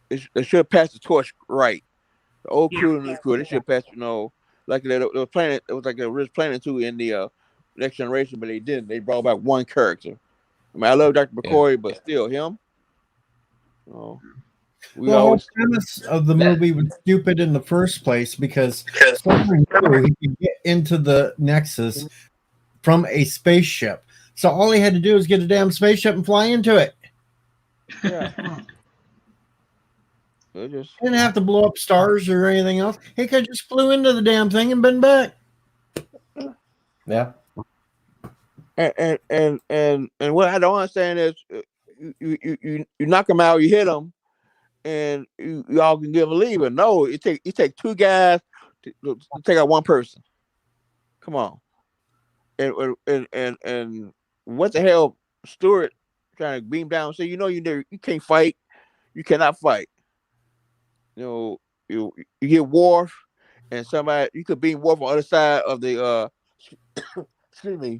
they should pass the torch right. The old crew and the new crew, they should pass. Like they were planning. It was like they were planning to in the Next Generation, but they didn't. They brought back one character. I mean, I love Dr. McCoy, but still him. The whole premise of the movie was stupid in the first place because someone knew he could get into the Nexus from a spaceship. So all he had to do was get a damn spaceship and fly into it. Yeah. He didn't have to blow up stars or anything else. He could have just flew into the damn thing and been back. Yeah. And what I don't understand is you knock him out, you hit him, and y'all can give a leave. But no, it take two guys to take out one person. Come on, and what the hell, Stewart trying to beam down and say, you can't fight, you cannot fight. You get Worf and somebody you could beam Worf on the other side of the excuse me,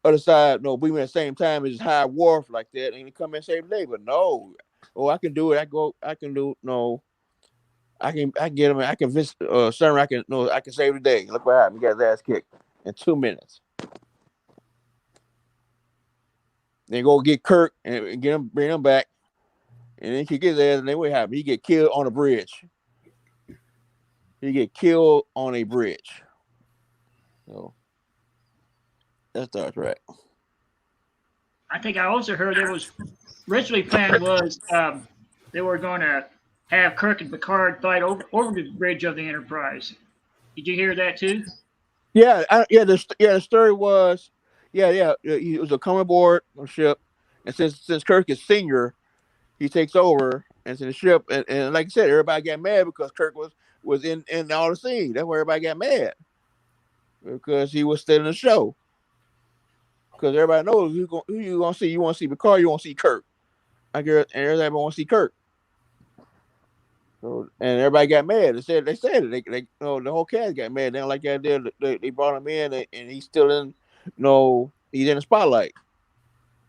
other side, no, beam at the same time and just hire Worf like that and he come and save the day. But no, I can do it. I can do no. I can get him. I can visit Cern. I can save the day. Look what happened. He got his ass kicked in 2 minutes. Then go get Kirk and bring him back, and then kick his ass. And then what happened? He get killed on a bridge. So that's Star Trek. I think I also heard there was originally planned was they were going to have Kirk and Picard fight over the bridge of the Enterprise. Did you hear that too? Yeah, the story was, he was a coming aboard on ship, and since Kirk is senior, he takes over and to the ship, and like I said, everybody got mad because Kirk was in all the scenes. That's why everybody got mad because he was still in the show. Because everybody knows who you gonna see. You want to see Picard, you want to see Kirk. I guess, and everybody want to see Kirk. So, and everybody got mad. They said it. They the whole cast got mad. They don't like the idea. They brought him in, and he's still in. He's in the spotlight.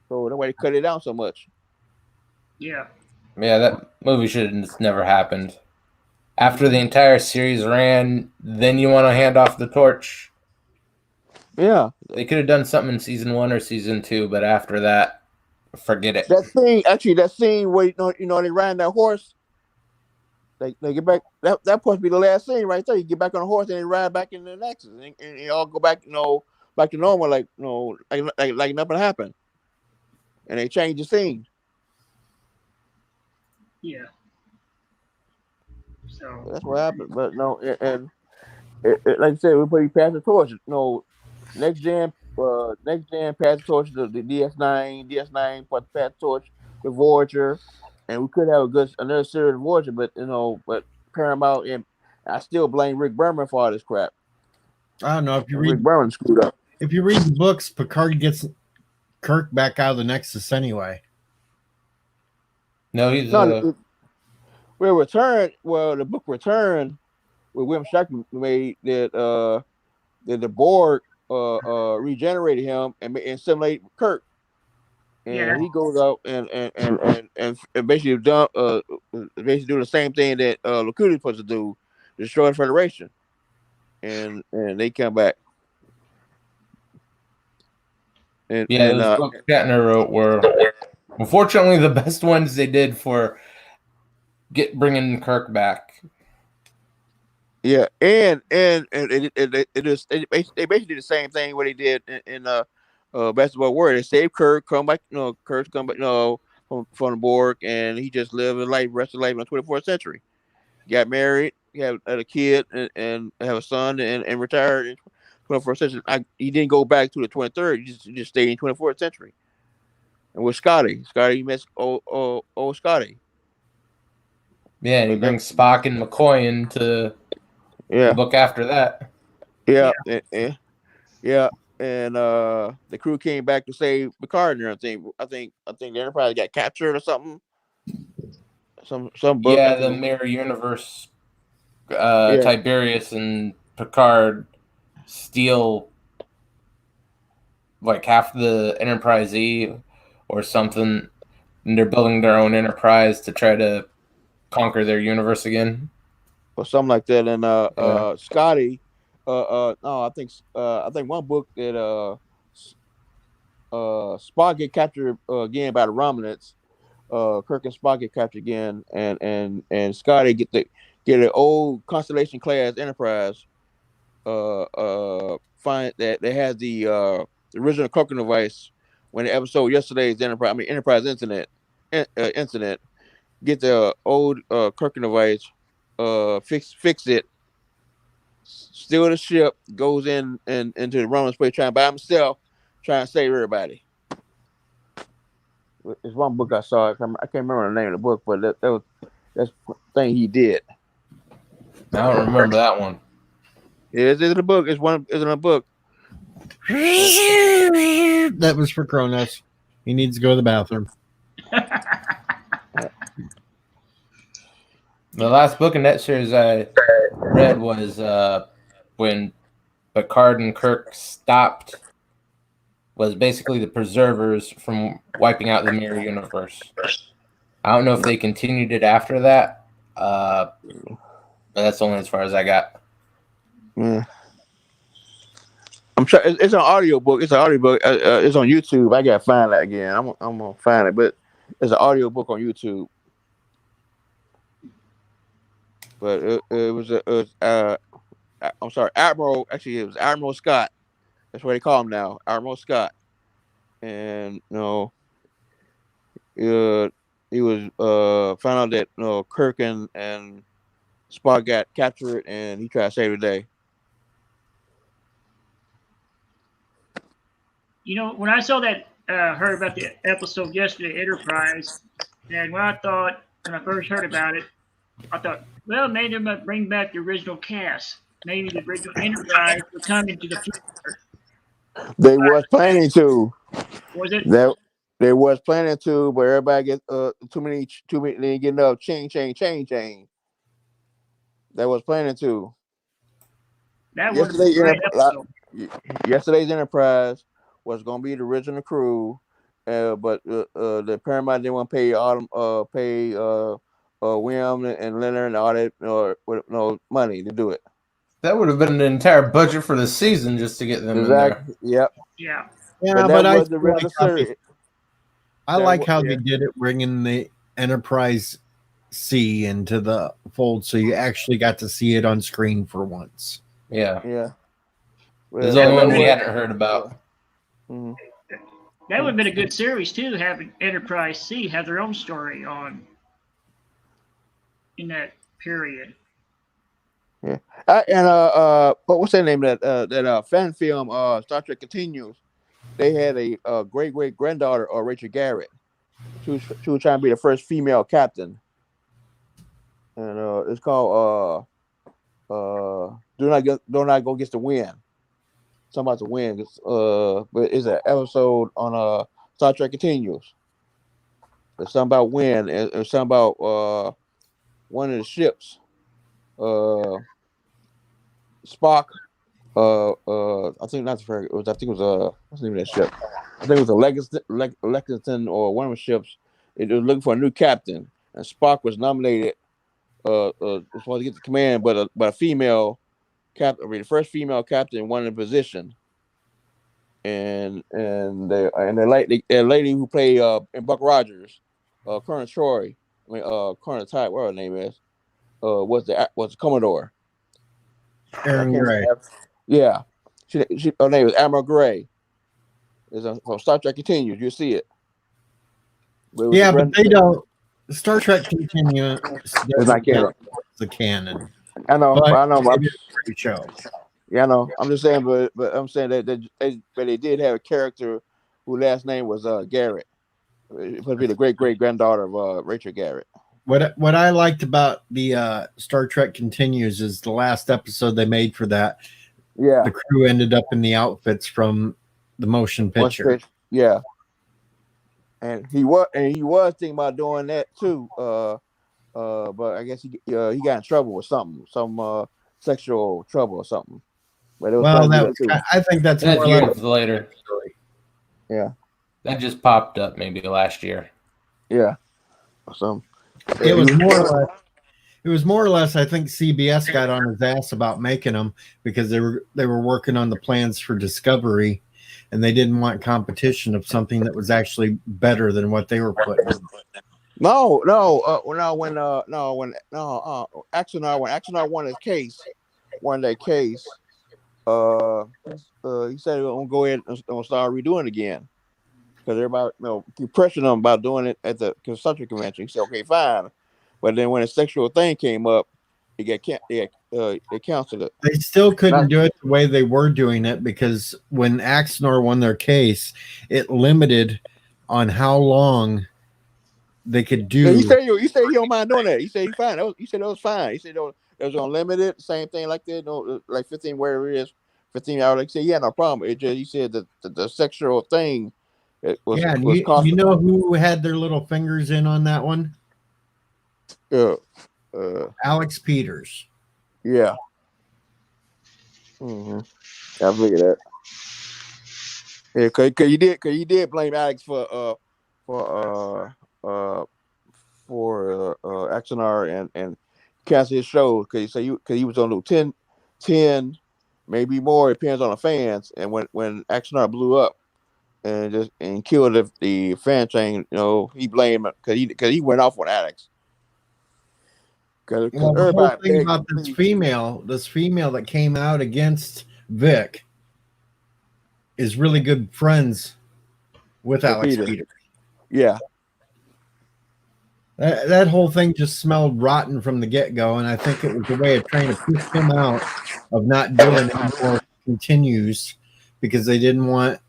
So that's why they cut it down so much. Yeah. Yeah, that movie should have never happened. After the entire series ran, then you want to hand off the torch. Yeah, they could have done something in season 1 or season 2, but after that, forget it. That scene where they riding that horse. They get back. That supposed to be the last scene right there. You get back on the horse and they ride back in the Nexus, and you all go back, back to normal, like nothing happened. And they change the scene. Yeah. So that's what happened. But no, like I said, we put pass the torch. Next gen pass the torch to the DS9. DS9 pass the torch to Voyager. And we could have another series of Voyager, but Paramount, and I still blame Rick Berman for all this crap. I don't know if you Rick Berman screwed up. If you read the books, Picard gets Kirk back out of the Nexus anyway. No, he's the book Return, where William Shatner made that the Borg regenerated him and assimilate Kirk. And he goes out and basically do the same thing that Lakuti supposed to do, destroy the Federation, and they come back. Those books Shatner wrote were unfortunately the best ones they did for bringing Kirk back. Yeah, and they basically did the same thing what they did in Basketball World. They saved Kirk, Kirk's come back, from the Borg, and he just lived his life, rest of life in the 24th century. Got married, had a kid, and have a son, and retired in 21st century. He didn't go back to the 23rd. He just stayed in 24th century. And with Scotty, he met old Scotty. Yeah, and he brings Spock and McCoy into the book after that. Yeah. And the crew came back to save Picard and everything. I think the Enterprise got captured or something. Some book. Yeah, the Mirror Universe. Tiberius and Picard steal like half the Enterprise E or something, and they're building their own Enterprise to try to conquer their universe again, or something like that. And Scotty. I think one book that Spock get captured again by the Romulans. Kirk and Spock get captured again, and Scotty get an old Constellation class Enterprise. Find that they had the original cloaking device when the episode yesterday's Enterprise incident. Get the old cloaking device, fix it. steal the ship, goes in and into the Roman space trying by himself, trying to save everybody. It's one book I saw. I can't remember the name of the book, but that's the thing he did. I don't remember that one. Yeah, it's in the book. It's in a book. That was for Kronos. He needs to go to the bathroom. The last book in that series I read was when Picard and Kirk stopped. Was basically the preservers from wiping out the mirror universe. I don't know if they continued it after that, but that's only as far as I got. Yeah. I'm sure it's an audio book. It's an audio book. It's on YouTube. I gotta find that again. I'm gonna find it, but it's an audio book on YouTube. But it was I'm sorry, Admiral. Actually, it was Admiral Scott. That's what they call him now, Admiral Scott. And he was found out that Kirk and Spock got captured, and he tried to save the day. You know, when I saw that, heard about the episode yesterday, Enterprise, and when I first heard about it, I thought, well, maybe they might bring back the original cast. Maybe the original Enterprise will come into the future. They was planning to. Was it? They was planning to, but everybody gets too many. They didn't get enough. Change. That was planning to. That was a great episode. Yesterday's Enterprise was going to be the original crew, but the Paramount didn't want to pay William and Leonard and all that no money to do it. That would have been an entire budget for the season just to get them exactly. in there. Yep. Yeah. Yeah, but I like how they did it, bringing the Enterprise C into the fold, so you actually got to see it on screen for once. Yeah. Yeah. There's the only one we hadn't heard about. Mm-hmm. That would have been a good series too, having Enterprise C have their own story on in that period. Yeah, but what's that name? That fan film, Star Trek Continues. They had a great granddaughter of Rachel Garrett. She was trying to be the first female captain, and it's called "Do Not Go Against the Wind." Something about the wind. But it's an episode on Star Trek Continues. It's something about wind, and it's something about one of the ships. Spock, I think not the frigate. I think it was what's the name of that ship? I think it was a Lexington or one of the ships. It was looking for a new captain, and Spock was nominated. Was supposed to get the command, but a female captain, the first female captain, won the position. And the lady who played in Buck Rogers, Colonel Troy, Colonel Tide, whatever her name is, was the Commodore. Erin Gray. Yeah, her name is Admiral Gray. It's from Star Trek Continues. You see it. But they don't. Star Trek Continues. It's not canon. The canon. I know. It's a great show. Yeah, I know. I'm just saying, but I'm saying that they did have a character whose last name was Garrett. It supposed to be the great granddaughter of Rachel Garrett. What I liked about the Star Trek Continues is the last episode they made for that. Yeah, the crew ended up in the outfits from the motion picture. Yeah, and he was thinking about doing that too. But I guess he got in trouble with something, some sexual trouble or something. But it was I think that's more years later. Yeah, that just popped up maybe last year. Yeah, It was more or less. I think CBS got on his ass about making them because they were working on the plans for Discovery, and they didn't want competition of something that was actually better than what they were putting. When Axonar won that case, he said he was gonna go ahead and start redoing it again because everybody keep pressuring him about doing it at the Subject Convention. He said, "Okay, fine," but then when the sexual thing came up, they canceled it. They still couldn't Not- do it the way they were doing it because when Axnor won their case, it limited on how long they could do. Yeah, you said you don't mind doing that. You said you fine. You said that was fine. You said it was unlimited, same thing like that. No, like 15, wherever it is, 15 hours. Like you said, yeah, no problem. It just you said that the sexual thing. It was, Yeah, and was you costing. know who had their little fingers in on that one? Alex Peters. Yeah. Mm-hmm. I figured that. Yeah, cause you did blame Alex for Axonar and cancel his show because he was on 10, maybe more. It depends on the fans. And when Axonar blew up and killed the fan chain, he blamed because he went off on Alex. Well, the whole thing about this female that came out against Vic is really good friends with Alex Peters. Yeah. That whole thing just smelled rotten from the get-go, and I think it was a way of trying to push him out of not doing any more continues because they didn't want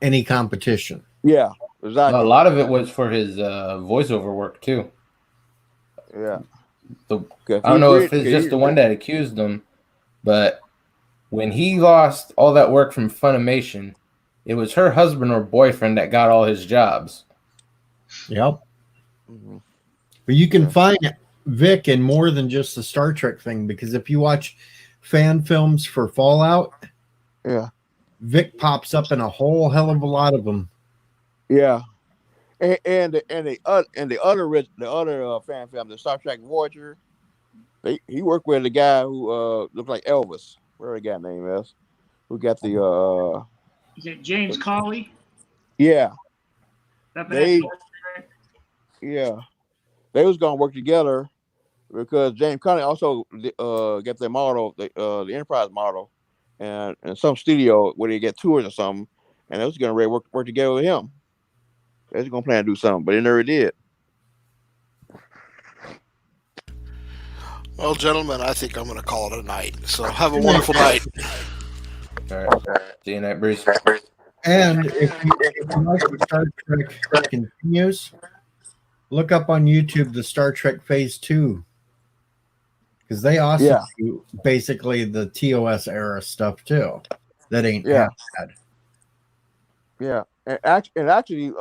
any competition. Yeah, exactly. A lot of it was for his voiceover work too. Yeah. I don't know if it's just the one that accused him, but when he lost all that work from Funimation, it was her husband or boyfriend that got all his jobs. Yep. Mm-hmm. But you can find Vic in more than just the Star Trek thing, because if you watch fan films for Fallout, Vic pops up in a whole hell of a lot of them. Yeah. And the other fan film, the Star Trek Voyager, he worked with the guy who looked like Elvis. Whatever the guy name is, who got the Is it James Cawley? Yeah. They was gonna work together because James Cawley also got their model, the Enterprise model, and some studio where they get tours or something, and they was gonna work together with him. They was gonna plan to do something, but they never did. Well, gentlemen, I think I'm going to call it a night. So have a wonderful night. All right. See you night, Bruce. And if you like the Star Trek continues, look up on YouTube the Star Trek Phase 2. Because they also do basically the TOS era stuff too. That ain't bad. Yeah. And actually,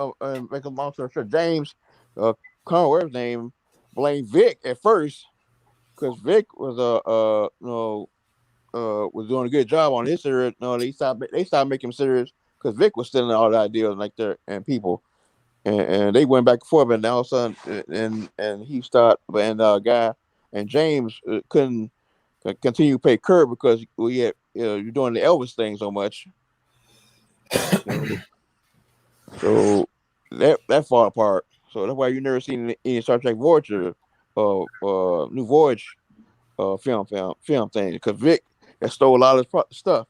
make a long story short, James, Conway, whatever his name, blamed Vic at first. Because Vic was was doing a good job on his series. They stopped making him serious because Vic was stealing all the ideas like that and people, and they went back and forth. And all of a sudden, and he started, and guy and James couldn't continue to pay Kurt because we had you're doing the Elvis thing so much. So that fell apart. So that's why you never seen any Star Trek Voyager. New Voyage film thing because Vic has stole a lot of stuff.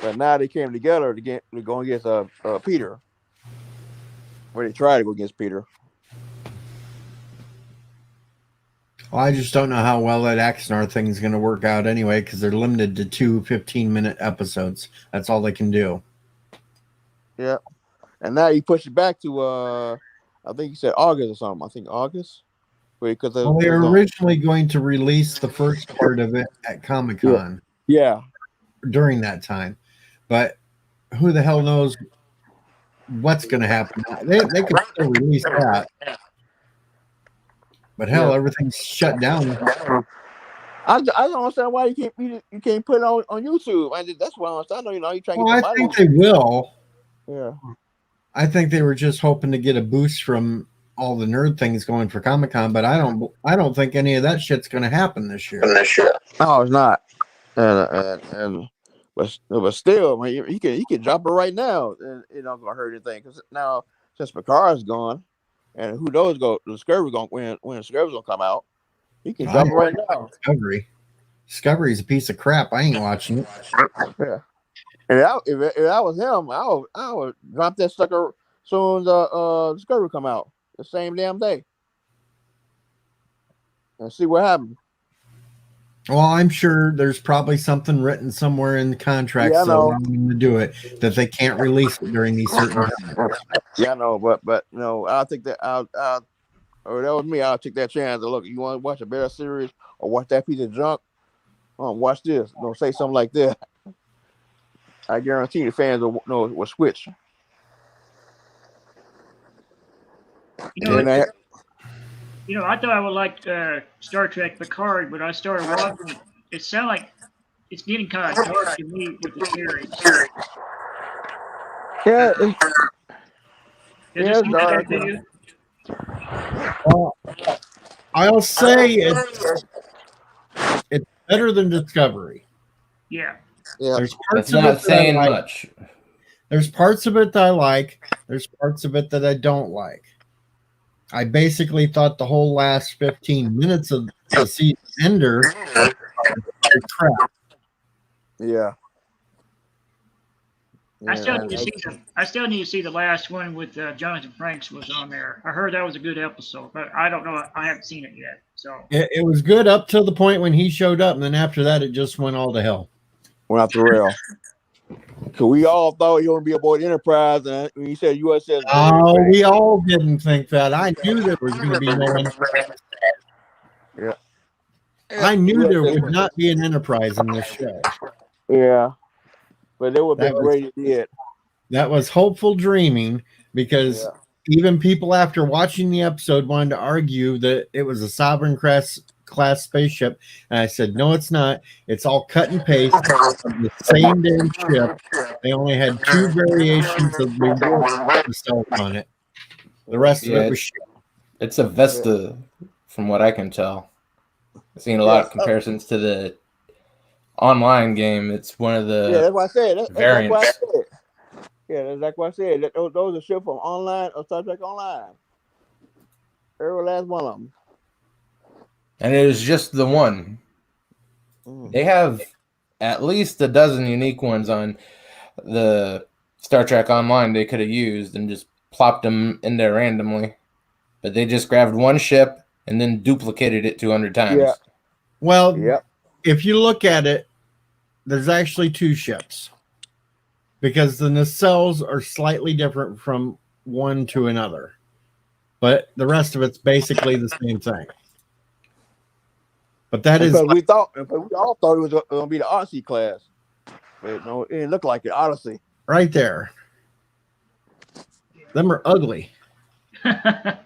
But now they came together to go against Peter. Where they tried to go against Peter. Well, I just don't know how well that Axonar thing is going to work out anyway, because they're limited to 2 15-minute episodes. That's all they can do. Yeah. And now he pushed it back to, I think he said August or something. I think August. Because they were originally going to release the first part of it at Comic-Con. Yeah. During that time. But who the hell knows what's going to happen. They could still release that. But hell, everything's shut down. I don't understand why you can't put it on YouTube. That's why I understand. You trying to get I think they will. Yeah. I think they were just hoping to get a boost from all the nerd things going for Comic-Con, but I don't think any of that shit's going to happen this year. No, it's not. But still, man, he can drop it right now, and it not gonna hurt anything. Because now since Picard's gone, and who knows, Discovery gonna when Discovery's gonna come out, he can drop it right now. Discovery's a piece of crap. I ain't watching it. Yeah. And if I was him, I would drop that sucker as soon as Discovery come out the same damn day. and see what happened. Well, I'm sure there's probably something written somewhere in the contracts Yeah, I that know. allow them to do it, that they can't release it during these certain times. Yeah, I know, but I think that or that was me. I'll take that chance. Look, you want to watch a better series or watch that piece of junk? Watch this. Don't say something like that. I guarantee the fans will switch. I thought I would like Star Trek Picard, but I started watching it. It sounds like it's getting kind of dark to me with the series. Yeah, Does it seem dark. that to you? Well, I'll say it's better than Discovery. Yeah. There's That's parts of not it that saying I like. much. There's parts of it that I like. There's parts of it that I don't like. I basically thought the whole last 15 minutes of the season ender was crap. Yeah. I still need to see the last one with Jonathan Frakes was on there. I heard that was a good episode, but I don't know. I haven't seen it yet. So It was good up to the point when he showed up, and then after that, it just went all to hell. Went off the rail. So we all thought he was going to be aboard Enterprise, and when he said USS. Oh, we all didn't think that. I knew there was going to be no Enterprise. Yeah. I knew there would not be an Enterprise in this show. Yeah. But it would be great if it did. That was hopeful dreaming, because even people after watching the episode wanted to argue that it was a Sovereign class spaceship, and I said, no, it's not. It's all cut and paste of the same damn ship. They only had 2 variations of the cells on it. The rest of it was shit. It's a Vesta, from what I can tell. I've seen a lot of comparisons to the online game. It's one of the that's what I said. That's variants. what I said. Yeah, that's like what I said. Those are ships from online or Star Trek Online. Every last one of them. And it is just the one. They have at least a dozen unique ones on the Star Trek Online they could have used and just plopped them in there randomly. But they just grabbed one ship and then duplicated it 200 times. Yeah. Well, if you look at it, there's actually 2 ships, because the nacelles are slightly different from one to another, but the rest of it's basically the same thing. But that is we all thought it was going to be the Odyssey class, but no, it didn't look like it. Odyssey, right there. Them are ugly. I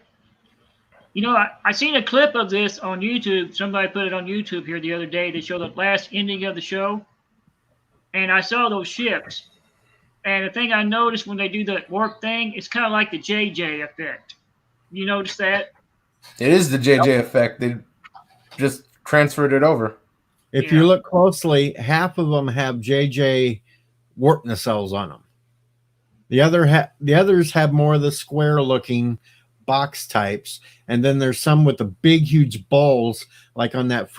seen a clip of this on YouTube. Somebody put it on YouTube here the other day. They showed the last ending of the show, and I saw those ships. And the thing I noticed when they do the warp thing, it's kind of like the JJ effect. You notice that? It is the JJ effect. They just transferred it over. If you look closely, half of them have JJ warp nacelles on them. The others have more of the square-looking box types, and then there's some with the big, huge balls, like on that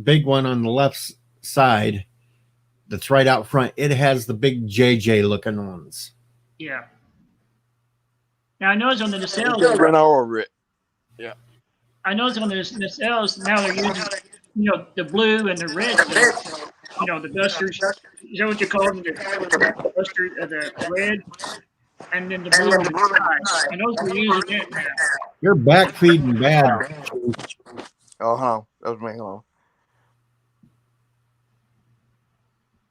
big one on the left side. That's right out front. It has the big JJ looking ones. Yeah. Now I noticed on the nacelles. Just ran over it. Yeah. I noticed on the nacelles now they're using, the blue and the red. The busters. Is that what you call them? The buster, the red, and then the blue and the sky. I noticed we're using it now. You're back feeding bad. Oh, that was me. Hold on.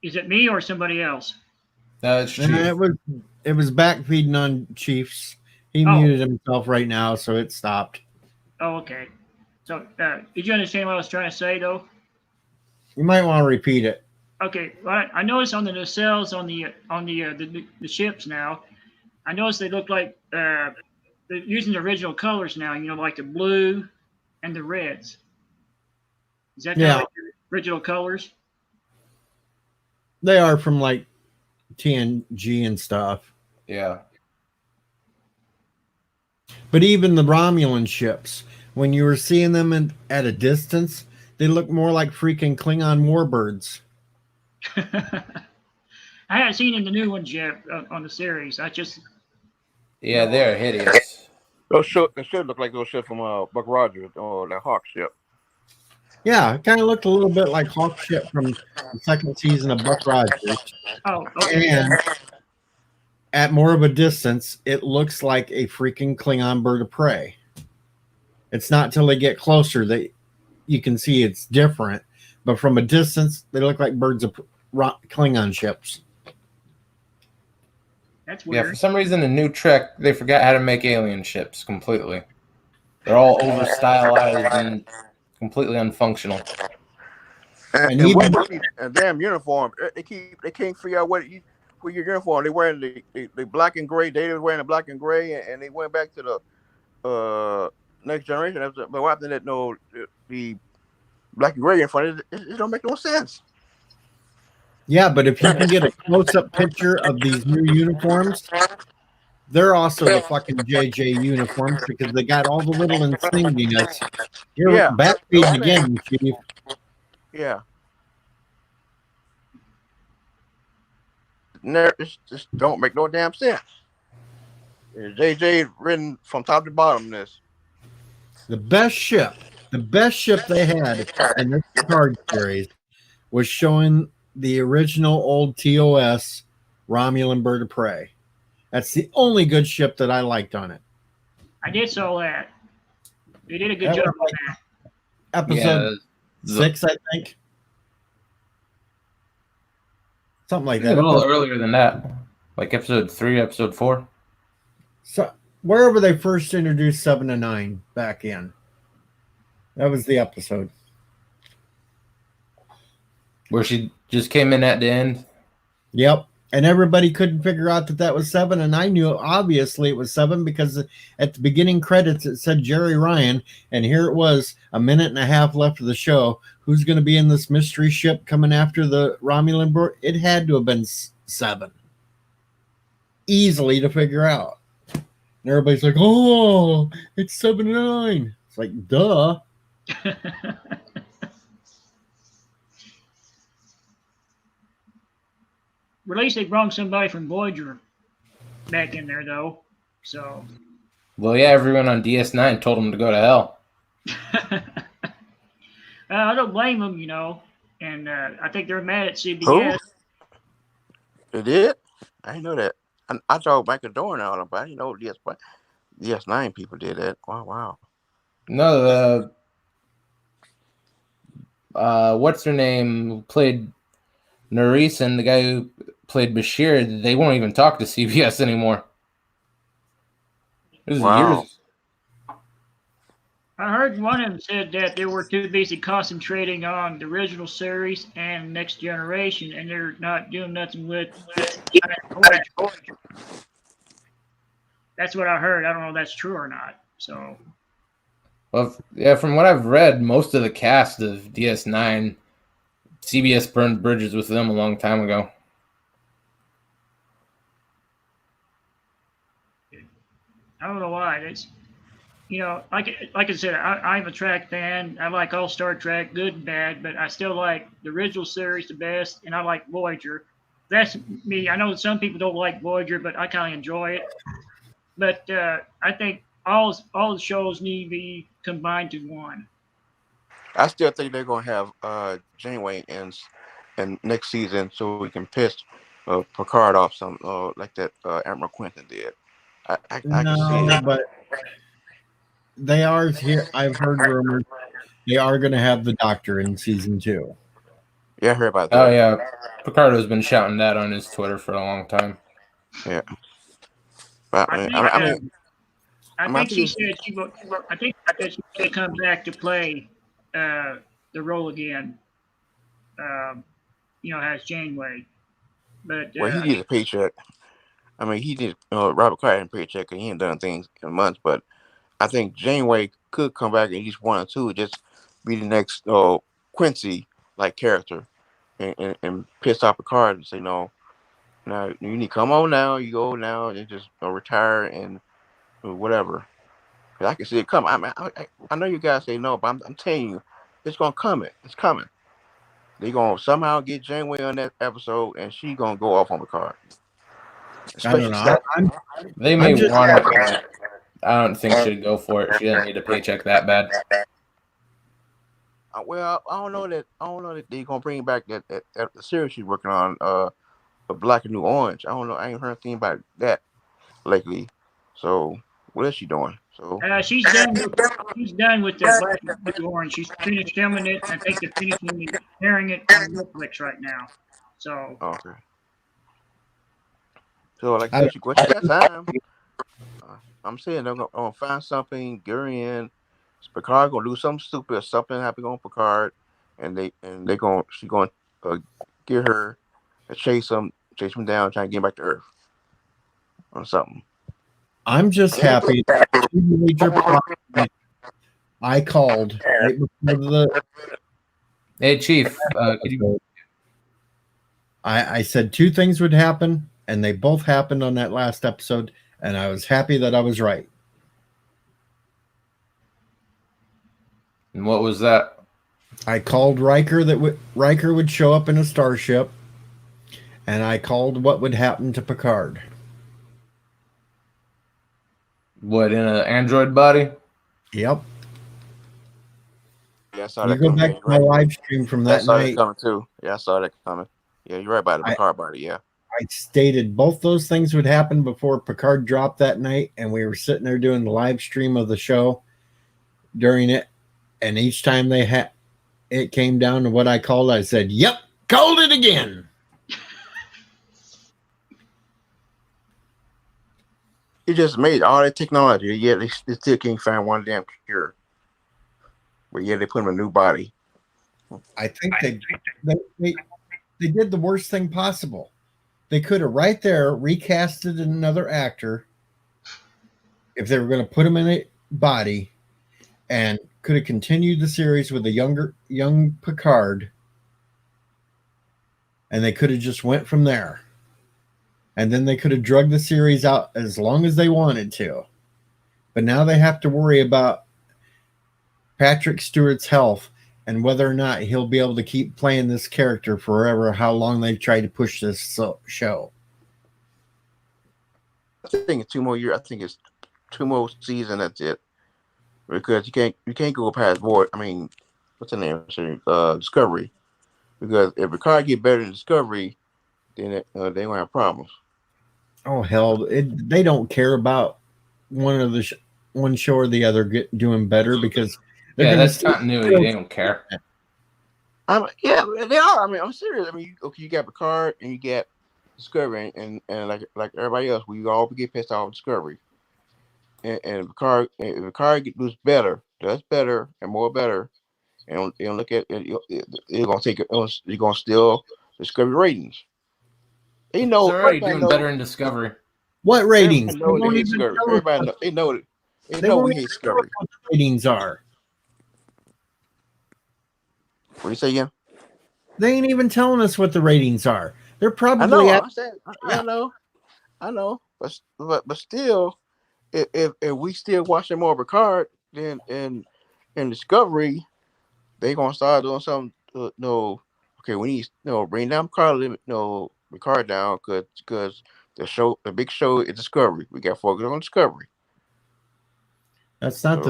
Is it me or somebody else? No, it's Chief. It was back feeding on Chiefs. He muted himself right now, so it stopped. Oh, okay. So, did you understand what I was trying to say, though? You might want to repeat it. Okay. Well, I noticed on the nacelles on the ships now, I noticed they look like they're using the original colors now. Like the blue and the reds. Is that like the original colors? They are from like TNG and stuff. Yeah. But even the Romulan ships, when you were seeing them at a distance, they look more like freaking Klingon warbirds. I haven't seen in the new ones yet on the series. Yeah, they're hideous. Those should look like those ships from Buck Rogers or that Hawk ship. Yeah, it kind of looked a little bit like Hawk ship from the second season of Buck Rogers. Oh, okay. And at more of a distance, it looks like a freaking Klingon bird of prey. It's not till they get closer that you can see it's different. But from a distance, they look like birds of Klingon ships. That's Yeah, weird. for some reason in New Trek they forgot how to make alien ships completely. They're all over stylized and completely unfunctional. And And even- what a damn uniform. They can't figure out what for your uniform. They wearing the black and gray. They was wearing the black and gray, and they went back to the Next Generation. But what happened that the black and gray in front? It don't make no sense. Yeah, but if you can get a close-up picture of these new uniforms, they're also the fucking JJ uniforms because they got all the little insignias. You're Yeah. back page again, Chief. Yeah. It just don't make no damn sense. JJ written from top to bottom. This. The best ship they had in this card series was showing the original old TOS Romulan Bird of Prey. That's the only good ship that I liked on it. I did saw that. They did a good That job was on like that. Episode Yeah, 6, I think. Something like a that. little earlier than that, like episode 3, episode 4. So wherever they first introduced 7 to 9 back in. That was the episode. Where she just came in at the end. Yep. And everybody couldn't figure out that was 7. And I knew obviously it was 7 because at the beginning credits it said Jerry Ryan. And here it was, a minute and a half left of the show. Who's going to be in this mystery ship coming after the Romulan bird? It had to have been 7. Easily to figure out. And everybody's like, oh, it's 7 to 9. It's like, duh. At least they brought somebody from Voyager back in there, though. So. Well, yeah, everyone on DS9 told him to go to hell. I don't blame them, and I think they're mad at CBS. It did? I didn't know that. I thought Michael Dorn out of it, but I didn't know DS9 people did that. Wow. No, what's her name? Who played Nerys and the guy who played Bashir, they won't even talk to CBS anymore. This is Wow. years. I heard one of them said that they were too busy concentrating on the original series and Next Generation, and they're not doing nothing with Voyager. That's what I heard. I don't know if that's true or not. So. Well, yeah, from what I've read, most of the cast of DS9, CBS burned bridges with them a long time ago. I don't know why. It's, like I said, I'm a Trek fan. I like all Star Trek, good and bad, but I still like the original series the best, and I like Voyager. That's me. I know that some people don't like Voyager, but I kind of enjoy it. But I think all the shows need to be combined to one. I still think they're gonna have Janeway in next season, so we can piss Picard off some like that Admiral Quinton did. I can see No, it. but they are here. I've heard rumors they are going to have the Doctor in season 2. Yeah, I heard about that. Oh, yeah. Picardo's been shouting that on his Twitter for a long time. Yeah. But I think she said she would. I think that she could come back to play the role again. As Janeway. But well, he needs a paycheck. I mean, he did Robert Carter had a paycheck, and he ain't done things in months. But I think Janeway could come back at least 1 or 2, just be the next Quincy like character, and piss off Picard and say no. Now you need to come on now. You go now and just retire and whatever. 'Cause I can see it coming. I know you guys say no, but I'm telling you, it's gonna come. It's coming. They're gonna somehow get Janeway on that episode, and she gonna go off on Picard. I don't know. They may I'm just- want it, but I don't think she'd go for it. She doesn't need a paycheck that bad. Well, I don't know that they're gonna bring back that the series she's working on, the Black and New Orange. I don't know. I ain't heard anything about that lately. So what is she doing? So She's done. She's done with the Black and Blue Orange. She's finished filming it. I think they're finishing and airing it on Netflix right now. So okay. So like I said, she got time. I'm saying they're gonna find something. Gary in Picard gonna do something stupid or something happen on Picard, and she gonna get her to chase him down, trying to get him back to Earth or something. I'm just happy that major plot I called right before the. Hey, Chief. Could you... I said two things would happen, and they both happened on that last episode, and I was happy that I was right. And what was that? I called Riker that Riker would show up in a starship, and I called what would happen to Picard. What, in an android body? Yep. Yeah, I saw You that go coming. back to my live stream from that I saw night. that coming too. Yeah, I saw that coming. Yeah, you're right about the Picard body. Yeah. I stated both those things would happen before Picard dropped that night, and we were sitting there doing the live stream of the show during it, and each time it came down to what I called, I said, "Yep, called it again." It just made all that technology, yet they still can't find one damn cure. But yeah, they put him in a new body. I think they did the worst thing possible. They could have right there recasted another actor if they were going to put him in a body, and could have continued the series with a young Picard, and they could have just went from there. And then they could have drugged the series out as long as they wanted to. But now they have to worry about Patrick Stewart's health and whether or not he'll be able to keep playing this character forever, how long they've tried to push this show. I think it's 2 more years. I think it's 2 more seasons. That's it. Because you can't go past Void. I mean, what's the name? Discovery. Because if Picard get better than Discovery, then they gonna have problems. Oh hell! They don't care about one show or the other doing better because that's continuity. They don't care. Yeah, they are. I mean, I'm serious. I mean, you got Picard and you got Discovery, and like everybody else, we all get pissed off with Discovery. And Picard does better, and more better, and look at it, you're gonna steal Discovery ratings. They know they're already doing better in Discovery. What ratings? Everybody know they know it. They know we hate Discovery. What the ratings are. What do you say again? They ain't even telling us what the ratings are. They're probably. I know, but still, if we still watching more Picard than in Discovery, they gonna start doing something. Okay, we need bring down Picard limit. Picard down because the big show is Discovery. We got to focus on Discovery. That's not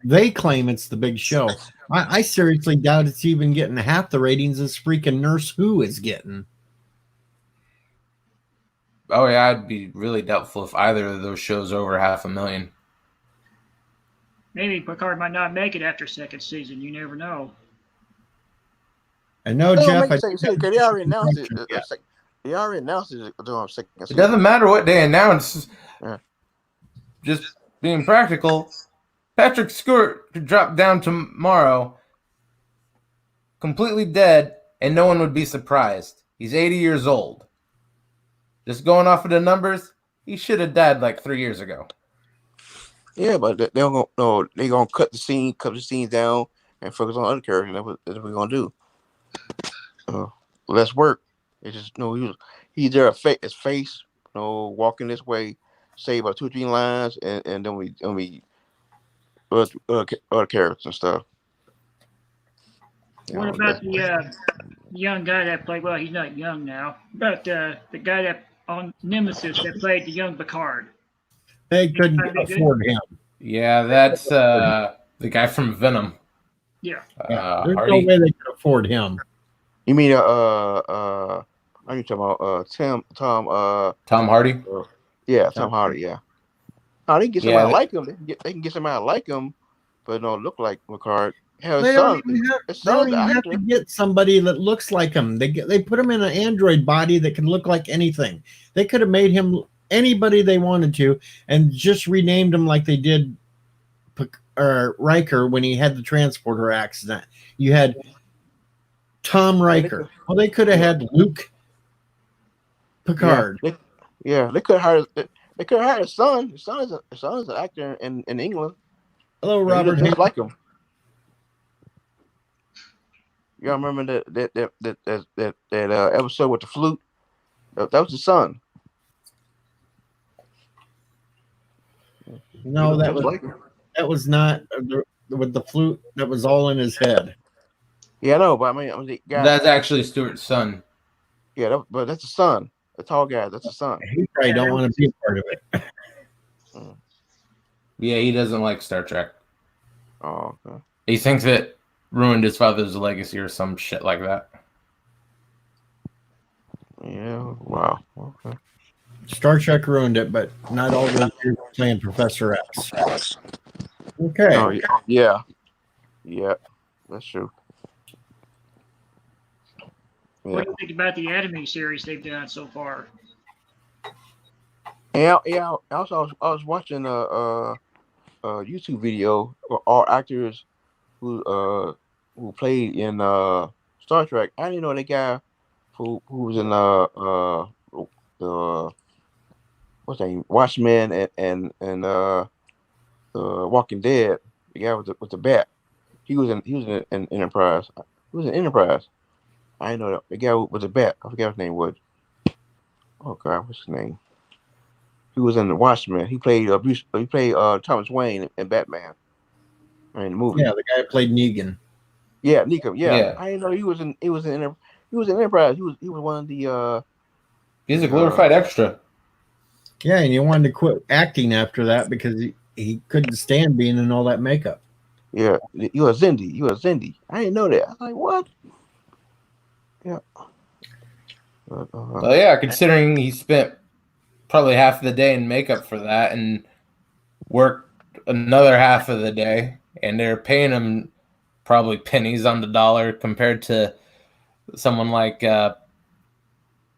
they claim it's the big show. I seriously doubt it's even getting half the ratings as freaking Nurse Who is getting. Oh yeah, I'd be really doubtful if either of those shows over 500,000. Maybe Picard might not make it after second season. You never know. I know, Jeff. They already announced it. They already announced it. It doesn't matter what they announce. Yeah. Just being practical, Patrick Stewart could drop down tomorrow, completely dead, and no one would be surprised. He's 80 years old. Just going off of the numbers, he should have died like 3 years ago. Yeah, but they're gonna cut the scene down and focus on other characters. That's what we're gonna do. Less work. It's just he's there his face, walking this way, say about 2-3 lines, and then we other characters and stuff. What about the young guy that played? Well, he's not young now, but the guy that on Nemesis that played the young Picard. They couldn't afford him. Yeah, that's the guy from Venom. Yeah. There's Hardy. no way they could afford him. You mean are you talking about Tom Hardy. Yeah, Tom Hardy. Yeah. Oh, they can get Yeah, somebody like him. They can get somebody like him, but don't look like McCart. Hell, They don't even have, his they don't son's an even have to actor. get somebody that looks like him. They put him in an android body that can look like anything. They could have made him anybody they wanted to and just renamed him like they did Riker when he had the transporter accident. You had Tom Riker. Well, they could have had Luke Picard. They could have hired. They could have hired his son. His son is an actor in England. Hello, He Robert. looks just like him. Y'all remember that episode with the flute? That was his son. No, that was not with the flute. That was all in his head. Yeah, I know, but I mean the guy. That's actually Stewart's son. Yeah, but that's the son. The tall guy. That's the son. He probably don't want to be a part of it. Yeah, he doesn't like Star Trek. Oh, okay. He thinks it ruined his father's legacy or some shit like that. Yeah. Wow. Okay. Star Trek ruined it, but not all those years playing Professor X. Okay. Oh, yeah. Yeah. That's true. Yeah. What do you think about the anime series they've done so far? Yeah. Also, I was watching a YouTube video of all actors who played in Star Trek. I didn't know that guy who was in what's that name? Watchmen and Walking Dead. The guy with the bat. He was in Enterprise. He was in Enterprise. I didn't know that. The guy with the bat. I forgot his name was. Oh God, what's his name? He was in the Watchmen. He played Thomas Wayne in Batman. In the movie. Yeah, the guy who played Negan. Yeah, Nico. Yeah. Yeah. I didn't know he was in Enterprise. He was one of the He's a glorified extra. Yeah, and he wanted to quit acting after that because he couldn't stand being in all that makeup. Yeah, you were Zindi. I didn't know that. I was like, what? Yeah. Well, yeah, considering he spent probably half the day in makeup for that and worked another half of the day, and they're paying him probably pennies on the dollar compared to someone like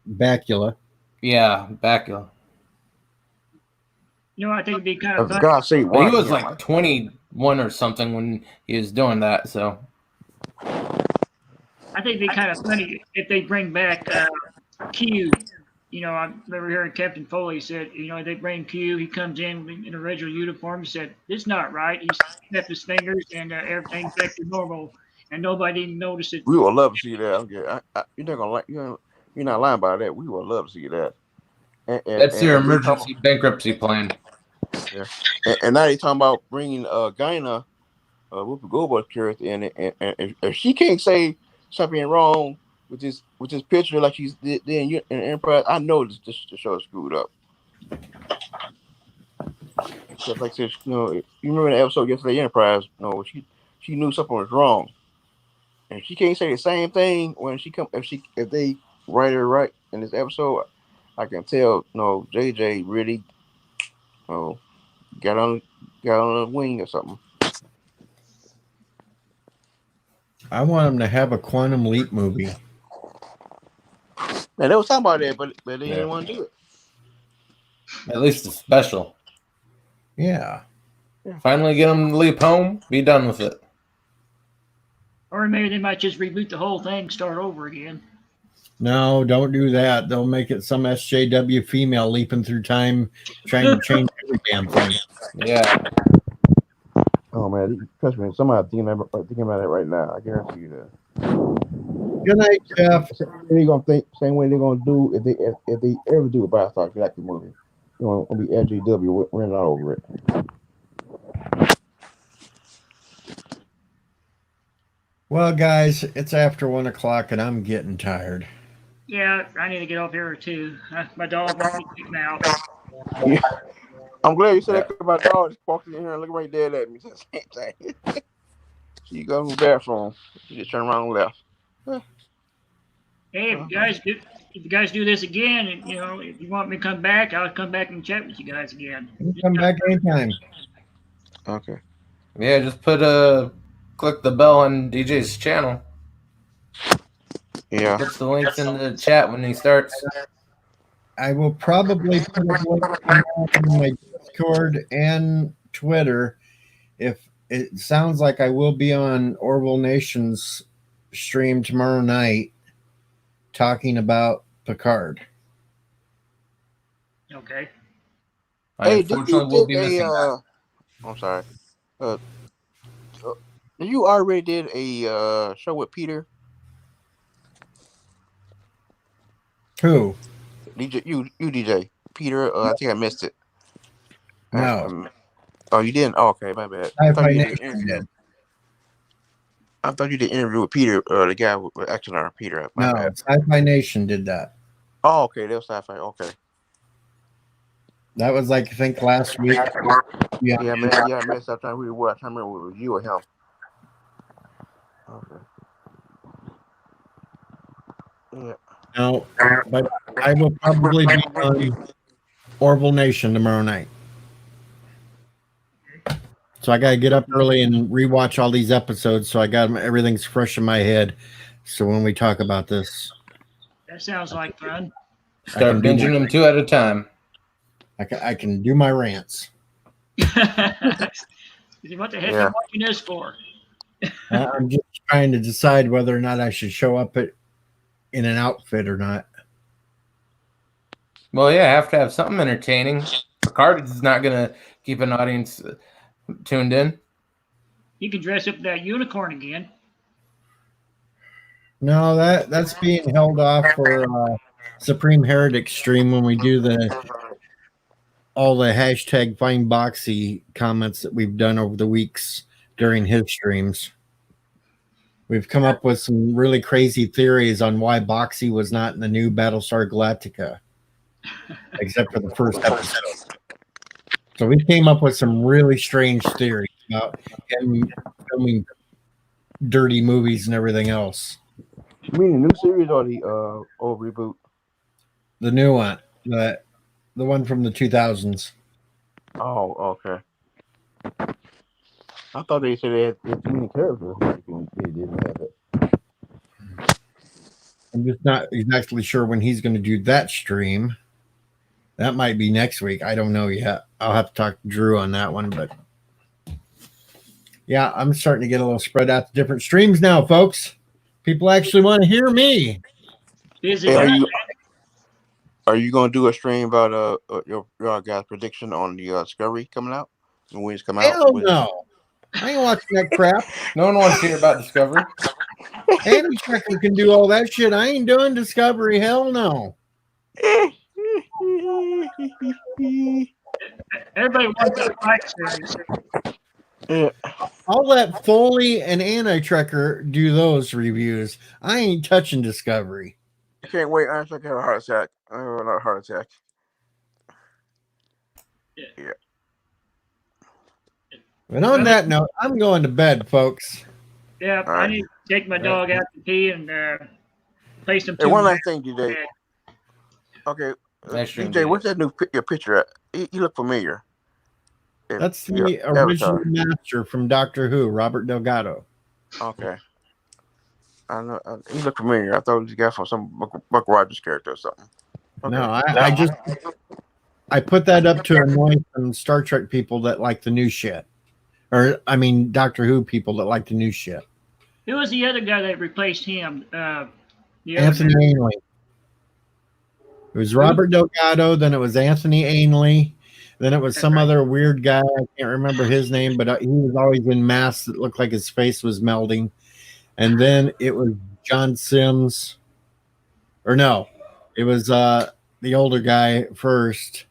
Bakula. Yeah, Bakula. You know, I think it'd be kind of fun. God save Well, he Washington. was like 21 or something when he was doing that, so I think it'd be kind of funny if they bring back Q. You know, I remember hearing Captain Foley said, you know, they bring Q. He comes in an original uniform. He said, "It's not right." He snapped his fingers, and everything's back to normal, and nobody even noticed it. We would love to see that. Okay, you're not gonna like you're not lying about that. We would love to see that. that's your emergency bankruptcy plan. Yeah. And now they're talking about bringing Gyna, Whoopi Goldberg's character in it, and if she can't say something wrong with this picture like she's in Enterprise, I know the show is screwed up. Just like this, you know, you remember the episode yesterday, Enterprise? No, she knew something was wrong, and she can't say the same thing when she come if they write her right in this episode. I can tell, no, JJ really, got on a wing or something. I want him to have a Quantum Leap movie. And they was talking about that, but they didn't want to do it. At least it's special. Yeah. Finally get him to leap home, be done with it. Or maybe they might just reboot the whole thing, start over again. No, don't do that. They'll make it some SJW female leaping through time, trying to change every damn thing. Yeah. Oh man, trust me, somebody thinking about it right now. I guarantee you that. Good night, Jeff. They're gonna think same way they're gonna do if they ever do a Battlestar Galactica movie. It's gonna be SJW running all over it. Well, guys, it's after 1 o'clock and I'm getting tired. Yeah, I need to get off here too. My dog wants me to kick me out. Yeah. I'm glad you said that because my dog just walked in here and looked right dead at me. Said the same thing. She go to the bathroom. She just turned around and left. Hey, if you guys do this again, and, if you want me to come back, I'll come back and chat with you guys again. You can come back anytime. Okay. Yeah, just click the bell on DJ's channel. Yeah. Puts the links in the chat when he starts. I will probably put a link on my Discord and Twitter. If it sounds like I will be on Orville Nation's stream tomorrow night talking about Picard. Okay. Hey, did Unfortunately, we'll be missing that. I'm sorry. You already did a show with Peter? Who? DJ, you DJ. Peter, I think I missed it. No. Oh, you didn't? Oh, okay, my bad. I thought you did an interview with Peter, the guy with action on Peter. No, Sci-Fi Nation did that. Oh, okay, that was Sci-Fi. Okay. That was like, I think, last week. Yeah, I missed that time. I can't remember if it was you or him. Okay. Yeah. No, but I will probably be on Orville Nation tomorrow night. So I got to get up early and rewatch all these episodes. So I got everything's fresh in my head. So when we talk about this, That sounds like fun. Start binging them 2 at a time. I can do my rants. What the heck am I watching this for? I'm just trying to decide whether or not I should show up in an outfit or not. Well, yeah, I have to have something entertaining. Picard is not going to keep an audience tuned in. You can dress up that unicorn again. No, that's being held off for Supreme Heretic stream when we do all the hashtag Find Boxy comments that we've done over the weeks during his streams. We've come up with some really crazy theories on why Boxy was not in the new Battlestar Galactica, except for the first episode. So we came up with some really strange theories about him filming dirty movies and everything else. You mean the new series or the old reboot? The new one, the one from the 2000s. Oh, okay. I thought they said they had too many characters. They didn't have it. I'm just not exactly sure when he's going to do that stream. That might be next week. I don't know yet. I'll have to talk to Drew on that one. But yeah, I'm starting to get a little spread out to different streams now, folks. People actually want to hear me. Are you going to do a stream about your guys' prediction on the Discovery coming out? When it's come out? Hell no. I ain't watching that crap. No one wants to hear about Discovery. Andy Checker can do all that shit. I ain't doing Discovery. Hell no. Everybody wants that fight series. Yeah. I'll let Foley and Anti-Trekker do those reviews. I ain't touching Discovery. I can't wait. I actually have a heart attack. I have another heart attack. Yeah. And on that note, I'm going to bed, folks. Yeah, I need to take my dog out to pee and play some. Hey, one last thing, DJ. Okay, DJ, what's that new your picture at? You look familiar. That's the original master from Doctor Who, Robert Delgado. Okay. I know he looked familiar. I thought it was a guy from some Buck Rogers character or something. Okay. No, I put that up to annoy some Star Trek people that like the new shit. Or, I mean, Doctor Who people that like the new shit. Who was the other guy that replaced him? Anthony Ainley. It was Robert Delgado, then it was Anthony Ainley, then it was some other weird guy. I can't remember his name, but he was always in masks that looked like his face was melting. And then it was John Sims. Or no, it was the older guy first,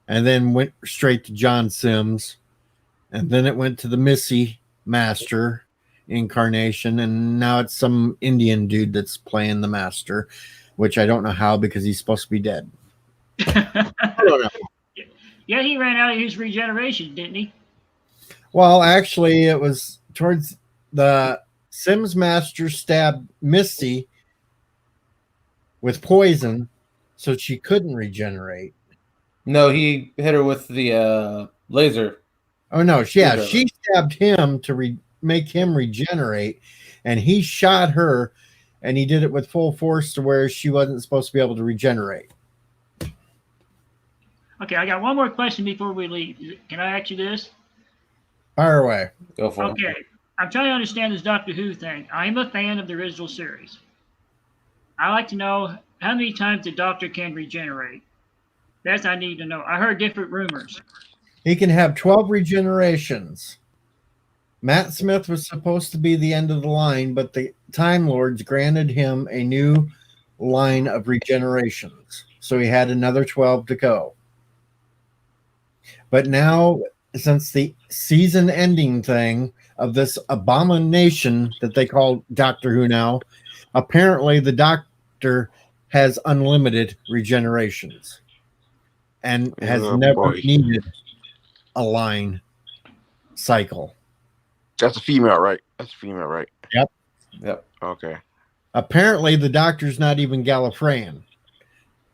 and then went straight to John Sims. And then it went to the Missy Master incarnation, and now it's some Indian dude that's playing the Master, which I don't know how because he's supposed to be dead. I don't know. Yeah, he ran out of his regeneration, didn't he? Well, actually, it was towards the Sims Master stabbed Misty with poison so she couldn't regenerate. No, he hit her with the laser. Oh no, yeah, Screwdriver. she stabbed him to make him regenerate, and he shot her, and he did it with full force to where she wasn't supposed to be able to regenerate. Okay, I got one more question before we leave. Can I ask you this? Fire away. Go for it. Okay, I'm trying to understand this Doctor Who thing. I'm a fan of the original series. I like to know how many times the Doctor can regenerate. That's I need to know. I heard different rumors. He can have 12 regenerations. Matt Smith was supposed to be the end of the line, but the Time Lords granted him a new line of regenerations. So he had another 12 to go. But now, since the season ending thing of this abomination that they call Doctor Who now, apparently the Doctor has unlimited regenerations and has Oh, never boy. needed a line cycle. That's a female, right? That's a female, right? Yep. Okay. Apparently, the Doctor's not even Gallifreyan.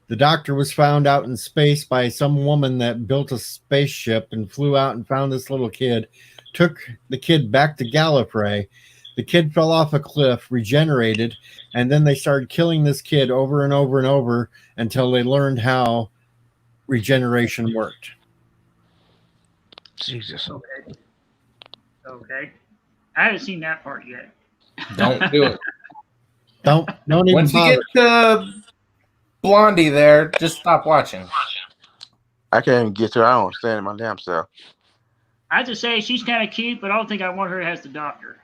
The Doctor was found out in space by some woman that built a spaceship and flew out and found this little kid, took the kid back to Gallifrey. The kid fell off a cliff, regenerated, and then they started killing this kid over and over and over until they learned how regeneration worked. Jesus. Okay. Okay. I haven't seen that part yet. Don't do it. Don't even Once you bother. get to Blondie there, just stop watching. I can't even get to her. I don't understand my damn self. I have to say she's kind of cute, but I don't think I want her as the Doctor.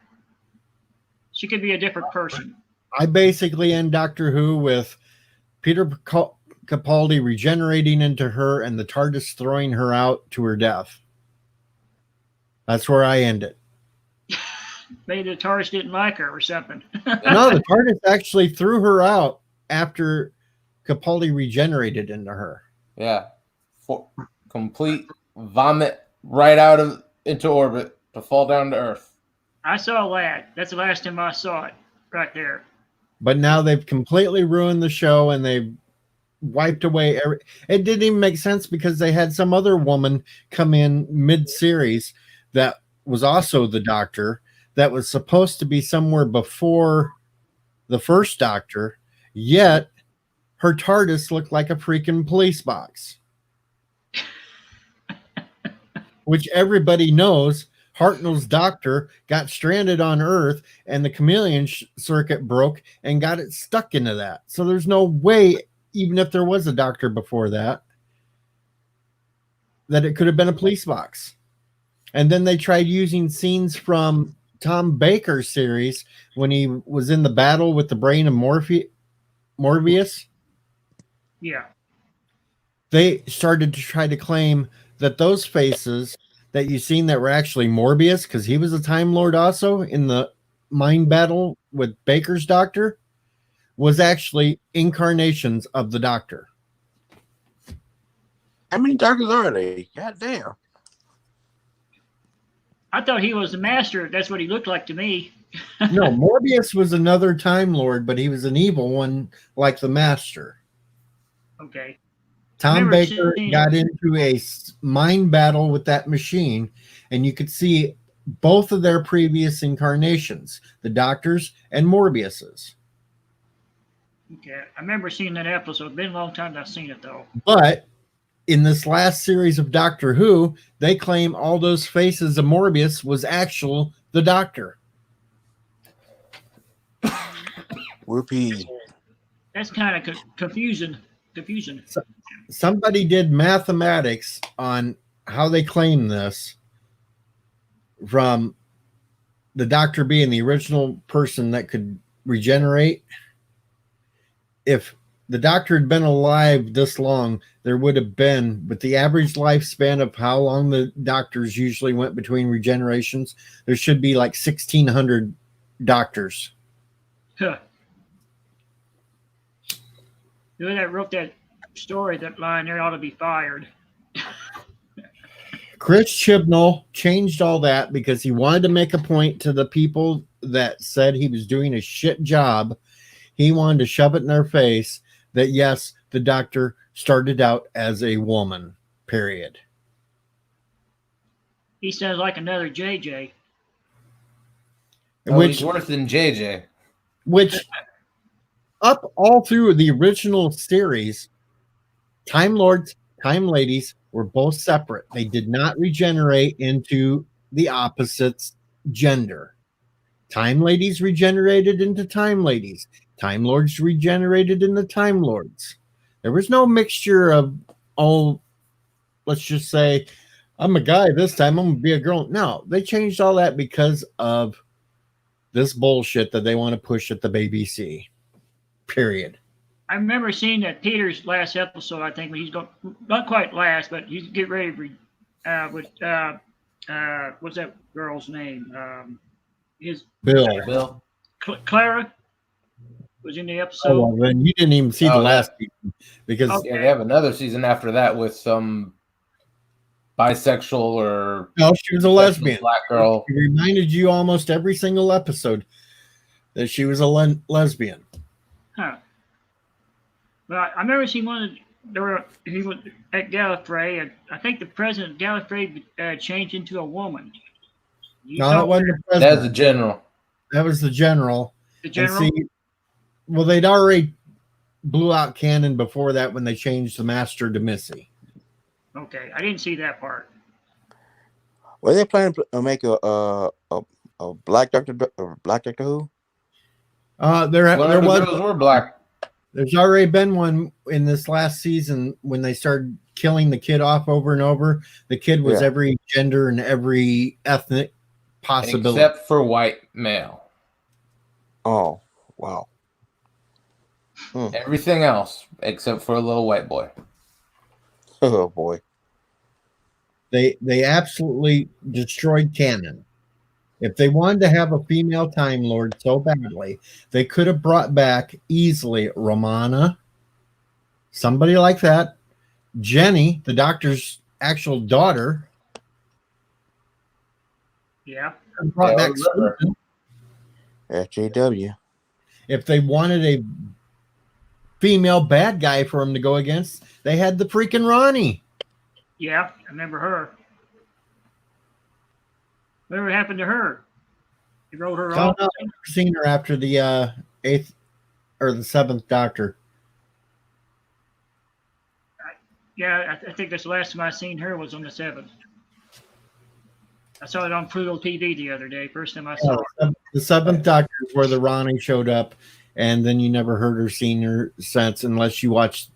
She could be a different person. I basically end Doctor Who with Peter Capaldi regenerating into her and the TARDIS throwing her out to her death. That's where I end it. Maybe the TARDIS didn't like her or something. No, the TARDIS actually threw her out after Capaldi regenerated into her. Yeah. Complete vomit right out of into orbit to fall down to Earth. I saw that. That's the last time I saw it. Right there. But now they've completely ruined the show and they've wiped away it didn't even make sense because they had some other woman come in mid-series that was also the Doctor that was supposed to be somewhere before the first Doctor, yet her TARDIS looked like a freaking police box. Which everybody knows Hartnell's Doctor got stranded on Earth and the chameleon circuit broke and got it stuck into that. So there's no way, even if there was a Doctor before that, that it could have been a police box. And then they tried using scenes from Tom Baker's series when he was in the battle with the brain of Morbius. Yeah. They started to try to claim that those faces that you've seen that were actually Morbius, because he was a Time Lord also in the mind battle with Baker's Doctor, was actually incarnations of the Doctor. How many doctors are they? God damn. I thought he was the Master. That's what he looked like to me. No, Morbius was another Time Lord, but he was an evil one like the Master. Okay. Tom Never Baker seen- got into a mind battle with that machine, and you could see both of their previous incarnations, the Doctor's and Morbius's. Okay. I remember seeing that episode. It's been a long time I've seen it, though. But in this last series of Doctor Who, they claim all those faces of Morbius was actual the Doctor. Whoopee. That's kind of confusion. Somebody did mathematics on how they claim this from the Doctor being the original person that could regenerate. If the Doctor had been alive this long, there would have been, with the average lifespan of how long the Doctors usually went between regenerations, there should be like 1,600 Doctors. Huh. Who that wrote that story, that line there ought to be fired. Chris Chibnall changed all that because he wanted to make a point to the people that said he was doing a shit job. He wanted to shove it in their face that, yes, the Doctor started out as a woman, period. He sounds like another JJ. Oh, he's worse than JJ. Which, up all through the original series, Time Lords, Time Ladies were both separate. They did not regenerate into the opposites gender. Time Ladies regenerated into Time Ladies. Time Lords regenerated into Time Lords. There was no mixture of, oh, let's just say, I'm a guy this time, I'm going to be a girl. No, they changed all that because of this bullshit that they want to push at the BBC. Period. I remember seeing that Peter's last episode. I think when he's going, not quite last, but he's getting ready with what's that girl's name? His Bill. Clara was in the episode. Oh, well, then you didn't even see the last season because yeah, they have another season after that with some bisexual or no, she was a lesbian black girl. She reminded you almost every single episode that she was a lesbian. Huh. Well, I remember seeing one. He was at Gallifrey, and I think the president of Gallifrey changed into a woman. No, that wasn't the president. That was the general. That was the general. The general. See, well, they'd already blew out canon before that when they changed the master to Missy. Okay, I didn't see that part. Were they planning to make a black Doctor Who? There was were black. There's already been one in this last season when they started killing the kid off over and over. The kid was every gender and every ethnic possibility. Except for white male. Oh, wow. Everything else except for a little white boy. Oh, boy. They absolutely destroyed canon. If they wanted to have a female Time Lord so badly, they could have brought back easily Romana, somebody like that, Jenny, the Doctor's actual daughter. Yeah. Brought back Susan. FJW. If they wanted a female bad guy for him to go against, they had the freaking Ronnie. Yeah, I remember her. Whatever happened to her? He wrote her off. I've never seen her after the 8th or the 7th Doctor. Yeah, I think that's the last time I seen her was on the 7th. I saw it on Pluto TV the other day. First time I saw it. The 7th Doctor is where the Ronnie showed up, and then you never heard her, seen her since, unless you watched,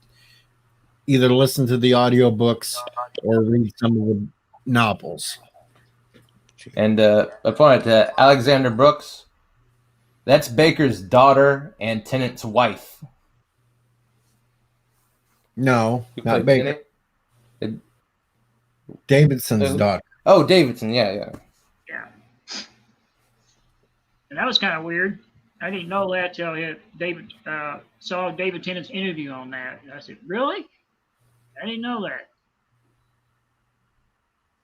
either listen to the audiobooks or read some of the novels. And opponent to Alexander Brooks. That's Baker's daughter and Tennant's wife. No, not Baker. Davidson's daughter. Oh, Davidson. Yeah. And that was kind of weird. I didn't know that till David saw David Tennant's interview on that. And I said, really? I didn't know that.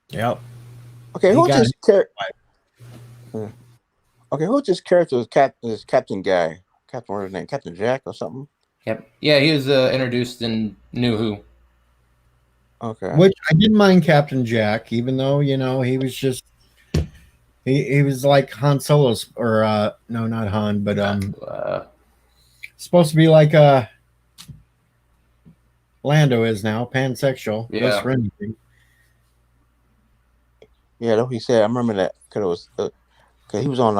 Yep. Okay, who's this character? Okay, who's this character? Is Captain Guy? Captain, what's his name? Captain Jack or something? Yep. Yeah, he was introduced in New Who. Okay. Which I didn't mind Captain Jack, even though he was just he was like Han Solo's, or no, not Han, but supposed to be like Lando is now, pansexual. Yeah. Yeah, that's what he said. I remember that because it was because he was on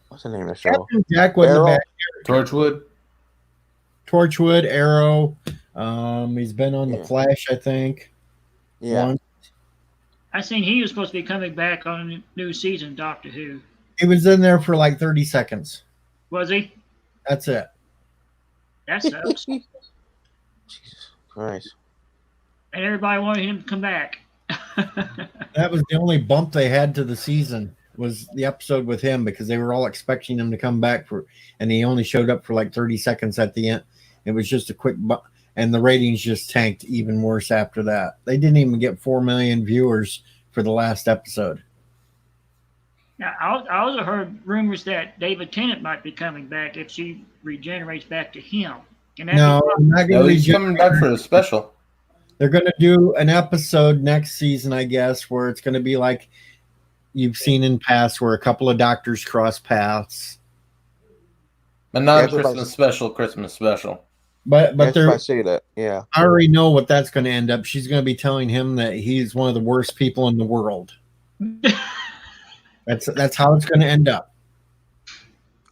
what's the name of the show? Captain Jack wasn't a bad character. Torchwood, Arrow. He's been on the Flash, I think. Yeah. Once. I seen he was supposed to be coming back on a new season, Doctor Who. He was in there for like 30 seconds. Was he? That's it. That sucks. Jesus Christ. And everybody wanted him to come back. That was the only bump they had to the season, was the episode with him, because they were all expecting him to come back and he only showed up for like 30 seconds at the end. It was just a quick bump. and the ratings just tanked even worse after that. They didn't even get 4 million viewers for the last episode. Now, I also heard rumors that David Tennant might be coming back if she regenerates back to him. Can that No, be I'm not No, going to he's be coming back for a special. They're going to do an episode next season, I guess, where it's going to be like you've seen in past, where a couple of doctors cross paths. A non-Christmas special, Christmas special. But That's they're why I say that. Yeah. I already know what that's going to end up. She's going to be telling him that he's one of the worst people in the world. That's how it's going to end up.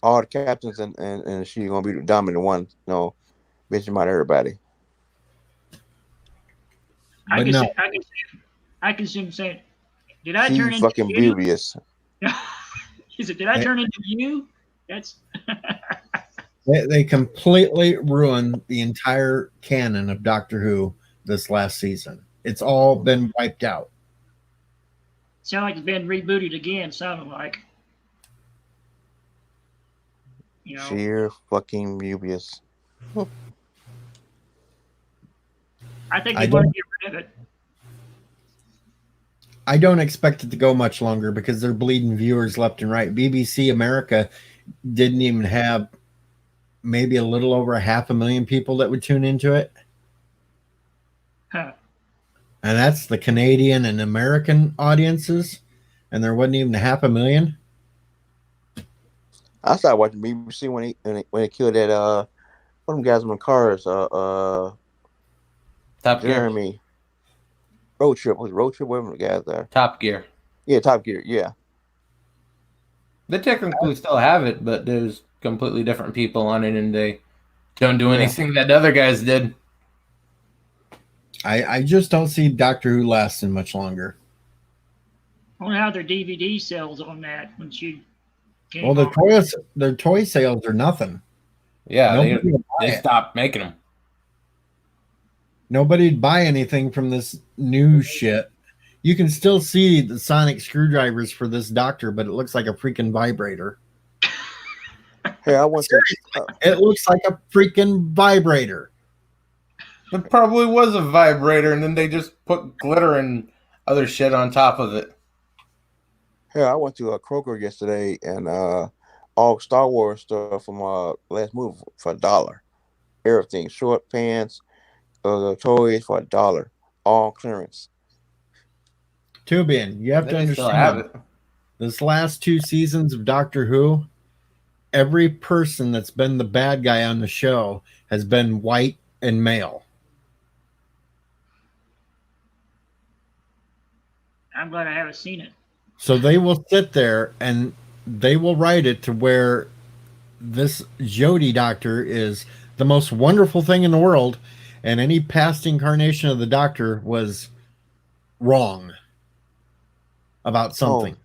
All the captains and she's gonna be the dominant one. No, bitching about everybody. I But can, no. see, I can see him saying, "Did I turn She's into fucking you?" beauteous. He said, "Did I turn into you?" That's They completely ruined the entire canon of Doctor Who this last season. It's all been wiped out. sound like it's been rebooted again. Sounded like, you know. Sheer fucking beauteous. I think I they want don't- to get rid of it. I don't expect it to go much longer because they're bleeding viewers left and right. BBC America didn't even have maybe a little over 500,000 people that would tune into it. Huh. And that's the Canadian and American audiences. And there wasn't even 500,000. I started watching BBC when he killed that one of them guys in the cars. Top Gear. Jeremy. Road Trip. Was it Road Trip? Whatever the guys there. Top Gear. Yeah, Top Gear. Yeah. They technically still have it, but there's completely different people on it, and they don't do anything that the other guys did. I just don't see Doctor Who lasting much longer. I wonder how their DVD sales on that when she came Well, on. their toy sales are nothing. Yeah, Nobody will buy they it. stopped making them. Nobody'd buy anything from this new shit. You can still see the sonic screwdrivers for this doctor, but it looks like a freaking vibrator. Hey, I went to. It looks like a freaking vibrator. It probably was a vibrator, and then they just put glitter and other shit on top of it. Hey, I went to a Kroger yesterday and all Star Wars stuff from last movie for $1. Everything, short pants, toys for $1, all clearance. Tubian, you have to They still have understand. it. This last 2 seasons of Doctor Who, every person that's been the bad guy on the show has been white and male. I'm glad I haven't seen it. So they will sit there and they will write it to where this Jodie doctor is the most wonderful thing in the world, and any past incarnation of the doctor was wrong about something.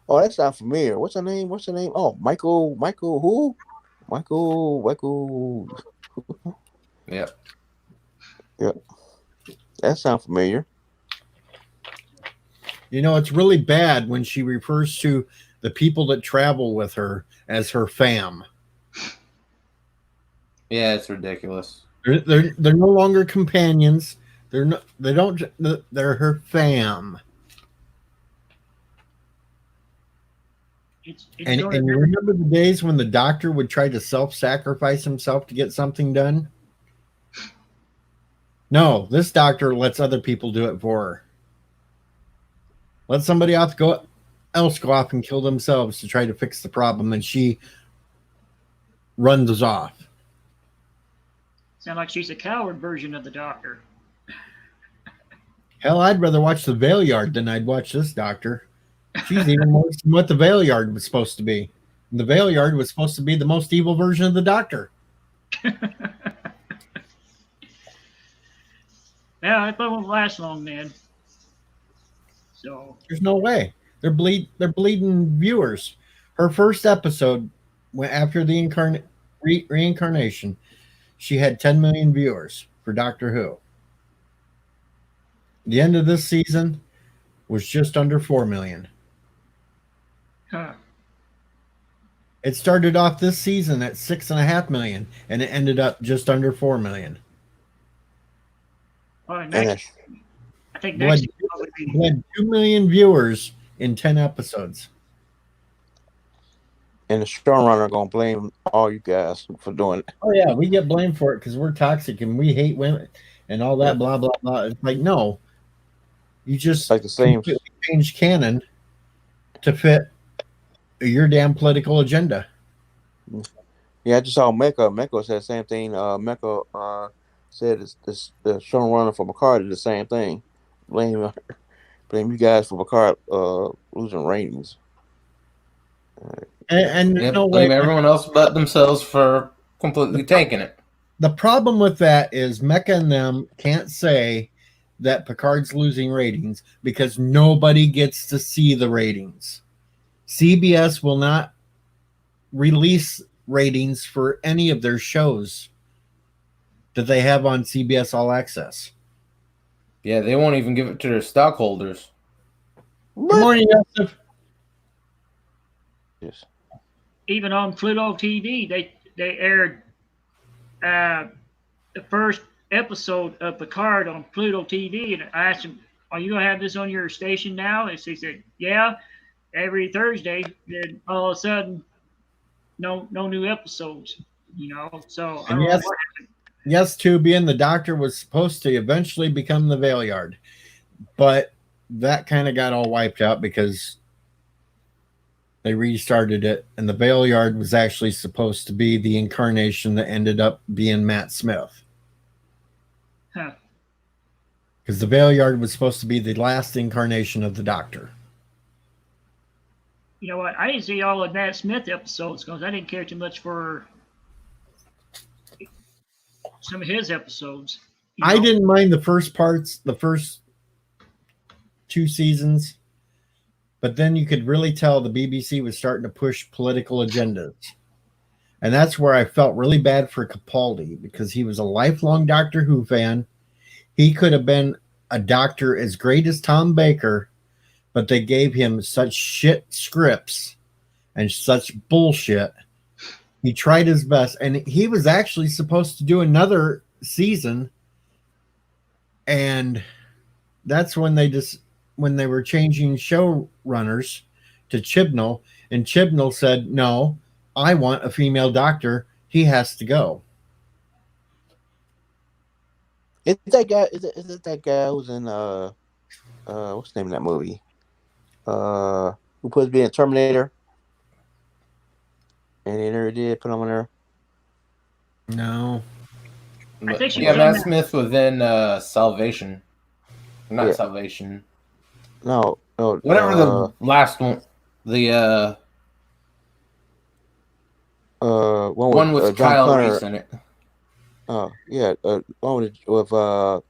Oh, that sounds familiar. What's her name? Oh, Michael who? Michael. Yep. Yep. That sounds familiar. You know, it's really bad when she refers to the people that travel with her as her fam. Yeah, it's ridiculous. They're no longer companions. They're her fam. It's And sort you of- remember the days when the doctor would try to self-sacrifice himself to get something done? No, this doctor lets other people do it for her. Let somebody else go off and kill themselves to try to fix the problem, and she runs off. sound like she's a coward version of the Doctor. Hell, I'd rather watch the Veil Yard than I'd watch this doctor. She's even worse than what the Veil Yard was supposed to be. The Veil Yard was supposed to be the most evil version of the doctor. Yeah, I thought it won't last long, man. So There's no way. They're bleeding viewers. Her first episode, after the reincarnation, she had 10 million viewers for Doctor Who. The end of this season was just under 4 million. huh. It started off this season at 6.5 million, and it ended up just under 4 million. Well, And next, it's, I think Blood, next would be had 2 million viewers in 10 episodes. and the showrunner gonna blame all you guys for doing it. Oh yeah, we get blamed for it because we're toxic and we hate women and all that blah blah blah. It's like no, you just Like the same. completely changed canon to fit your damn political agenda. Yeah, I just saw Mecca. Mecca said the same thing. Mecca said the showrunner for Picard did the same thing. Blame you guys for Picard losing ratings. And Yep, no blame way. everyone else but themselves for completely tanking it. The problem with that is Mecca and them can't say that Picard's losing ratings because nobody gets to see the ratings. CBS will not release ratings for any of their shows that they have on CBS All Access. Yeah, they won't even give it to their stockholders. Good morning, Joseph. Yes. even on Pluto TV. They aired the first episode of Picard on Pluto TV, and I asked them, "Are you gonna have this on your station now?" And she said, "Yeah, every Thursday." Then all of a sudden, no new episodes. So I And don't yes, know what yes, Tubi and the Doctor was supposed to eventually become the Valeyard, but that kind of got all wiped out because they restarted it, and the Valeyard was actually supposed to be the incarnation that ended up being Matt Smith. Huh. Because the Valeyard was supposed to be the last incarnation of the Doctor. You know what? I didn't see all of Matt Smith episodes because I didn't care too much for some of his episodes. I didn't mind the first parts, the first 2 seasons, but then you could really tell the BBC was starting to push political agendas. And that's where I felt really bad for Capaldi because he was a lifelong Doctor Who fan. He could have been a doctor as great as Tom Baker, but they gave him such shit scripts and such bullshit. He tried his best, and he was actually supposed to do another season, and that's when they were changing showrunners to Chibnall, and Chibnall said, "No, I want a female doctor. He has to go." Is that guy? Is it that guy who's in what's the name of that movie? Who supposed to be in Terminator? And they never did put him on there. No. I think she Yeah, was on Matt that. Smith was in Salvation. Not Yeah. Salvation. No. Whatever the last one. The one with with John Kyle Connor. Reese in it. Yeah, one with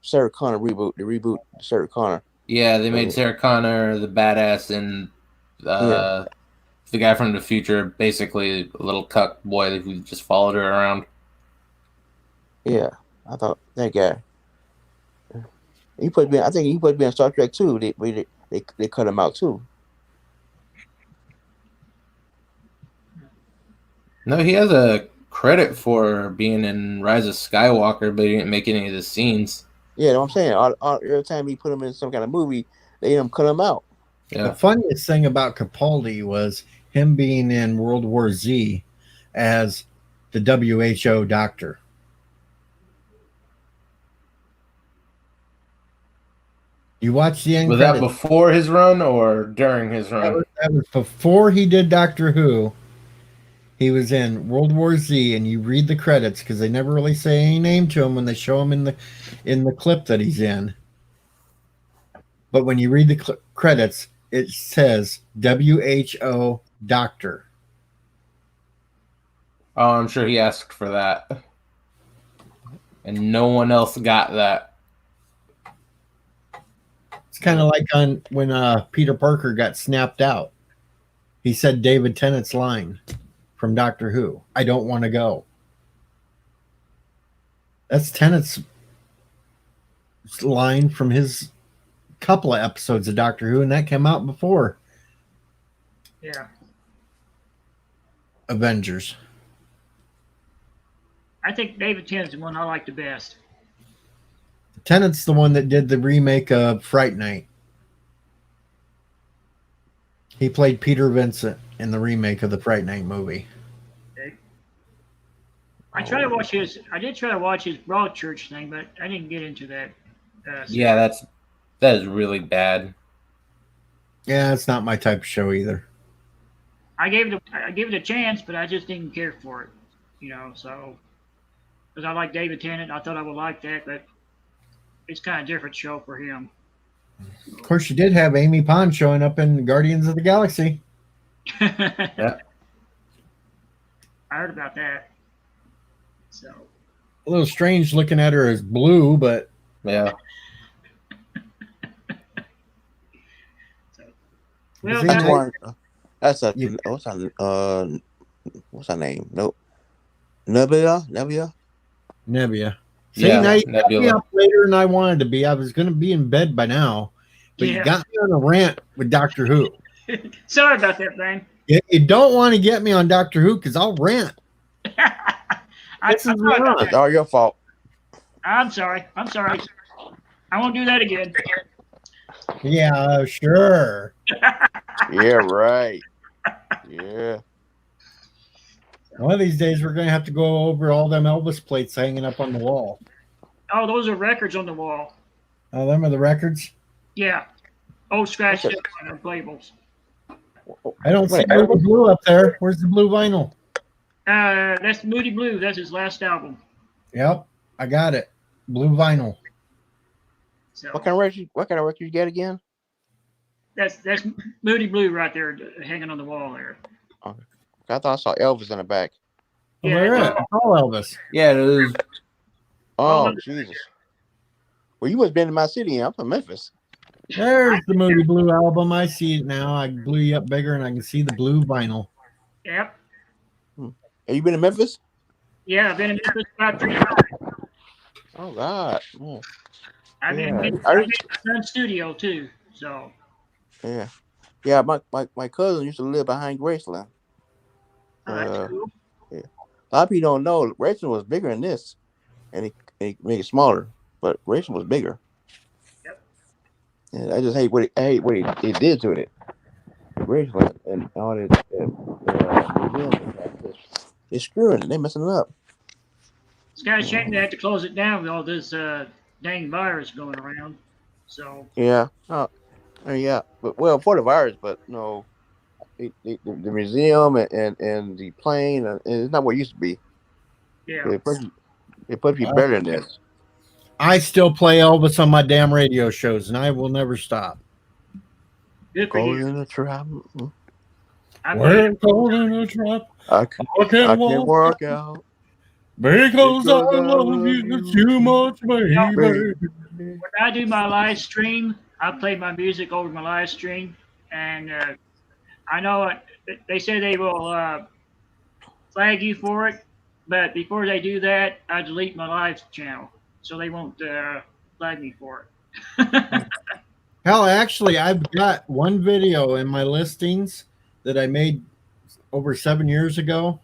Sarah Connor reboot. The reboot Sarah Connor. Yeah, they made Sarah Connor the badass, and the guy from the future, basically a little cuck boy who just followed her around. Yeah, I thought that guy. He put me. I think he supposed to be on Star Trek too. They cut him out too. No, he has a credit for being in Rise of Skywalker, but he didn't make any of the scenes. Yeah, what I'm saying. Every time he put him in some kind of movie, they cut him out. Yeah. The funniest thing about Capaldi was him being in World War Z as the WHO doctor. You watch the end Was credits. that before his run or during his run? That was before he did Doctor Who. He was in World War Z, and you read the credits because they never really say any name to him when they show him in the clip that he's in. But when you read the credits, it says WHO Doctor. Oh, I'm sure he asked for that. And no one else got that. It's kind of like on when Peter Parker got snapped out. He said David Tennant's line from Doctor Who, "I don't want to go." That's Tennant's line from his couple of episodes of Doctor Who, and that came out before Yeah. Avengers. I think David Tennant's the one I like the best. Tennant's the one that did the remake of Fright Night. He played Peter Vincent in the remake of the Fright Night movie. Okay. I tried to watch his. I did try to watch his Broadchurch thing, but I didn't get into that. Yeah, that is really bad. Yeah, it's not my type of show either. I gave it a chance, but I just didn't care for it. So because I like David Tennant, I thought I would like that, but it's kind of different show for him. Of course, you did have Amy Pond showing up in Guardians of the Galaxy. Yeah. I heard about that. So A little strange looking at her as blue, but Yeah. well, See, That's now- one. That's a You- what's her name? No, Nebula. Nebula. See, Yeah, now you got me Nebula. up later than I wanted to be. I was going to be in bed by now, but Yeah. you got me on a rant with Doctor Who. sorry about that, man. You don't want to get me on Doctor Who because I'll rant. I'm This is sorry about wrong. It's all your fault. I'm sorry. I won't do that again. Yeah, sure. Yeah, right. Yeah. One of these days, we're going to have to go over all them Elvis plates hanging up on the wall. Oh, those are records on the wall. Oh, them are the records? Yeah. Old scratched up on the labels. I don't see Wait, Moody Blue up there. Where's the blue vinyl? That's Moody Blue. That's his last album. Yep, I got it. Blue vinyl. So What kind of record you get again? that's Moody Blue right there, hanging on the wall there. I thought I saw Elvis in the back. Oh, Yeah, there it is. no. It's all Elvis. Yeah, it is. Oh, Well, Jesus. Well, you must have been in my city. I'm from Memphis. There's the Moody Blue album. I see it now. I blew you up bigger and I can see the blue vinyl. Yep. Have you been to Memphis? Yeah, I've been in Memphis about 3 times. Oh, God. Mm. I've been Yeah. in the Sun Studio too. So Yeah. Yeah, my cousin used to live behind Graceland. that's cool. A lot of people don't know Graceland was bigger than this, and he made it smaller. But Graceland was bigger. Yep. And I just hate what it did to it. Graceland and all that. They're screwing it. They're messing it up. It's kind of a shame they have to close it down with all this dang virus going around. So Yeah. Yeah. But well, for the virus, but no, the museum and the plane, and it's not what it used to be. yeah, It's supposed to be better than this. I still play Elvis on my damn radio shows, and I will never stop. good for Go you. in the trap. I caught in a trap. I can't work out. Because I love you too much, baby. when I do my live stream, I play my music over my live stream, and I know they say they will flag you for it, but before they do that, I delete my live channel so they won't flag me for it. Hell, actually, I've got one video in my listings that I made over 7 years ago.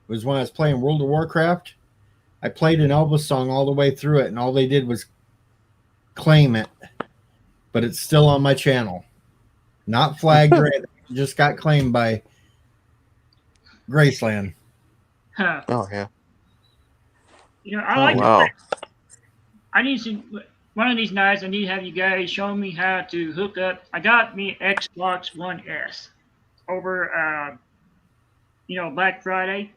It was when I was playing World of Warcraft. I played an Elvis song all the way through it, and all they did was claim it. But it's still on my channel. Not flagged or anything. It just got claimed by Graceland. Huh. Oh yeah. I Oh like wow. I need some. One of these nights, I need to have you guys show me how to hook up. I got me Xbox One S over, Black Friday,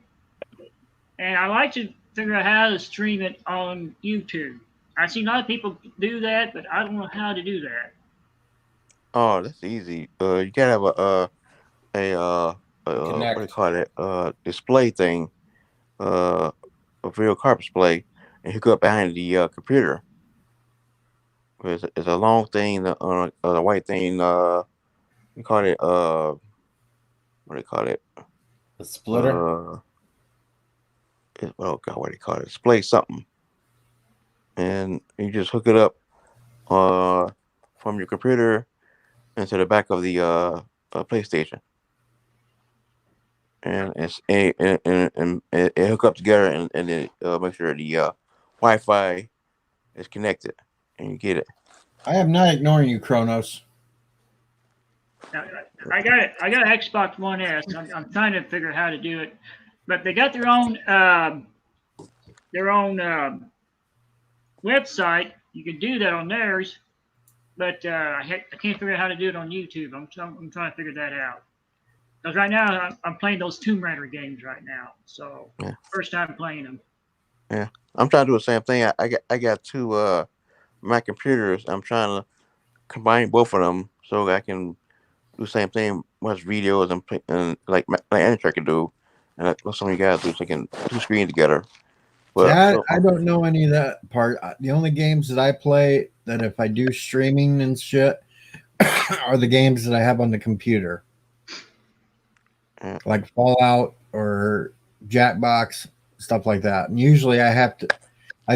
and I like to figure out how to stream it on YouTube. I see a lot of people do that, but I don't know how to do that. Oh, that's easy. You gotta have a what do you call it? Display thing, a video card display, and hook up behind the computer. It's a long thing, the white thing. You call it what do you call it? The splitter. Oh God, what do you call it? Display something, and you just hook it up from your computer into the back of the PlayStation, and it hook up together, and then make sure the Wi-Fi is connected. and you get it. I am not ignoring you, Kronos. I got it. I got an Xbox One S. I'm trying to figure out how to do it, but they got their own website. You can do that on theirs, but I can't figure out how to do it on YouTube. I'm trying to figure that out. Because right now I'm playing those Tomb Raider games right now, so first time playing them. Yeah, I'm trying to do the same thing. I got two my computers. I'm trying to combine both of them so I can do the same thing, watch videos and like Andrew can do, and what some of you guys do, so I can do screen together. But Yeah, I don't know any of that part. The only games that I play that if I do streaming and shit are the games that I have on the computer. Like Fallout or Jackbox, stuff like that. And usually I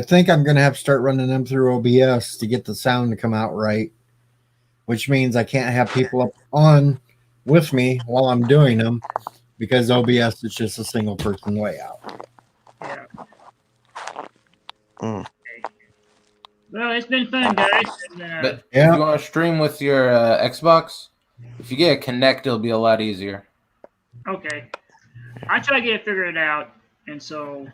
think I'm going to have to start running them through OBS to get the sound to come out right, which means I can't have people up on with me while I'm doing them because OBS is just a single person way out. Yeah. Mm. Well, it's been fun, guys. But if you want to stream with your Xbox, if you get a Kinect, it'll be a lot easier. Okay. I try to get it figured out, and so.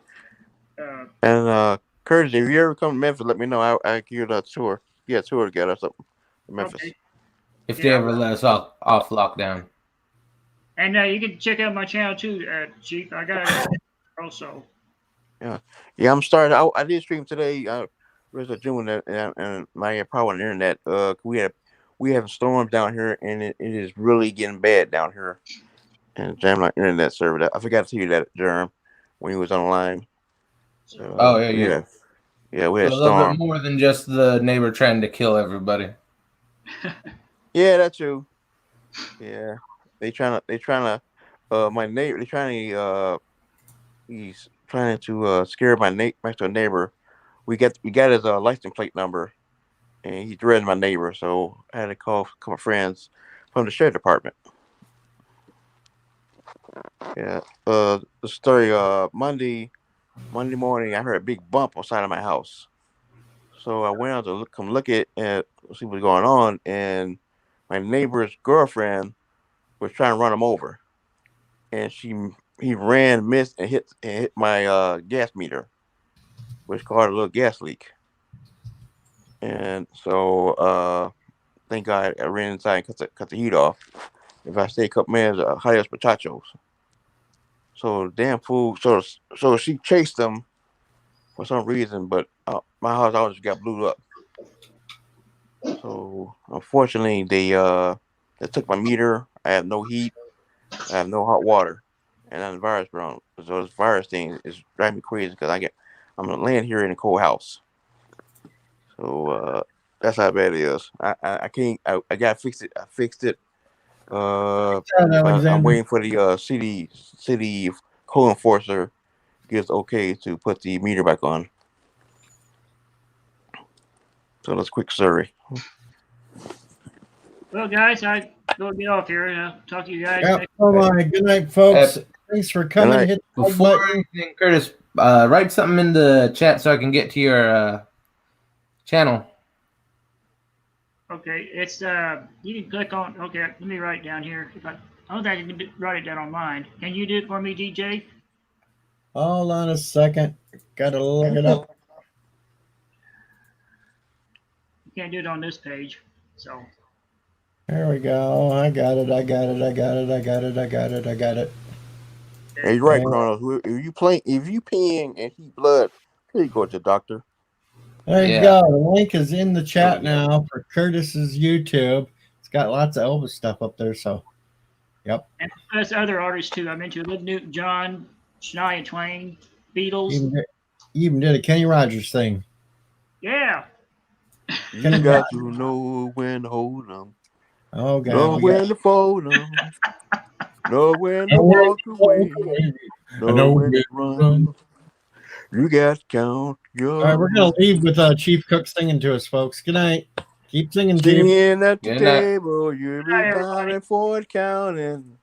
And Curtis, if you ever come to Memphis, let me know. I'll give you a tour. Yeah, tour together or something. Memphis. Okay. If they ever let us off lockdown. And you can check out my channel too, Chief. I got it also. Yeah, I'm starting. I did stream today. There's a June and my power on the internet. We have storms down here, and it is really getting bad down here. And jam my internet server. I forgot to tell you that, Jerm, when he was online. So, yeah, we had a a little storm. bit more than just the neighbor trying to kill everybody. Yeah, that's true. Yeah, my neighbor. He's trying to scare my next door neighbor. We got his license plate number, and he threatened my neighbor. So I had to call a couple of friends from the sheriff department. Yeah. The story. Monday morning, I heard a big bump outside of my house. So I went out to look at see what's going on, and my neighbor's girlfriend was trying to run him over, and he ran, missed, and hit my gas meter, which caused a little gas leak. And so thank God I ran inside and cut the heat off. If I stay a couple minutes, adios muchachos. So damn fool. So she chased them for some reason, but my house always got blew up. So unfortunately, they took my meter. I have no heat. I have no hot water, and I'm virus grown. So this virus thing is driving me crazy because I'm gonna land here in a cold house. So that's how bad it is. I can't. I gotta fix it. I fixed it. I'm waiting for the city code enforcer gives okay to put the meter back on. So that's a quick story. Well, guys, I go get off here and I'll talk to you guys. Yep. Good night, folks. Thanks for coming. Hit the Before button. anything, Curtis, write something in the chat so I can get to your channel. Okay, it's you can click on. Okay, let me write it down here. I don't think I can write it down on mine. Can you do it for me, DJ? Hold on a second. Gotta look it up. You can't do it on this page, so. There we go. I got it. Hey, you're right, Chronos. If you peeing and heat blood, please go to the doctor. There you go. The link is in the chat now for Curtis's YouTube. It's got lots of Elvis stuff up there. So, yep. And there's other artists too. I mentioned Olivia Newton-John, Shania Twain, Beatles. Even did a Kenny Rogers thing. Yeah. You got to know when to hold them. Oh, God. Know when to fold them. Know when to walk away. Know when to run. You got to count your. All right, we're going to leave with Chief Cook singing to us, folks. Good night. Keep singing, Chief. Singing at the table. You'll be down at Fort County.